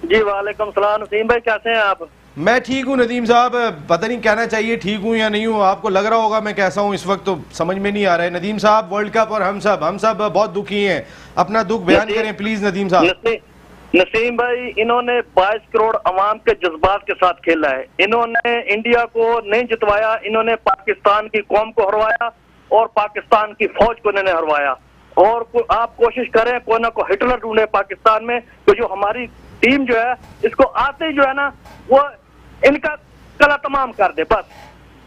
जी वालेकुम सलाम। नसीम भाई कैसे हैं आप?
मैं ठीक हूँ नदीम साहब, पता नहीं कहना चाहिए ठीक हूँ या नहीं हूँ, आपको लग रहा होगा मैं कैसा हूँ इस वक्त, तो समझ में नहीं आ रहा है। नदीम साहब, वर्ल्ड कप और हम सब बहुत दुखी हैं, अपना दुख बयान करें प्लीज नदीम साहब।
नसीम भाई, इन्होंने 22 करोड़ अवाम के जज्बात के साथ खेला है। इन्होंने इंडिया को नहीं जितवाया, इन्होंने पाकिस्तान की कौम को हरवाया और पाकिस्तान की फौज को इन्होंने हरवाया। और आप कोशिश करें कोई ना कोई हिटलर ढूंढे पाकिस्तान में, तो जो हमारी टीम जो है इसको आते ही जो है ना वो इनका कला तमाम कर दे बस।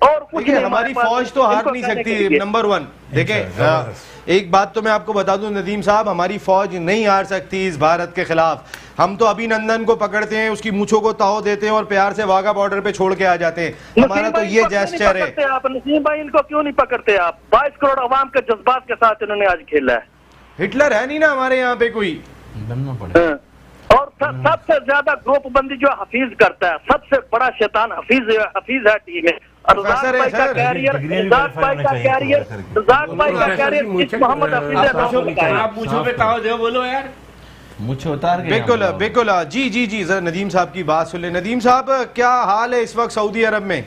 और कुछ नहीं,
हमारी फौज तो हार नहीं सकती। नंबर 1 देखें, एक बात तो मैं आपको बता दूं नदीम साहब, हमारी फौज नहीं हार सकती इस भारत के खिलाफ। हम तो अभिनंदन को पकड़ते हैं, उसकी मूंछों को ताव देते हैं और प्यार से वाघा बॉर्डर पे छोड़ के आ जाते हैं। हमारा तो ये जेस्चर है।
आप नसीम भाई इनको क्यों नहीं पकड़ते आप? 22 करोड़ अवाम के जज्बात के साथ इन्होंने आज खेला है।
हिटलर है नहीं ना हमारे यहाँ पे कोई।
और सबसे ज्यादा ग्रुप बंदी जो हफीज करता है, सबसे बड़ा शैतान हफीज है टीम में। रज़ाक भाई का कैरियर मोहम्मद हफीज है।
आप मुझे बताओ जो बोलो यार,
मुझे उतार के
बिल्कुल बिल्कुल। जी नदीम साहब की बात सुन ले। नदीम साहब, क्या हाल है इस वक्त सऊदी अरब में?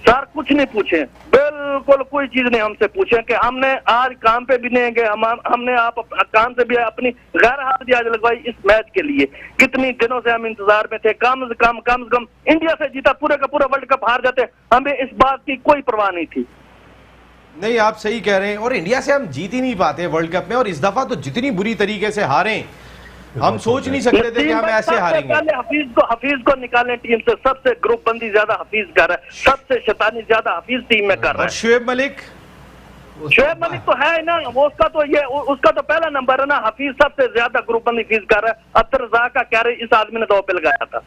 सर कुछ नहीं पूछे, बिल्कुल कोई चीज नहीं हमसे पूछे कि हमने आज काम पे भी नहीं गए, हमने आप काम से भी अपनी गैर हाजिरी आज लगवाई इस मैच के लिए। कितनी दिनों से हम इंतजार में थे, कम से कम इंडिया से जीता पूरे का पूरा वर्ल्ड कप हार जाते, हमें इस बात की कोई परवाह नहीं थी।
नहीं, आप सही कह रहे हैं, और इंडिया से हम जीत ही नहीं पाते वर्ल्ड कप में, और इस दफा तो जितनी बुरी तरीके से हारे हम सोच नहीं सकते थे कि हम ऐसे हारेंगे।
हफीज को निकालें टीम से, सबसे ग्रुप बंदी ज्यादा हफीज कर रहा है, सबसे शैतानी ज्यादा हफीज टीम में कर रहा है।
शुएब मलिक
तो है ना, वो उसका तो पहला नंबर है ना। हफीज सबसे ज्यादा ग्रुप बंदी फीस कर रहा है। अब्दुल रज़ाक का कैरियर इस आदमी ने दांव पे लगाया था।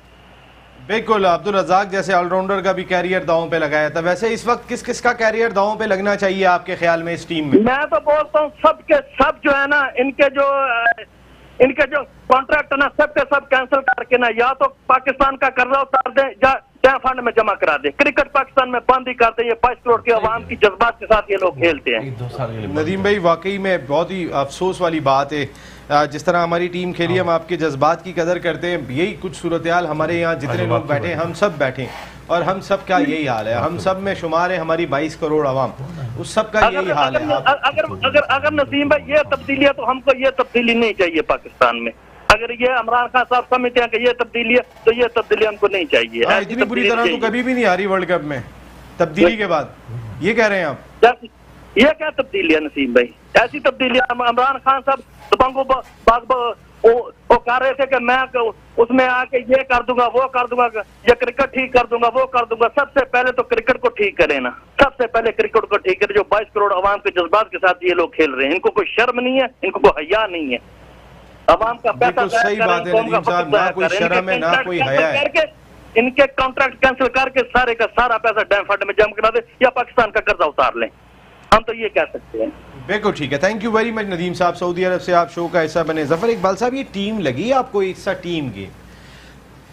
बिल्कुल, अब्दुल रज़ाक जैसे ऑलराउंडर का भी कैरियर दांव पे लगाया था। वैसे इस वक्त किस किस का कैरियर दांव पे लगना चाहिए आपके ख्याल में इस टीम में?
मैं तो बोलता हूँ सबके सब जो है ना, इनके जो कॉन्ट्रैक्ट है ना, सब के सब कैंसिल करके ना, या तो पाकिस्तान का कर्जा उतार दें या फंड में जमा करा दे। क्रिकेट पाकिस्तान में बंद ही करते, ये 22 करोड़ की आवाम की जज्बात के साथ ये लोग खेलते हैं।
नदीम भाई, वाकई में बहुत ही अफसोस वाली बात है, जिस तरह हमारी टीम खेली, हम आपके जज्बात की कदर करते हैं। यही कुछ सूरत हाल हमारे यहाँ जितने लोग बैठे हैं, हम सब बैठे, और हम सब का यही हाल है। हम सब में शुमार है हमारी 22 करोड़ आवाम, उस सब का यही हाल है।
अगर नसीम भाई ये तब्दीली है तो हमको ये तब्दीली नहीं चाहिए पाकिस्तान में। अगर ये इमरान खान साहब समझते हैं कि ये तब्दीली है तो ये तब्दीली हमको नहीं चाहिए।
इतनी बुरी तरह तो कभी भी नहीं आ रही वर्ल्ड कप में तब्दीली के बाद, ये कह रहे हैं आप?
ये क्या तब्दीली है नसीम भाई? ऐसी तब्दीली इमरान खान साहब वो कह रहे थे कि मैं उसमें आके ये कर दूंगा, वो कर दूंगा, ये क्रिकेट ठीक कर दूंगा, वो कर दूंगा। सबसे पहले तो क्रिकेट को ठीक करे ना, सबसे पहले क्रिकेट को ठीक करे। जो 22 करोड़ आवाम के जज्बात के साथ ये लोग खेल रहे हैं, इनको कोई शर्म नहीं है, इनको कोई हया नहीं है। आवाम का पैसा
सही बात है नदीम साहब, ना कोई शर्म है ना कोई हया है।
इनके कॉन्ट्रैक्ट कैंसिल करके सारे का सारा पैसा डैम फंड में जमा करा दे या पाकिस्तान का कर्जा उतार लें, हम तो ये कह सकते हैं।
बिल्कुल ठीक है, thank you very much Nadeem साहब, सऊदी अरब से आप शो का हिस्सा बने। जफर इकबाल साहब, ये टीम लगी आपको हिस्सा टीम की,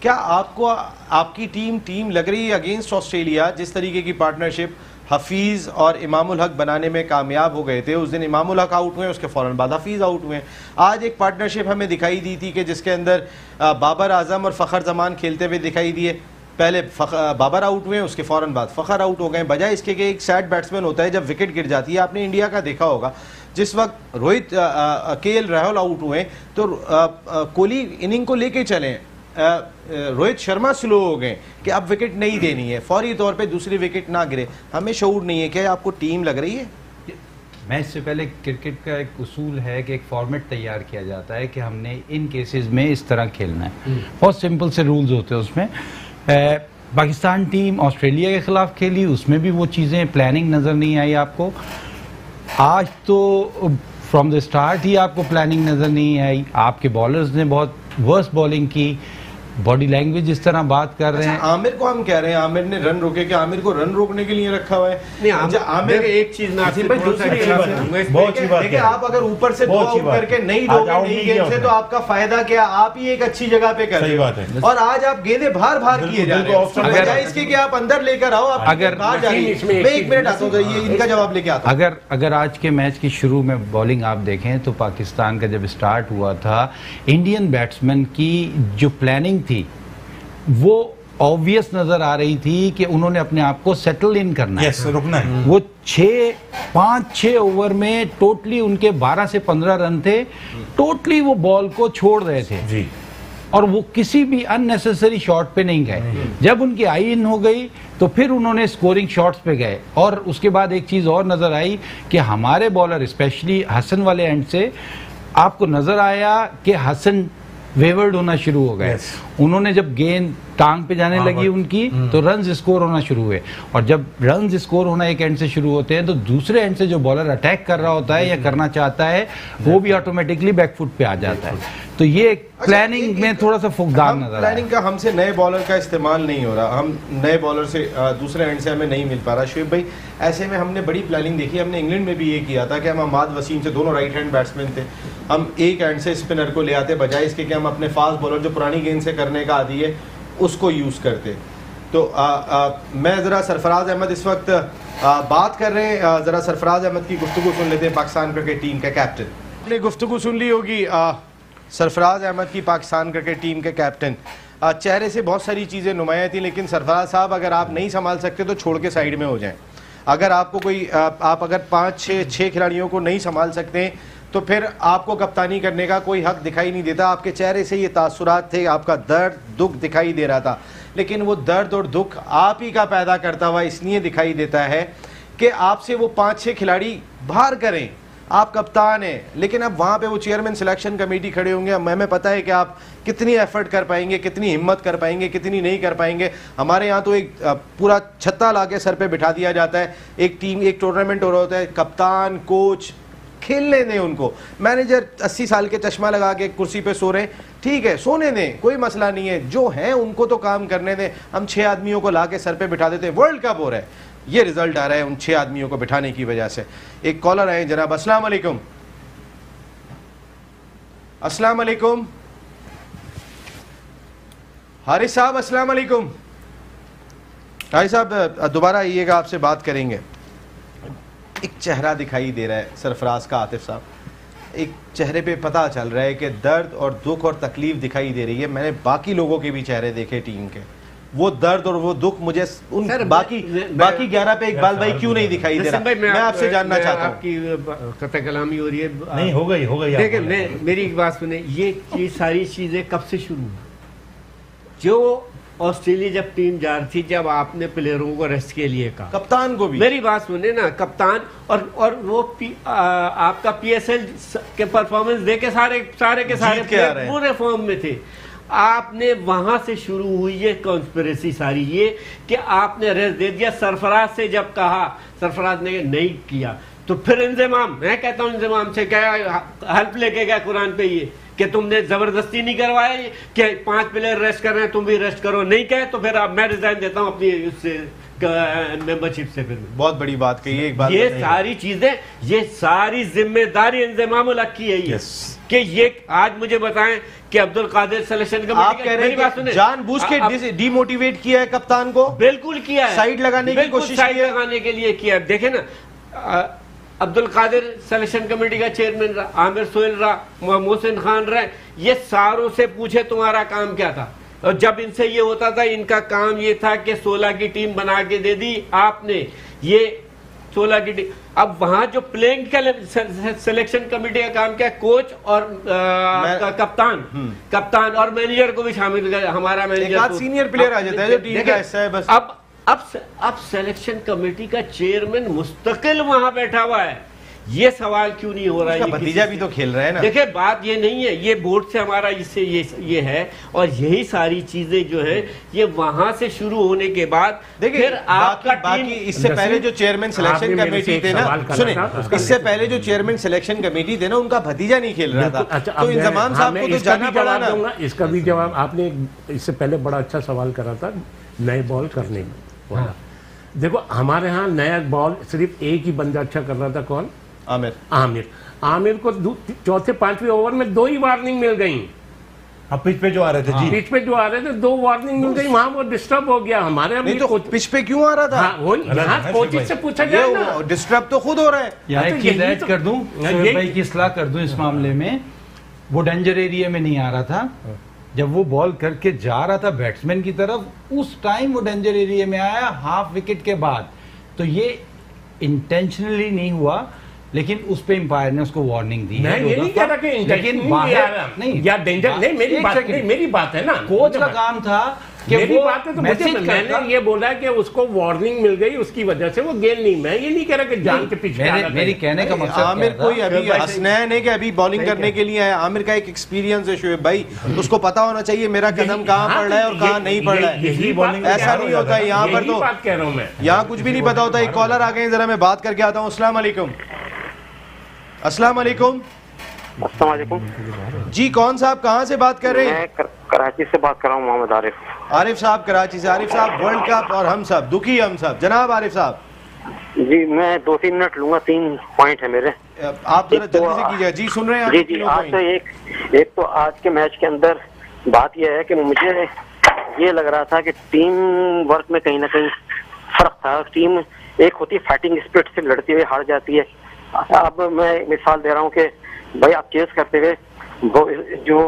क्या आपको आपकी टीम लग रही है अगेंस्ट ऑस्ट्रेलिया? जिस तरीके की पार्टनरशिप हफीज़ और इमामुल हक बनाने में कामयाब हो गए थे, उस दिन इमामुल हक आउट हुए, उसके फ़ौरन बाद हफीज़ आउट हुए। आज एक पार्टनरशिप हमें दिखाई दी थी कि जिसके अंदर बाबर आजम और फ़खर जमान खेलते हुए दिखाई दिए। पहले बाबर आउट हुए, उसके फ़ौरन बाद फ़खर आउट हो गए। बजाय इसके कि एक सैड बैट्समैन होता है जब विकेट गिर जाती है, आपने इंडिया का देखा होगा जिस वक्त रोहित केएल राहुल आउट हुए तो कोहली इनिंग को लेके चले, रोहित शर्मा स्लो हो गए कि अब विकेट नहीं देनी है, फौरी तौर पे दूसरी विकेट ना गिरे। हमें शऊर नहीं है, क्या आपको टीम लग रही है?
मैच से पहले क्रिकेट का एक उसूल है कि एक फॉर्मेट तैयार किया जाता है कि हमने इन केसेस में इस तरह खेलना है। बहुत सिंपल से रूल्स होते हैं उसमें। पाकिस्तान टीम ऑस्ट्रेलिया के खिलाफ खेली, उसमें भी वो चीज़ें प्लानिंग नज़र नहीं आई आपको। आज तो फ्रॉम द स्टार्ट ही आपको प्लानिंग नज़र नहीं आई। आपके बॉलर्स ने बहुत वर्स्ट बॉलिंग की, बॉडी लैंग्वेज इस तरह बात कर रहे हैं।
आमिर को हम कह रहे हैं आमिर ने रन रोके, क्या आमिर को रन रोकने के लिए रखा हुआ है?
नहीं, आमिर एक चीज में आपसे
बहुत अच्छी बात है। आप अगर ऊपर से दो आउट करके नहीं दोगे नहीं गेंद से तो आपका फायदा क्या? आप ही एक अच्छी जगह पे कर रहे हैं और आज आप गेंदें बाहर किए जा रहे हैं, बजाय इसके कि आप अंदर लेकर आओ।
अगर
बाहर जा रही है, मैं 1 मिनट आता हूँ, ये इनका जवाब लेके आता हूँ।
अगर आज के मैच के शुरू में बॉलिंग आप देखें तो पाकिस्तान का जब स्टार्ट हुआ था, इंडियन बैट्समैन की जो प्लानिंग थी वो ऑब्वियस नजर आ रही थी कि उन्होंने अपने आप को सेटल इन करना है,
रुकना है।
वो 5-6 ओवर में टोटली उनके 12 से 15 रन थे, टोटली वो बॉल को छोड़ रहे थे जी। और वो किसी भी अननेसेसरी शॉट पे नहीं गए। जब उनकी आई इन हो गई तो फिर उन्होंने स्कोरिंग शॉट्स पे गए। और उसके बाद एक चीज़ और नज़र आई कि हमारे बॉलर स्पेशली हसन वाले एंड से आपको नज़र आया कि हसन वेवर्ड होना शुरू हो गए। उन्होंने जब गेंद टांग पे जाने लगी उनकी तो रन्स स्कोर होना शुरू हुए, और जब रन्स स्कोर होना एक एंड से शुरू होते हैं तो दूसरे एंड से जो बॉलर अटैक कर रहा होता है या करना चाहता है वो भी ऑटोमेटिकली बैकफुट पे आ जाता है। तो ये प्लानिंग में थोड़ा सा फुकदार नजर
प्लानिंग का हमसे नए बॉलर का इस्तेमाल नहीं हो रहा, हम नए बॉलर से दूसरे एंड से हमें नहीं मिल पा रहा। शुएब भाई, ऐसे में हमने बड़ी प्लानिंग देखी, हमने इंग्लैंड में भी ये किया था कि हम अहमद वसीम से, दोनों राइट हैंड बैट्समैन थे, हम एक एंड से स्पिनर को ले आते, बजाय इसके कि हम अपने फास्ट बॉलर जो पुरानी गेंद से करने का आदी है उसको यूज़ करते। तो मैं ज़रा सरफराज अहमद इस वक्त बात कर रहे हैं, ज़रा सरफराज अहमद की गुफ्तगू सुन लेते हैं, पाकिस्तान क्रिकेट टीम के कैप्टन। आपने गुफ्तगू सुन ली होगी सरफराज अहमद की, पाकिस्तान क्रिकेट टीम के कैप्टन। चेहरे से बहुत सारी चीज़ें नुमायाँ थी, लेकिन सरफराज साहब अगर आप नहीं संभाल सकते तो छोड़ के साइड में हो जाएं। अगर आपको कोई आप अगर 5-6 खिलाड़ियों को नहीं संभाल सकते तो फिर आपको कप्तानी करने का कोई हक दिखाई नहीं देता। आपके चेहरे से ये तासुरात थे, आपका दर्द दुख दिखाई दे रहा था, लेकिन वो दर्द और दुख आप ही का पैदा करता हुआ इसलिए दिखाई देता है कि आपसे वो 5-6 खिलाड़ी बाहर करें। आप कप्तान हैं, लेकिन अब वहाँ पे वो चेयरमैन सिलेक्शन कमेटी खड़े होंगे। हमें पता है कि आप कितनी एफर्ट कर पाएंगे, कितनी हिम्मत कर पाएंगे, कितनी नहीं कर पाएंगे। हमारे यहाँ तो एक पूरा छत्ता ला के सर पे बिठा दिया जाता है। एक टीम, एक टूर्नामेंट हो रहा होता है, कप्तान कोच खेलने दें उनको। मैनेजर 80 साल के चश्मा लगा के कुर्सी पे सो रहे, ठीक है सोने दें, कोई मसला नहीं है। जो है उनको तो काम करने दें। हम 6 आदमियों को ला के सर पे बिठा देते हैं। वर्ल्ड कप हो रहा है, ये रिजल्ट आ रहा है उन 6 आदमियों को बिठाने की वजह से। एक कॉलर आए जनाब, अस्सलाम वालेकुम। अस्सलाम वालेकुम हारिस साहब, अस्सलाम वालेकुम। हारिस साहब दोबारा आइएगा, आपसे बात करेंगे। एक चेहरा दिखाई दे रहा है सरफराज का, आतिफ साहब, एक चेहरे पे पता चल रहा है कि दर्द और दुख और तकलीफ दिखाई दे रही है। मैंने बाकी लोगों के भी चेहरे देखे टीम के, वो दर्द और वो दुख मुझे उन बाकी 11 पे इकबाल भाई क्यों नहीं दिखाई दे रहा? मैं आपसे जानना चाहता हूँ।
आपकी कतई कलामी हो रही है।
नहीं, हो गई
देखिए, मेरी एक बात सुने, ये सारी चीजें कब से शुरू हुई? जो ऑस्ट्रेलिया जब टीम जा रही थी, जब आपने प्लेयरों को रेस्ट के लिए कहा,
कप्तान को भी,
मेरी बात सुने ना, कप्तान और वो आपका PSL के परफॉर्मेंस देके सारे के सारे पूरे फॉर्म में थे। आपने वहां से शुरू हुई ये कॉन्स्पिरेसी सारी, ये कि आपने रेस्ट दे दिया। सरफराज से जब कहा, सरफराज ने नहीं किया, तो फिर इंतजाम, मैं कहता हूँ इंतजाम से क्या हेल्प लेके गया कुरान पे, ये कि तुमने जबरदस्ती नहीं करवाया कि 5 प्लेयर रेस्ट कर रहे हैं तुम भी रेस्ट करो, नहीं कहे तो फिर मैं रिजाइन देता हूँ अपनी उससे मेंबरशिप से। फिर
बहुत बड़ी बात कही, एक बात
ये सारी चीजें, ये सारी जिम्मेदारी इंतजामुल हक की है ये कि ये आज मुझे बताएं कि अब्दुल कादिर सिलेक्शन कमेटी
कह रहे हैं जानबूझ के डिमोटिवेट किया है कप्तान को?
बिल्कुल किया है,
साइड लगाने की कोशिश,
साइड लगाने के लिए किया है। देखे ना, अब्दुल कादिर सिलेक्शन कमेटी का चेयरमैन रहा, आमिर सोहेल रहा, मोहसिन खान रहे, ये सारों से पूछे तुम्हारा काम क्या था? और जब इनसे ये होता था, इनका काम ये था कि 16 की टीम बना के दे दी आपने, ये 16 की टीम। अब वहां जो प्लेइंग सिलेक्शन कमेटी का काम क्या है? कोच और कप्तान और मैनेजर को भी शामिल कर, हमारा मैनेजर
सीनियर प्लेयर आ जाता है जो टीम का हिस्सा है बस।
अब सिलेक्शन कमेटी का चेयरमैन मुस्तकिल वहां बैठा हुआ है, ये सवाल क्यों नहीं हो रहा है?
भतीजा भी तो खेल रहा है ना।
देखिए, बात ये नहीं है, ये बोर्ड से हमारा इससे ये है, और यही सारी चीजें जो है ये वहां से शुरू होने के बाद फिर आपका
बाकी इससे पहले जो चेयरमैन सिलेक्शन कमेटी थे ना, सुने, इससे पहले जो चेयरमैन सिलेक्शन कमेटी थे ना, उनका भतीजा नहीं खेल रहा था, तो इंतजाम साहब को तो जाना पड़ा ना।
इसका भी जवाब आपने इससे पहले बड़ा अच्छा सवाल करा था नए बॉल करने वाला। देखो, हमारे यहाँ नया बॉल सिर्फ एक ही बंदा अच्छा कर रहा था, कौन? आमिर को 4थे-5वें ओवर में 2 ही वार्निंग मिल गई।
पिच पे जो आ रहे थे, जी
पिच पे जो आ रहे थे 2 वार्निंग मिल गई, वहां वो डिस्टर्ब हो गया। हमारे
नहीं तो पिच पे क्यों आ रहा था?
वो यहाँ कोचिंग से पूछा जाए ना,
डिस्टर्ब तो खुद हो रहा है।
यहाँ की हिदायत कर दूं, शोएब भाई की इस्लाह कर दूं इस मामले में, वो डेंजर एरिया में नहीं आ रहा था। जब वो बॉल करके जा रहा था बैट्समैन की तरफ, उस टाइम वो डेंजर एरिया में आया, हाफ विकेट के बाद। तो ये इंटेंशनली नहीं हुआ, लेकिन उस पे एम्पायर ने उसको वार्निंग दी।
मैं ये नहीं कह रहा कि
लेकिन बाहर
नहीं या डेंजर नहीं, मेरी बात है ना,
कोच का काम था कि
मेरी बात है, तो मैंने ये बोला कि उसको वार्निंग मिल गई, उसकी वजह से वो गेंद नहीं। मैं ये नहीं कह रहा कि जान के पीछे।
मेरी कहने का मकसद
आमिर कोई अभी हसनैन है कि अभी बॉलिंग करने के लिए आया। आमिर का एक एक्सपीरियंस है शोएब भाई, उसको पता होना चाहिए मेरा कदम कहाँ पड़ रहा है और कहाँ नहीं पड़ रहा है। ऐसा नहीं होता है यहाँ पर, तो
बात कह रहा हूँ मैं,
यहाँ कुछ भी नहीं पता होता। एक कॉलर आ गए, जरा मैं बात करके आता हूँ। अस्सलाम वालेकुम। अस्सलाम वालेकुम।
अस्सलाम वालेकुम
जी, कौन साहब, कहाँ से बात कर रहे हैं?
मैं कराची से बात कर रहा हूँ, मोहम्मद आरिफ।
आरिफ साहब कराची से। आरिफ साहब, वर्ल्ड कप और हम सब दुखी, हम सब। जनाब आरिफ साहब
जी, मैं 2-3 मिनट लूंगा, 3 पॉइंट है मेरे।
आप जरा जल्दी से कीजिए। जी, सुन रहे हैं
जी जी। आज तो एक तो आज के मैच के अंदर बात यह है कि मुझे ये लग रहा था कि टीम वर्क में कहीं ना कहीं फर्क था। टीम एक होती है फाइटिंग स्पिरिट से लड़ती हुई हार जाती है। अब मैं मिसाल दे रहा हूँ कि भाई आप चेस करते हुए जो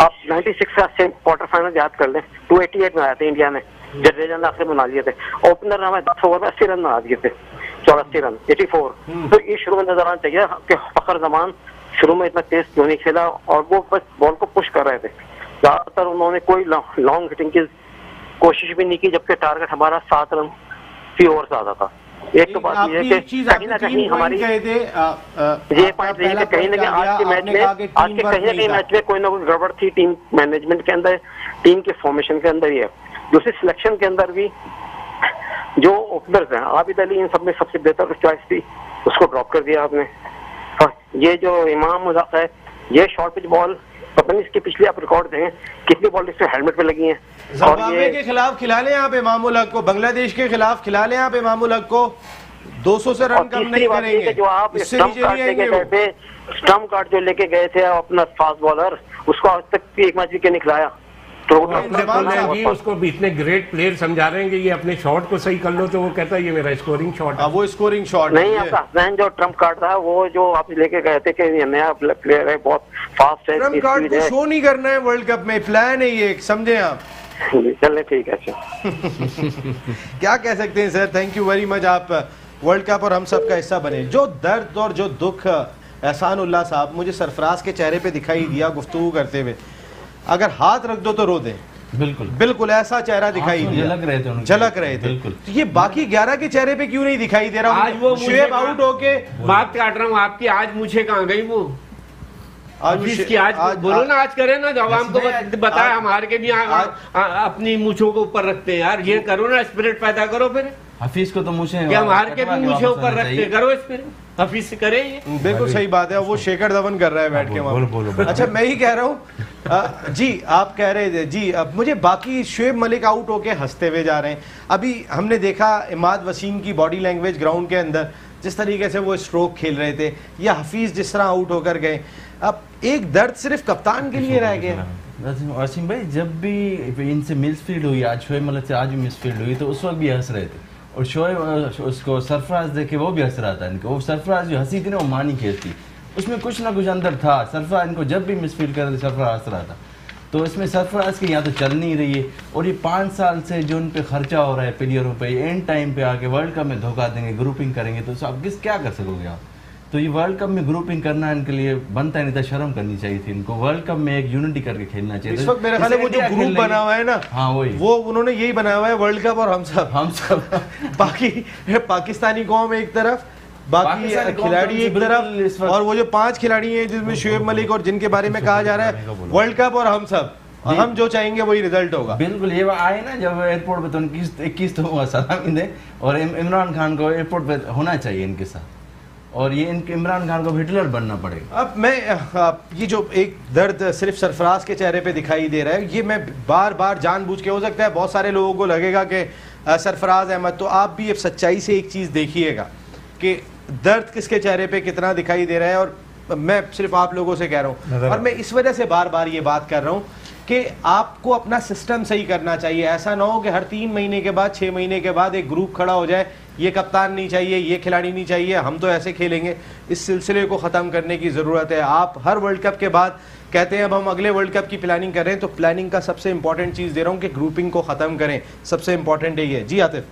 आप 96 से क्वार्टर फाइनल याद कर लें, 288 में आया था इंडिया ने, जडेजा ने आखिर बना लिए थे। ओपनर हमें 10 ओवर में 80 रन बना दिए थे, 84 रन, 84। तो ये शुरू में नजर आना चाहिए कि फखर जमान शुरू में इतना तेज क्यों नहीं खेला, और वो बस बॉल को पुश कर रहे थे। ज्यादातर उन्होंने कोई लॉन्ग हिटिंग की कोशिश भी नहीं की, जबकि टारगेट हमारा 7 रन 3 ओवर से ज्यादा था। एक तो बात ये है कि कहीं ना कहीं हमारी ये पॉइंट रही है कि कहीं ना कहीं आज के मैच में कहीं ना कहीं मैच में कोई ना कोई गड़बड़ थी टीम मैनेजमेंट के अंदर, टीम के फॉर्मेशन के अंदर ही है। दूसरी सिलेक्शन के अंदर भी जो ओपनर्स हैं, आबिद अली इन सब में सबसे बेहतर चॉइस थी, उसको ड्रॉप कर दिया आपने। ये जो इमाम उल हक है, ये शॉर्ट पिच बॉल, पता नहीं इसके पिछले आप रिकॉर्ड दें कितनी बॉल इसमें हेलमेट पे लगी हैं।
जिम्बाब्वे के खिलाफ खिला लें आप इमाम उल हक को, बांग्लादेश के खिलाफ खिला लें आप इमाम उल हक को, 200 से रन कम नहीं करेंगे।
जो आप स्टंप कार्ड जो लेके गए थे अपना फास्ट बॉलर, उसको आज तक एक मैच भी नहीं खिलाया। तो
उसको भी इतने ग्रेट प्लेयर समझा रहे हैं कि ये अपने शॉट को सही कर लो, तो वो कहता है ये मेरा स्कोरिंग शॉट है।
वो स्कोरिंग शॉट
नहीं, आपका हसनैन जो ट्रम्प कार्ड था वो जो आप लेके गए थे कि ये नया प्लेयर है, बहुत फास्ट है,
ट्रम्प कार्ड को शो नहीं करना है वर्ल्ड कप में, प्लान है ये, समझे आप।
चलिए ठीक है।
क्या कह सकते हैं sir, thank you very much, आप वर्ल्ड कप और हम सब का हिस्सा बने। जो दर्द और जो दुख एहसान उल्लाह साहब मुझे सरफराज के चेहरे पे दिखाई दिया गुफ्तगू करते हुए, अगर हाथ रख दो तो रो दें।
बिल्कुल
बिल्कुल ऐसा चेहरा दिखाई दिया, झलक रहे थे। तो ये बाकी 11 के चेहरे पे क्यों नहीं दिखाई दे रहा?
आज वो
शुएब आउट होके
बात काट रहा हूँ आपकी, आज मुझे कहाँ गई वो आज बोलो ना, आज करे ना, जब हमको बताया, हम हार के भी अपनी मूछों को ऊपर रखते हैं यार, ये करो ना, स्पिरिट पैदा करो। फिर
हफीज को तो मुझे
हम हार के भी मूछे ऊपर रखते, करो स्पिरिट, हफीज से करे ये।
बिल्कुल सही बात है, वो शेखर धवन कर रहा है बैठ के वहाँ। अच्छा मैं ही कह रहा हूँ जी, आप कह रहे थे जी, अब मुझे बाकी शुएब मलिक आउट होके हंसते हुए जा रहे हैं। अभी हमने देखा इमाद वसीम की बॉडी लैंग्वेज ग्राउंड के अंदर, जिस तरीके से वो स्ट्रोक खेल रहे थे, या हफीज जिस तरह आउट होकर गए। अब एक दर्द सिर्फ कप्तान के लिए रह गया।
वसीम भाई, जब भी इनसे मिसफील्ड हुई, आज शोएब मलिक से आज भी मिसफील्ड हुई, तो उस वक्त भी हंस रहे थे, और शोएब उसको सरफराज देखे वो भी हंस रहा था इनको। वो सरफराज जो हंसी थी ना, वो मानी खेलती, उसमें कुछ ना कुछ अंदर था। सरफराज इनको जब भी मिसफील्ड कर रहे थे, सरफराज हंस रहा था। तो इसमें सरफराज की यहाँ तो चल नहीं रही है, और ये 5 साल से जो उन पे खर्चा हो रहा है प्लेयरों पे, एंड टाइम पे आके वर्ल्ड कप में धोखा देंगे, ग्रुपिंग करेंगे, तो आप क्या कर सकोगे आप? तो ये वर्ल्ड कप में ग्रुपिंग करना इनके लिए बनता नहीं था, शर्म करनी चाहिए थी इनको। वर्ल्ड कप में एक यूनिटी करके खेलना चाहिए।
इस वक्त मेरे ख्याल है वो जो ग्रुप बना हुआ है ना,
हाँ वही,
वो उन्होंने यही बनाया हुआ है, वर्ल्ड कप और हम सब बाकी पाकिस्तानी कौम एक तरफ, बाकी खिलाड़ी एक तरफ, और वो जो 5 खिलाड़ी हैं जिसमें शुएब मलिक और जिनके बारे में कहा जा रहा है वर्ल्ड कप और हम सब, हम जो चाहेंगे वही रिजल्ट होगा।
बिल्कुल, ये आए ना जब एयरपोर्ट पे, तो 21 तो हुआ सलामी दे, और इमरान खान को एयरपोर्ट पे होना चाहिए इनके साथ, और ये इनके इमरान खान को हिटलर बनना पड़ेगा।
अब मैं ये जो एक दर्द सिर्फ सरफराज के चेहरे पे दिखाई दे रहा है, ये मैं बार बार जानबूझ के, हो सकता है बहुत सारे लोगों को लगेगा कि सरफराज अहमद, तो आप भी अब सच्चाई से एक चीज़ देखिएगा कि दर्द किसके चेहरे पे कितना दिखाई दे रहा है। और मैं सिर्फ आप लोगों से कह रहा हूँ, और मैं इस वजह से बार बार ये बात कर रहा हूँ कि आपको अपना सिस्टम सही करना चाहिए। ऐसा ना हो कि हर 3 महीने के बाद, 6 महीने के बाद एक ग्रुप खड़ा हो जाए, ये कप्तान नहीं चाहिए, ये खिलाड़ी नहीं चाहिए, हम तो ऐसे खेलेंगे। इस सिलसिले को ख़त्म करने की ज़रूरत है। आप हर वर्ल्ड कप के बाद कहते हैं अब हम अगले वर्ल्ड कप की प्लानिंग कर रहे हैं, तो प्लानिंग का सबसे इंपॉर्टेंट चीज़ दे रहा हूँ कि ग्रुपिंग को ख़त्म करें, सबसे इंपॉर्टेंट यही है। जी आतिफ।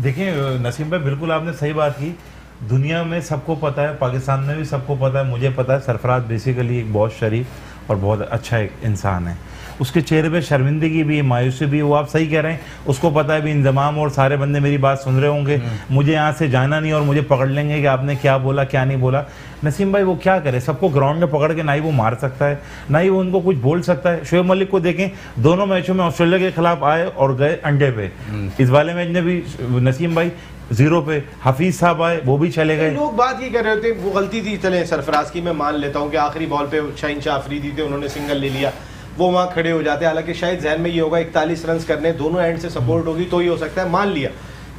देखिए नसीम भाई, बिल्कुल आपने सही बात की। दुनिया में सबको पता है, पाकिस्तान में भी सबको पता है, मुझे पता है, सरफराज बेसिकली एक बहुत शरीफ और बहुत अच्छा एक इंसान है। उसके चेहरे पे शर्मिंदगी भी, मायूसी भी, वो आप सही कह रहे हैं, उसको पता है भी इंतजाम और सारे बंदे मेरी बात सुन रहे होंगे, मुझे यहाँ से जाना नहीं और मुझे पकड़ लेंगे कि आपने क्या बोला क्या नहीं बोला। नसीम भाई वो क्या करे, सबको ग्राउंड में पकड़ के ना ही वो मार सकता है, ना ही वो उनको कुछ बोल सकता है। शुएब मलिक को देखें, दोनों मैचों में ऑस्ट्रेलिया के खिलाफ आए और गए अंडे पे। इस वाले मैच में भी नसीम भाई 0 पे, हफीज साहब आए, वो भी चले गए।
लोग बात ये कर रहे थे, वो गलती थी चले सरफराज की, मैं मान लेता हूँ कि आखिरी बॉल पे शाहीन शाह अफरीदी थे, उन्होंने सिंगल ले लिया, वो वहाँ खड़े हो जाते। हालांकि शायद जहन में ये होगा 41 रन करने, दोनों एंड से सपोर्ट होगी तो ही हो सकता है, मान लिया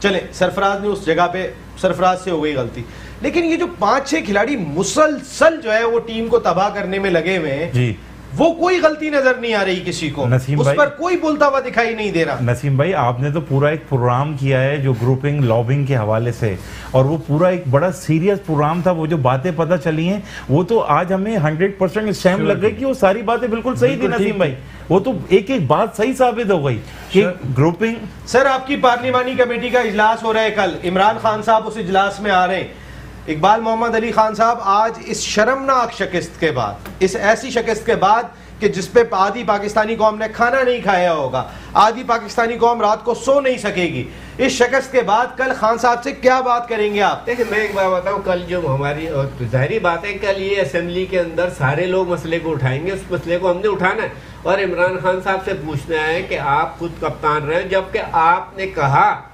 चले सरफराज ने उस जगह पे, सरफराज से हो गई गलती। लेकिन ये जो 5-6 खिलाड़ी मुसलसल जो है वो टीम को तबाह करने में लगे हुए हैं, वो कोई गलती नजर नहीं आ रही किसी को,
नसीम
उस
भाई,
पर कोई बोलता हुआ दिखाई नहीं दे रहा।
नसीम भाई, आपने तो पूरा एक प्रोग्राम किया है जो ग्रुपिंग लॉबिंग के हवाले से, और वो पूरा एक बड़ा सीरियस प्रोग्राम था। वो जो बातें पता चली हैं वो तो आज हमें 100% शैम लग गई कि वो सारी बातें बिल्कुल सही थी नसीम भाई। वो तो एक एक बात सही साबित हो गई कि ग्रुपिंग।
सर, आपकी पार्लिमानी कमेटी का इजलास हो रहा है कल, इमरान खान साहब उस इजलास में आ रहे हैं। इकबाल मोहम्मद अली खान साहब, आज इस शर्मनाक शिकस्त के बाद, इस ऐसी शिकस्त के बाद कि जिसपे आधी पाकिस्तानी कौम ने खाना नहीं खाया होगा, आधी पाकिस्तानी कौम रात को सो नहीं सकेगी, इस शिकस्त के बाद कल खान साहब से क्या बात करेंगे आप?
देखिए, मैं एक बात बताऊं, कल जो हमारी जाहिर बात है, कल ये असेंबली के अंदर सारे लोग मसले को उठाएंगे, उस मसले को हमने उठाना है और इमरान खान साहब से पूछना है कि आप खुद कप्तान रहे, जबकि आपने कहा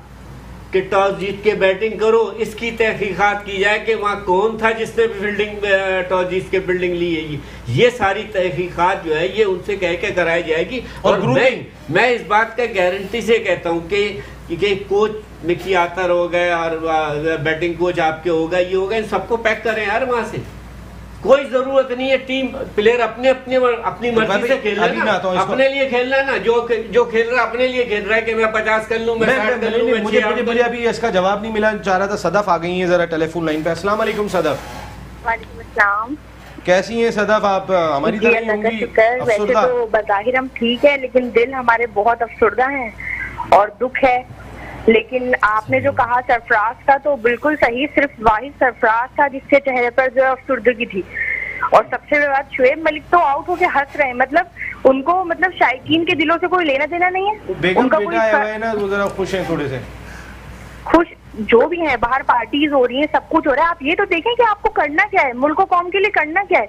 कि टॉस जीत के बैटिंग करो, इसकी तहकीकात की जाए कि वहाँ कौन था जिसने फील्डिंग टॉस जीत के फील्डिंग ली है। ये सारी तहकीकात जो है ये उनसे कह के कराई जाएगी। और मैं इस बात का गारंटी से कहता हूँ कि कोच मिकी आतर हो गए और बैटिंग कोच आपके हो गए, ये हो गए, इन सबको पैक करें यार वहाँ से। कोई जरूरत नहीं है, टीम प्लेयर अपनी मर्जी से खेल रहा है, अपने लिए खेलना है ना, जो खेल रहा है अपने लिए खेल रहा है कि मैं 50 कर लूं, मैं 60 कर लूं।
मुझे अभी इसका जवाब नहीं मिला, चाह रहा था। सदफ आ गई है जरा टेलीफोन लाइन पे। अस्सलाम वालेकुम सदफ।
वालेकुम अस्सलाम।
कैसी हैं सदफ आप? हमारी तरह ही होंगी।
वैसे तो बज़ाहिर हम ठीक है, लेकिन दिल हमारे बहुत अफसुर्दा हैं और दुख है। लेकिन आपने जो कहा सरफराज का, तो बिल्कुल सही, सिर्फ वाहिद सरफराज था जिसके चेहरे पर जो अफसुर्दगी थी। और सबसे बड़ी बात, शुएब मलिक तो आउट होके हंस रहे हैं, मतलब उनको, मतलब शायकीन के दिलों से कोई लेना देना नहीं है।
उनका कोई है ना, वो जरा खुश हैं थोड़े से।
खुश जो भी है, बाहर पार्टीज हो रही हैं, सब कुछ हो रहा है। आप ये तो देखें कि आपको करना क्या है, मुल्क को कौम के लिए करना क्या है।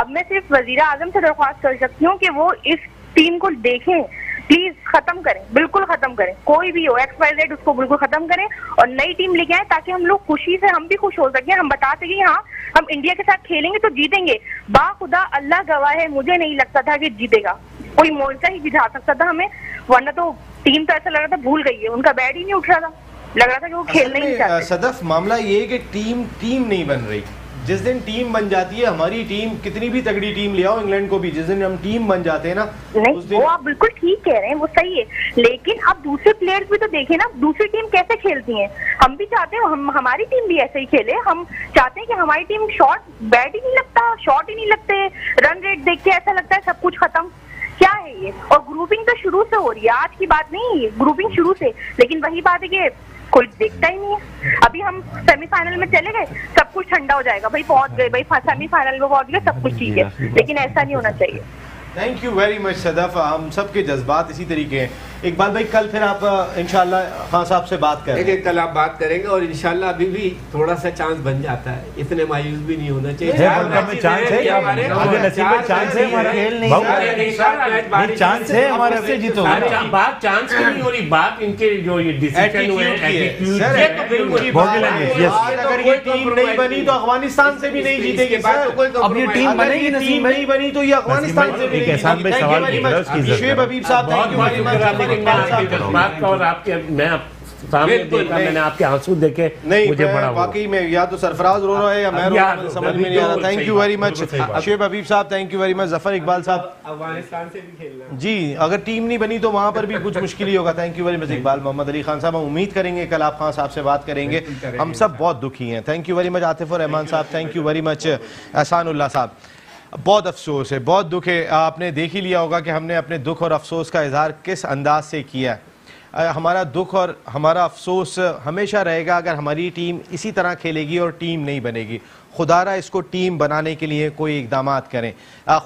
अब मैं सिर्फ वजीर आजम से दरख्वास्त कर सकती हूँ कि वो इस टीम को देखें, प्लीज खत्म करें, बिल्कुल खत्म करें, कोई भी हो XYZ उसको बिल्कुल खत्म करें और नई टीम लेके आए, ताकि हम लोग खुशी से, हम भी खुश हो सके, हम बता सके हाँ हम इंडिया के साथ खेलेंगे तो जीतेंगे। बाखुदा अल्लाह गवाह है, मुझे नहीं लगता था कि जीतेगा, कोई मोर्चा ही बिठा सकता था हमें, वरना तो टीम तो ऐसा लग रहा था भूल गई है, उनका बैट ही नहीं उठ रहा था, लग रहा था कि वो खेलना ही नहीं चाहते।
सदफ, मामला ये है कि टीम नहीं बन रही। जिस दिन टीम बन जाती है, हमारी टीम, कितनी भी तगड़ी टीम ले आओ, इंग्लैंड को भी, जिस दिन हम टीम बन जाते हैं ना,
नहीं उस दिन... वो आप बिल्कुल ठीक कह रहे हैं, वो सही है, लेकिन अब दूसरे प्लेयर्स भी तो देखें ना, दूसरी टीम कैसे खेलती हैं। हम भी चाहते हैं हमारी टीम भी ऐसे ही खेले, हम चाहते हैं कि हमारी टीम शॉट, बैट ही नहीं लगता, शॉट ही नहीं लगते, रन रेट देख के ऐसा लगता है सब कुछ खत्म। क्या है ये? और ग्रुपिंग तो शुरू से हो रही है, आज की बात नहीं है, ग्रुपिंग शुरू से। लेकिन वही बात है कि कोई देखता ही नहीं है। अभी हम सेमीफाइनल में चले गए, सब कुछ ठंडा हो जाएगा, भाई पहुंच गए, भाई सेमीफाइनल में पहुंच गए, सब कुछ ठीक है, लेकिन ऐसा नहीं होना चाहिए।
Thank you very much Sadaf, हम सब के जज्बात इसी तरीके हैं। इकबाल भाई, कल फिर आप इंशाल्लाह खान साहब से बात करेंगे।
कल आप बात करेंगे और इंशाल्लाह अभी भी थोड़ा सा चांस बन जाता है, इतने मायूस भी नहीं होना चाहिए।
चांस है हमारे से जीतो।
बात चांस की नहीं हो रही, बात इनके जो ये डिसीजन हुए,
अगर ये टीम नहीं बनी तो अफगानिस्तान से भी नहीं जीतेगी।
अब ये टीम बनेगी,
टीम नहीं बनी तो ये अफगानिस्तान से भी नहीं जीतेगी। शुएब हबीब साहब, थैंक यू वेरी मच।
और आपके मैं सामने देखा, मैंने आपके आंसू देखे, मुझे बड़ा
वाकई में, या तो सरफराज रो रहा है या मैं रो रहा हूं, समझ में नहीं आ रहा। Thank you very much Shoaib Habib साहब, thank you very much. Zafar Iqbal साहब,
अफगानिस्तान से भी खेलना
जी, अगर टीम नहीं बनी तो वहां पर भी कुछ मुश्किल ही होगा। Thank you very much Iqbal Mohammad Ali Khan sahab, हम उम्मीद करेंगे कल आप खान साहब से बात करेंगे, हम सब बहुत दुखी हैं। Thank you very much Atif और रहमान साहब, thank you very much Ehsanullah साहब। बहुत अफसोस है, बहुत दुख है। आपने देख ही लिया होगा कि हमने अपने दुख और अफसोस का इजहार किस अंदाज से किया है। हमारा दुख और हमारा अफसोस हमेशा रहेगा अगर हमारी टीम इसी तरह खेलेगी और टीम नहीं बनेगी। खुदारा इसको टीम बनाने के लिए कोई इक़दाम करें,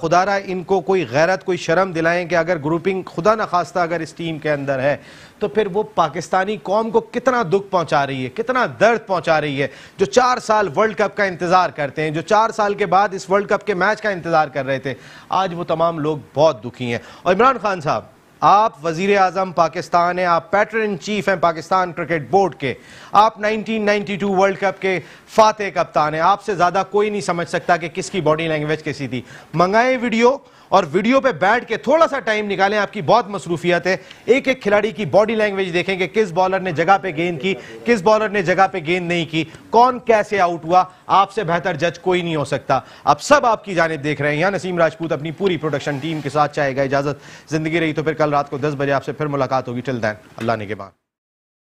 खुदारा इनको कोई गैरत, कोई शर्म दिलाएं कि अगर ग्रुपिंग खुदा न खास्ता अगर इस टीम के अंदर है तो फिर वो पाकिस्तानी कौम को कितना दुख पहुंचा रही है, कितना दर्द पहुंचा रही है। जो 4 साल वर्ल्ड कप का इंतज़ार करते हैं, जो 4 साल के बाद इस वर्ल्ड कप के मैच का इंतज़ार कर रहे थे, आज वो तमाम लोग बहुत दुखी हैं। और इमरान खान साहब, आप वजीर आजम पाकिस्तान हैं, आप पैटर्न इन चीफ हैं पाकिस्तान क्रिकेट बोर्ड के, आप 1992 वर्ल्ड कप के फातेह कप्तान हैं। आपसे ज्यादा कोई नहीं समझ सकता कि किसकी बॉडी लैंग्वेज कैसी थी। मंगाए वीडियो और वीडियो पे बैठ के थोड़ा सा टाइम निकालें, आपकी बहुत मसरूफियत है। एक एक खिलाड़ी की बॉडी लैंग्वेज देखें कि किस बॉलर ने जगह पे गेंद की, किस बॉलर ने जगह पे गेंद नहीं की, कौन कैसे आउट हुआ। आपसे बेहतर जज कोई नहीं हो सकता। अब सब आपकी जानिब देख रहे हैं। यहाँ नसीम राजपूत अपनी पूरी प्रोडक्शन टीम के साथ चाहेगा इजाजत। जिंदगी रही तो फिर कल रात को 10 बजे आपसे फिर मुलाकात होगी। टिल देन अल्लाह ने के बाद।